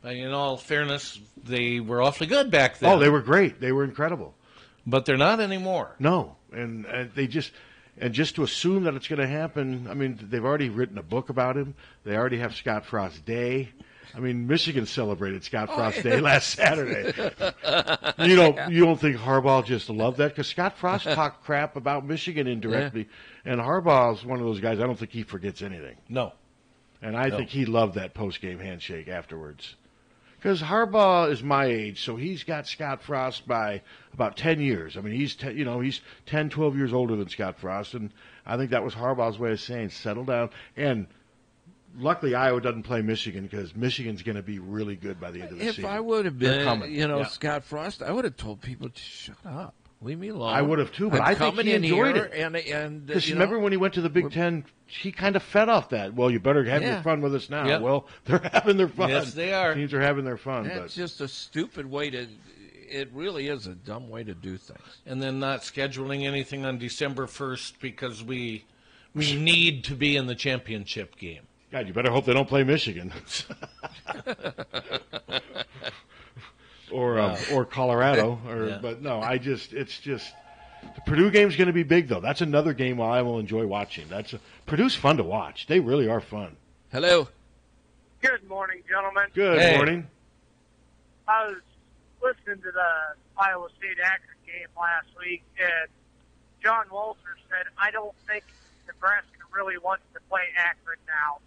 [SPEAKER 8] In all fairness, they were awfully good back then.
[SPEAKER 7] Oh, they were great. They were incredible.
[SPEAKER 8] But they're not anymore.
[SPEAKER 7] No, and they just... And just to assume that it's going to happen, I mean, they've already written a book about him. They already have Scott Frost Day. I mean, Michigan celebrated Scott Frost Day last Saturday. You don't think Harbaugh just loved that? Because Scott Frost talked crap about Michigan indirectly. Yeah. And Harbaugh's one of those guys, I don't think he forgets anything.
[SPEAKER 8] No.
[SPEAKER 7] And I think he loved that post-game handshake afterwards. Because Harbaugh is my age, so he's got Scott Frost by about 10 years. I mean, he's 10, 12 years older than Scott Frost, and I think that was Harbaugh's way of saying, settle down. And luckily, Iowa doesn't play Michigan because Michigan's going to be really good by the end of the season.
[SPEAKER 1] If I would have been, Scott Frost, I would have told people to shut up. Leave me alone.
[SPEAKER 7] I would have too, but I think he enjoyed it.
[SPEAKER 1] And
[SPEAKER 7] remember when he went to the Big Ten, he kind of fed off that. Well, you better have your fun with us now. Yep. Well, they're having their fun.
[SPEAKER 8] Yes, they are.
[SPEAKER 7] Teams are having their fun.
[SPEAKER 1] It's just a stupid way to. It really is a dumb way to do things.
[SPEAKER 8] And then not scheduling anything on December 1st because we need to be in the championship game.
[SPEAKER 7] God, you better hope they don't play Michigan. Or Colorado, but no, it's just the Purdue game's going to be big though. That's another game I will enjoy watching. Purdue's fun to watch. They really are fun.
[SPEAKER 1] Hello.
[SPEAKER 18] Good morning, gentlemen.
[SPEAKER 7] Good morning.
[SPEAKER 18] I was listening to the Iowa State Akron game last week, and John Walter said, "I don't think Nebraska really wants to play Akron now."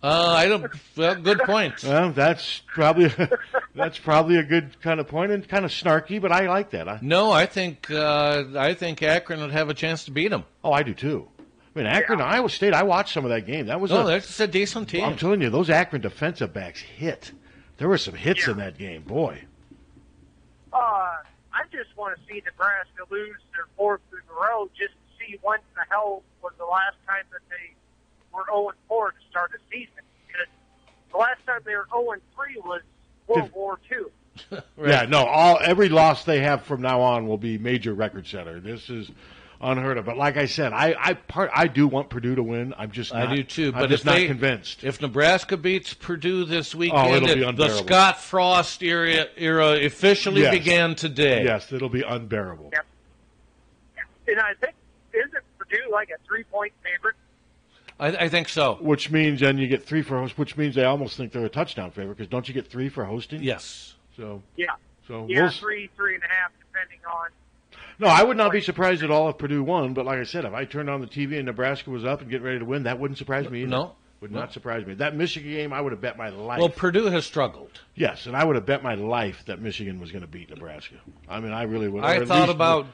[SPEAKER 8] I don't. Well, good point.
[SPEAKER 7] Well, that's probably a good kind of point and kind of snarky, but I like that.
[SPEAKER 8] No, I think Akron would have a chance to beat them.
[SPEAKER 7] Oh, I do too. I mean, Akron, Iowa State. I watched some of that game.
[SPEAKER 8] That's a decent team.
[SPEAKER 7] I'm telling you, those Akron defensive backs hit. There were some hits in that game, boy.
[SPEAKER 18] I just want to see Nebraska lose their fourth in a row just to see when the hell was the last time that they were 0-4 to start a season. Because the last time they were 0-3 was World War II.
[SPEAKER 7] Right. Yeah, no. Every loss they have from now on will be major record setter. This is unheard of. But like I said, I do want Purdue to win. I'm just not,
[SPEAKER 8] I do too.
[SPEAKER 7] I'm
[SPEAKER 8] but
[SPEAKER 7] just
[SPEAKER 8] if
[SPEAKER 7] not convinced.
[SPEAKER 8] If Nebraska beats Purdue this weekend,
[SPEAKER 7] it'll be unbearable.
[SPEAKER 8] the Scott Frost era officially began today.
[SPEAKER 7] Yes, it'll be unbearable.
[SPEAKER 18] Yep. And I think, isn't Purdue like a 3-point favorite?
[SPEAKER 8] I think so.
[SPEAKER 7] Which means then you get 3 for host. Which means they almost think they're a touchdown favorite because don't you get 3 for hosting?
[SPEAKER 8] Yes.
[SPEAKER 7] So
[SPEAKER 18] yeah.
[SPEAKER 7] So
[SPEAKER 18] yeah, 3.5, depending on.
[SPEAKER 7] No, I would not be surprised at all if Purdue won. But like I said, if I turned on the TV and Nebraska was up and getting ready to win, that wouldn't surprise me either.
[SPEAKER 8] No.
[SPEAKER 7] Would not surprise me. That Michigan game, I would have bet my life.
[SPEAKER 8] Well, Purdue has struggled.
[SPEAKER 7] Yes, and I would have bet my life that Michigan was going to beat Nebraska. I mean, I really would.
[SPEAKER 8] I thought about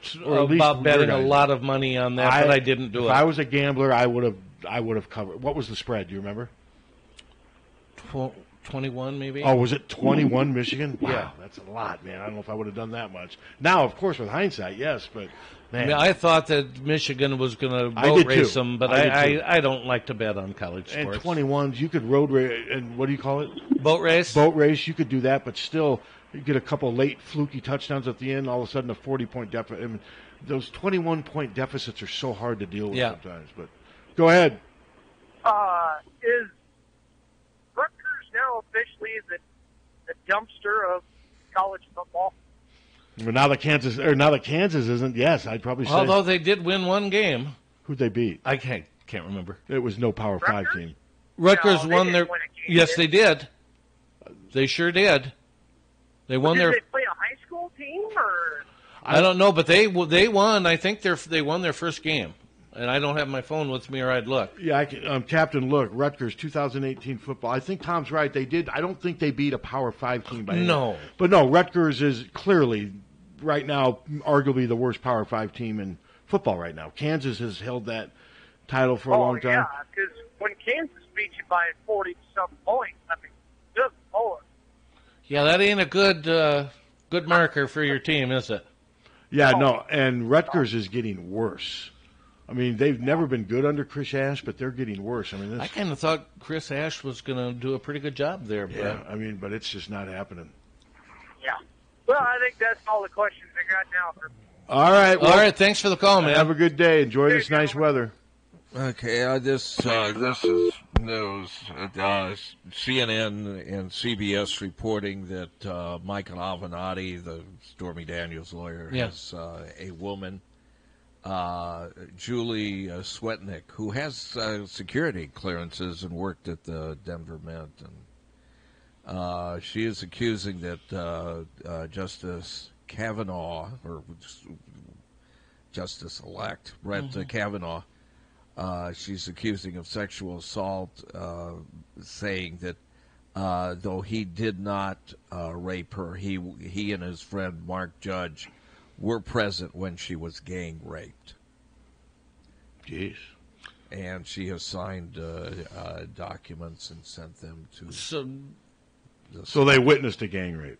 [SPEAKER 8] betting a lot of money on that, but I didn't do it.
[SPEAKER 7] If I was a gambler, I would have covered. What was the spread? Do you remember?
[SPEAKER 8] 21, maybe.
[SPEAKER 7] Oh, was it 21 Michigan? Wow,
[SPEAKER 8] yeah,
[SPEAKER 7] that's a lot, man. I don't know if I would have done that much. Now, of course, with hindsight, yes, but man,
[SPEAKER 8] I thought that Michigan was going to boat race them, but I don't like to bet on college sports.
[SPEAKER 7] And 21s, you could road race, and what do you call it?
[SPEAKER 8] Boat race.
[SPEAKER 7] Boat race. You could do that, but still, you get a couple late fluky touchdowns at the end. All of a sudden, a 40-point deficit. I mean, those 21-point deficits are so hard to deal with sometimes. But go ahead.
[SPEAKER 18] Is Rutgers now officially the dumpster of college football?
[SPEAKER 7] Well, now that Kansas isn't. Yes, I'd probably say.
[SPEAKER 8] Although they did win one game.
[SPEAKER 7] Who'd they beat?
[SPEAKER 8] I can't remember.
[SPEAKER 7] It was no Power 5 team.
[SPEAKER 8] Rutgers won their. Yes, they did. They sure did. They won their.
[SPEAKER 18] Did they play a high school team or?
[SPEAKER 8] I don't know, but they won. I think they won their first game. And I don't have my phone with me, or I'd look.
[SPEAKER 7] Yeah, Captain, look, Rutgers 2018 football. I think Tom's right. They did. I don't think they beat a Power 5 team by
[SPEAKER 8] no.
[SPEAKER 7] But no, Rutgers is clearly right now arguably the worst Power 5 team in football right now. Kansas has held that title for a long time.
[SPEAKER 18] Yeah, because when Kansas beat you by 40-something points, I mean, good Lord.
[SPEAKER 8] Yeah, that ain't a good marker for your team, is it?
[SPEAKER 7] Yeah, no, and Rutgers is getting worse. I mean, they've never been good under Chris Ash, but they're getting worse. I mean,
[SPEAKER 8] I kind of thought Chris Ash was going to do a pretty good job there.
[SPEAKER 7] Yeah, I mean, but it's just not happening.
[SPEAKER 18] Yeah. Well, I think that's all the questions I got now.
[SPEAKER 7] All right. Well,
[SPEAKER 8] all right. Thanks for the call, man.
[SPEAKER 7] Have a good day. Enjoy this nice weather.
[SPEAKER 1] Okay, this is news. CNN and CBS reporting that Michael Avenatti, the Stormy Daniels lawyer, has a woman, Julie Swetnick, who has security clearances and worked at the Denver Mint. And she is accusing that Justice Kavanaugh, or Justice-elect Brett Kavanaugh, she's accusing of sexual assault, saying that though he did not rape her, he and his friend Mark Judge were present when she was gang raped.
[SPEAKER 7] Jeez.
[SPEAKER 1] And she has signed documents and sent them to...
[SPEAKER 7] So they witnessed a gang rape?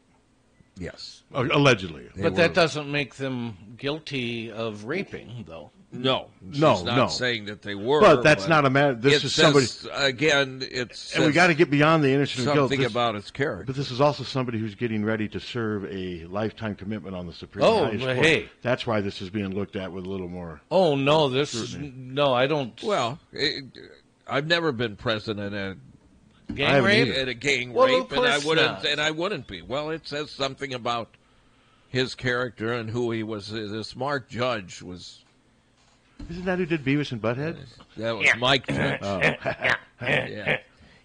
[SPEAKER 1] Yes.
[SPEAKER 7] Allegedly.
[SPEAKER 8] But that doesn't make them guilty of raping, though.
[SPEAKER 1] No. She's not saying that they were.
[SPEAKER 7] But that's not a matter. This is somebody...
[SPEAKER 1] Again, it's...
[SPEAKER 7] And we got to get beyond the innocent of guilt.
[SPEAKER 1] Something about its character.
[SPEAKER 7] But this is also somebody who's getting ready to serve a lifetime commitment on the Supreme Court.
[SPEAKER 8] Oh, hey.
[SPEAKER 7] That's why this is being looked at with a little more...
[SPEAKER 8] Oh, no, no, I don't...
[SPEAKER 1] Well, I've never been present in a...
[SPEAKER 8] Gang rape?
[SPEAKER 1] At a gang
[SPEAKER 8] well,
[SPEAKER 1] rape,
[SPEAKER 8] and
[SPEAKER 1] I wouldn't be. Well, it says something about his character and who he was. This Mark Judge was.
[SPEAKER 7] Isn't that who did Beavis and Butthead?
[SPEAKER 1] That was Mike Judge.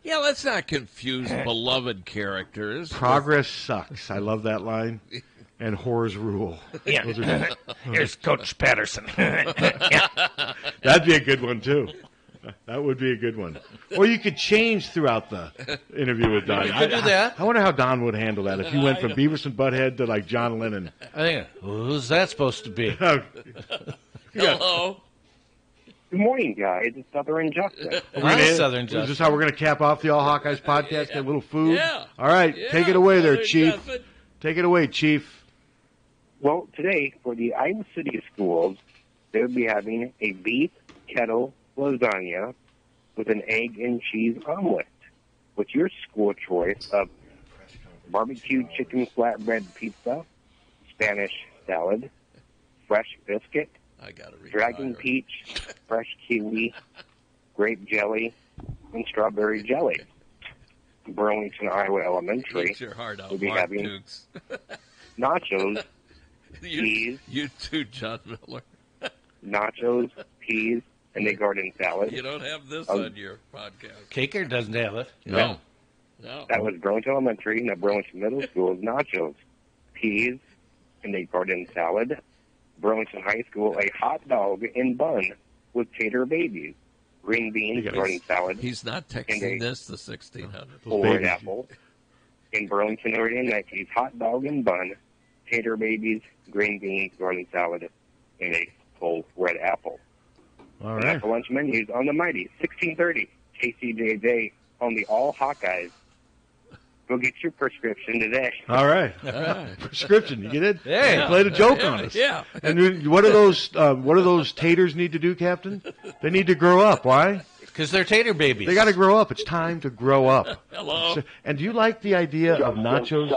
[SPEAKER 1] Yeah, let's not confuse beloved characters.
[SPEAKER 7] Progress sucks. I love that line. And whores rule.
[SPEAKER 8] Yeah. Here's Coach Patterson.
[SPEAKER 7] That'd be a good one, too. That would be a good one. Or you could change throughout the interview with Don.
[SPEAKER 8] You could do that.
[SPEAKER 7] I wonder how Don would handle that if you went from Beavis and Butthead to like John Lennon.
[SPEAKER 8] I think, who's that supposed to be?
[SPEAKER 1] Hello.
[SPEAKER 19] Good morning, guys. It's Southern Justice.
[SPEAKER 8] Southern Justice.
[SPEAKER 7] Is this how we're going to cap off the All Hawkeyes podcast? Get a little food?
[SPEAKER 1] Yeah.
[SPEAKER 7] All right.
[SPEAKER 1] Yeah,
[SPEAKER 7] take it away there,
[SPEAKER 1] Southern
[SPEAKER 7] Chief.
[SPEAKER 1] Justice.
[SPEAKER 7] Take it away, Chief.
[SPEAKER 19] Well, today, for the Iowa City schools, they'll be having a beef kettle lasagna with an egg and cheese omelet, with your school choice of barbecue chicken flatbread pizza, Spanish salad, fresh biscuit, dragon peach, fresh kiwi, grape jelly, and strawberry jelly. Burlington, Iowa Elementary
[SPEAKER 1] Eat your heart out,
[SPEAKER 19] will be
[SPEAKER 1] Mark
[SPEAKER 19] having
[SPEAKER 1] Dukes.
[SPEAKER 19] nachos, peas.
[SPEAKER 1] You too, John Miller.
[SPEAKER 19] Nachos, peas, and a garden salad.
[SPEAKER 1] You don't have this on your podcast.
[SPEAKER 8] Caker doesn't have it.
[SPEAKER 1] No.
[SPEAKER 19] That was Burlington Elementary. Now Burlington Middle School is nachos, peas, and a garden salad. Burlington High School, a hot dog and bun with tater babies, green beans, garden salad.
[SPEAKER 1] He's not texting this the 1600.
[SPEAKER 19] Whole red apple. In Burlington area, Nike's hot dog and bun, tater babies, green beans, garden salad, and a whole red apple.
[SPEAKER 7] All
[SPEAKER 19] And
[SPEAKER 7] right.
[SPEAKER 19] after lunch menus on the Mighty, 1630, KCJJ on the All Hawkeyes. Go get your prescription today.
[SPEAKER 7] All right. Prescription. You get it?
[SPEAKER 19] Hey.
[SPEAKER 7] You played a joke on us.
[SPEAKER 19] Yeah.
[SPEAKER 7] And what do those taters need to do, Captain? They need to grow up. Why?
[SPEAKER 8] Because they're tater babies.
[SPEAKER 7] They got to grow up. It's time to grow up.
[SPEAKER 1] Hello.
[SPEAKER 7] So, and do you like the idea of nachos?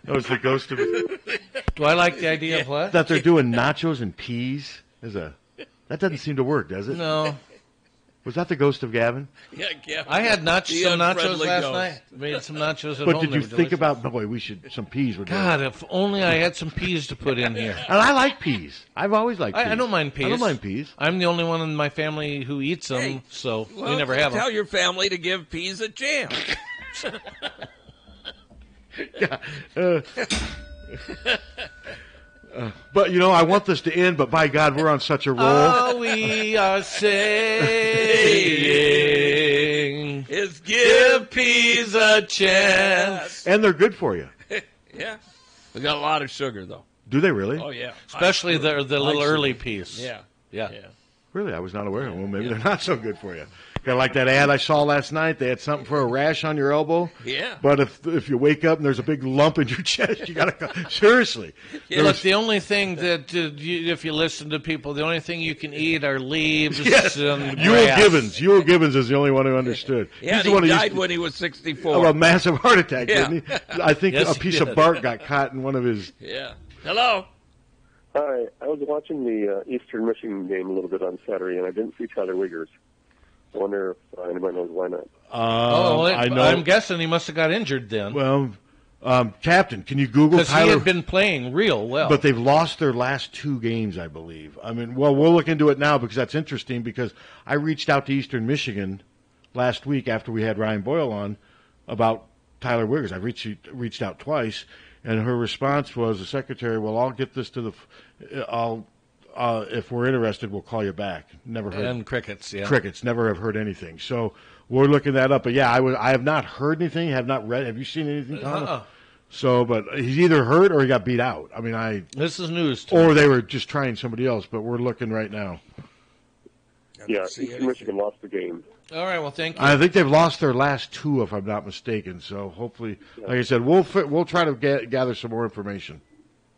[SPEAKER 7] That was the ghost of it.
[SPEAKER 8] Do I like the idea of what?
[SPEAKER 7] That they're doing nachos and peas. That doesn't seem to work, does it?
[SPEAKER 8] No.
[SPEAKER 7] Was that the ghost of Gavin?
[SPEAKER 1] Yeah, Gavin.
[SPEAKER 8] I had some nachos
[SPEAKER 1] unfriendly
[SPEAKER 8] last
[SPEAKER 1] ghost.
[SPEAKER 8] night. Made some nachos at
[SPEAKER 7] But
[SPEAKER 8] home.
[SPEAKER 7] did you
[SPEAKER 8] They were
[SPEAKER 7] think
[SPEAKER 8] delicious.
[SPEAKER 7] about, boy, some peas would
[SPEAKER 8] God, if only I had some peas to put in here.
[SPEAKER 7] And I like peas. I've always liked peas.
[SPEAKER 8] I don't mind peas.
[SPEAKER 7] I don't mind peas.
[SPEAKER 8] I'm the only one in my family who eats them, so
[SPEAKER 1] Well,
[SPEAKER 8] we never have
[SPEAKER 1] tell
[SPEAKER 8] them.
[SPEAKER 1] your family to give peas a chance.
[SPEAKER 7] But, I want this to end, but by God, we're on such a roll.
[SPEAKER 8] All we are saying
[SPEAKER 1] is
[SPEAKER 8] give peas a chance.
[SPEAKER 7] And they're good for you.
[SPEAKER 1] Yeah. We got a lot of sugar, though.
[SPEAKER 7] Do they really?
[SPEAKER 1] Oh, yeah.
[SPEAKER 8] Especially the little
[SPEAKER 1] sugar.
[SPEAKER 8] early peas.
[SPEAKER 1] Yeah.
[SPEAKER 8] Yeah.
[SPEAKER 7] Really? I was not aware. Well, maybe they're not so good for you. Kind of like that ad I saw last night. They had something for a rash on your elbow.
[SPEAKER 1] Yeah.
[SPEAKER 7] But if you wake up and there's a big lump in your chest, you got to go. Seriously.
[SPEAKER 8] Look, the only thing that, if you listen to people, the only thing you can eat are leaves
[SPEAKER 7] Yes.
[SPEAKER 8] and
[SPEAKER 7] Ewell
[SPEAKER 8] grass.
[SPEAKER 7] Gibbons. Ewell Gibbons is the only one who understood.
[SPEAKER 1] Yeah,
[SPEAKER 7] He's the
[SPEAKER 1] and
[SPEAKER 7] one
[SPEAKER 1] he
[SPEAKER 7] who
[SPEAKER 1] died
[SPEAKER 7] used to-
[SPEAKER 1] when he was 64.
[SPEAKER 7] of a massive heart attack,
[SPEAKER 1] Yeah.
[SPEAKER 7] didn't he? I think
[SPEAKER 8] Yes,
[SPEAKER 7] a
[SPEAKER 8] he
[SPEAKER 7] piece
[SPEAKER 8] did.
[SPEAKER 7] of bark got caught in one of his...
[SPEAKER 1] Yeah. Hello.
[SPEAKER 20] Hi, I was watching the Eastern Michigan game a little bit on Saturday, and I didn't see Tyler Wiggers. I wonder if anybody knows why not.
[SPEAKER 7] I know.
[SPEAKER 8] I'm guessing he must have got injured then.
[SPEAKER 7] Well, Captain, can you Google
[SPEAKER 8] Because he
[SPEAKER 7] Tyler?
[SPEAKER 8] had been playing real well.
[SPEAKER 7] But they've lost their last 2 games, I believe. I mean, well, we'll look into it now because that's interesting because I reached out to Eastern Michigan last week after we had Ryan Boyle on about Tyler Wiggers. I reached out twice, and her response was, the secretary, well, I'll get this to the if we're interested, we'll call you back. Never heard.
[SPEAKER 8] And crickets, yeah.
[SPEAKER 7] Crickets, never have heard anything. So we're looking that up. But yeah, I have not heard anything, have not read. Have you seen anything, Tom?
[SPEAKER 8] Uh-uh.
[SPEAKER 7] So, but he's either hurt or he got beat out. I mean,
[SPEAKER 8] This is news to
[SPEAKER 7] or
[SPEAKER 8] me.
[SPEAKER 7] they were just trying somebody else, but we're looking right now.
[SPEAKER 20] Yeah, Eastern Michigan lost the game.
[SPEAKER 8] All right, well, thank you.
[SPEAKER 7] I think they've lost their last 2, if I'm not mistaken. So hopefully, like I said, we'll try to gather some more information.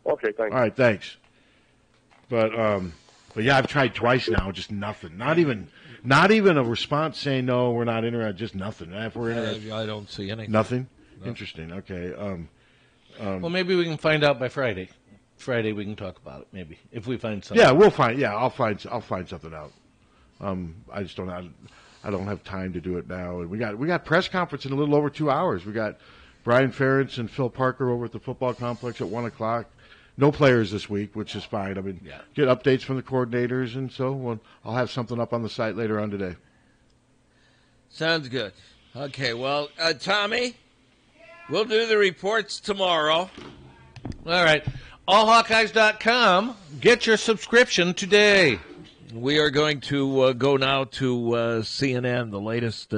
[SPEAKER 20] Okay, thanks.
[SPEAKER 7] All right, thanks. But yeah, I've tried twice now, just nothing. Not even a response saying no, we're not interested. Just nothing. If we're interested,
[SPEAKER 1] I don't see anything.
[SPEAKER 7] nothing.
[SPEAKER 1] No.
[SPEAKER 7] Interesting. Okay.
[SPEAKER 8] Well, maybe we can find out by Friday. Friday we can talk about it, maybe, if we find something.
[SPEAKER 7] Yeah, we'll find. Yeah, I'll find something out. I just don't. I don't have time to do it now. And we got press conference in a little over 2 hours. We got Brian Ferentz and Phil Parker over at the football complex at 1:00. No players this week, which is fine. I mean, get updates from the coordinators, and so I'll have something up on the site later on today.
[SPEAKER 1] Sounds good. Okay, well, Tommy, we'll do the reports tomorrow.
[SPEAKER 8] All right. AllHawkeyes.com. Get your subscription today.
[SPEAKER 1] We are going to go now to CNN, the latest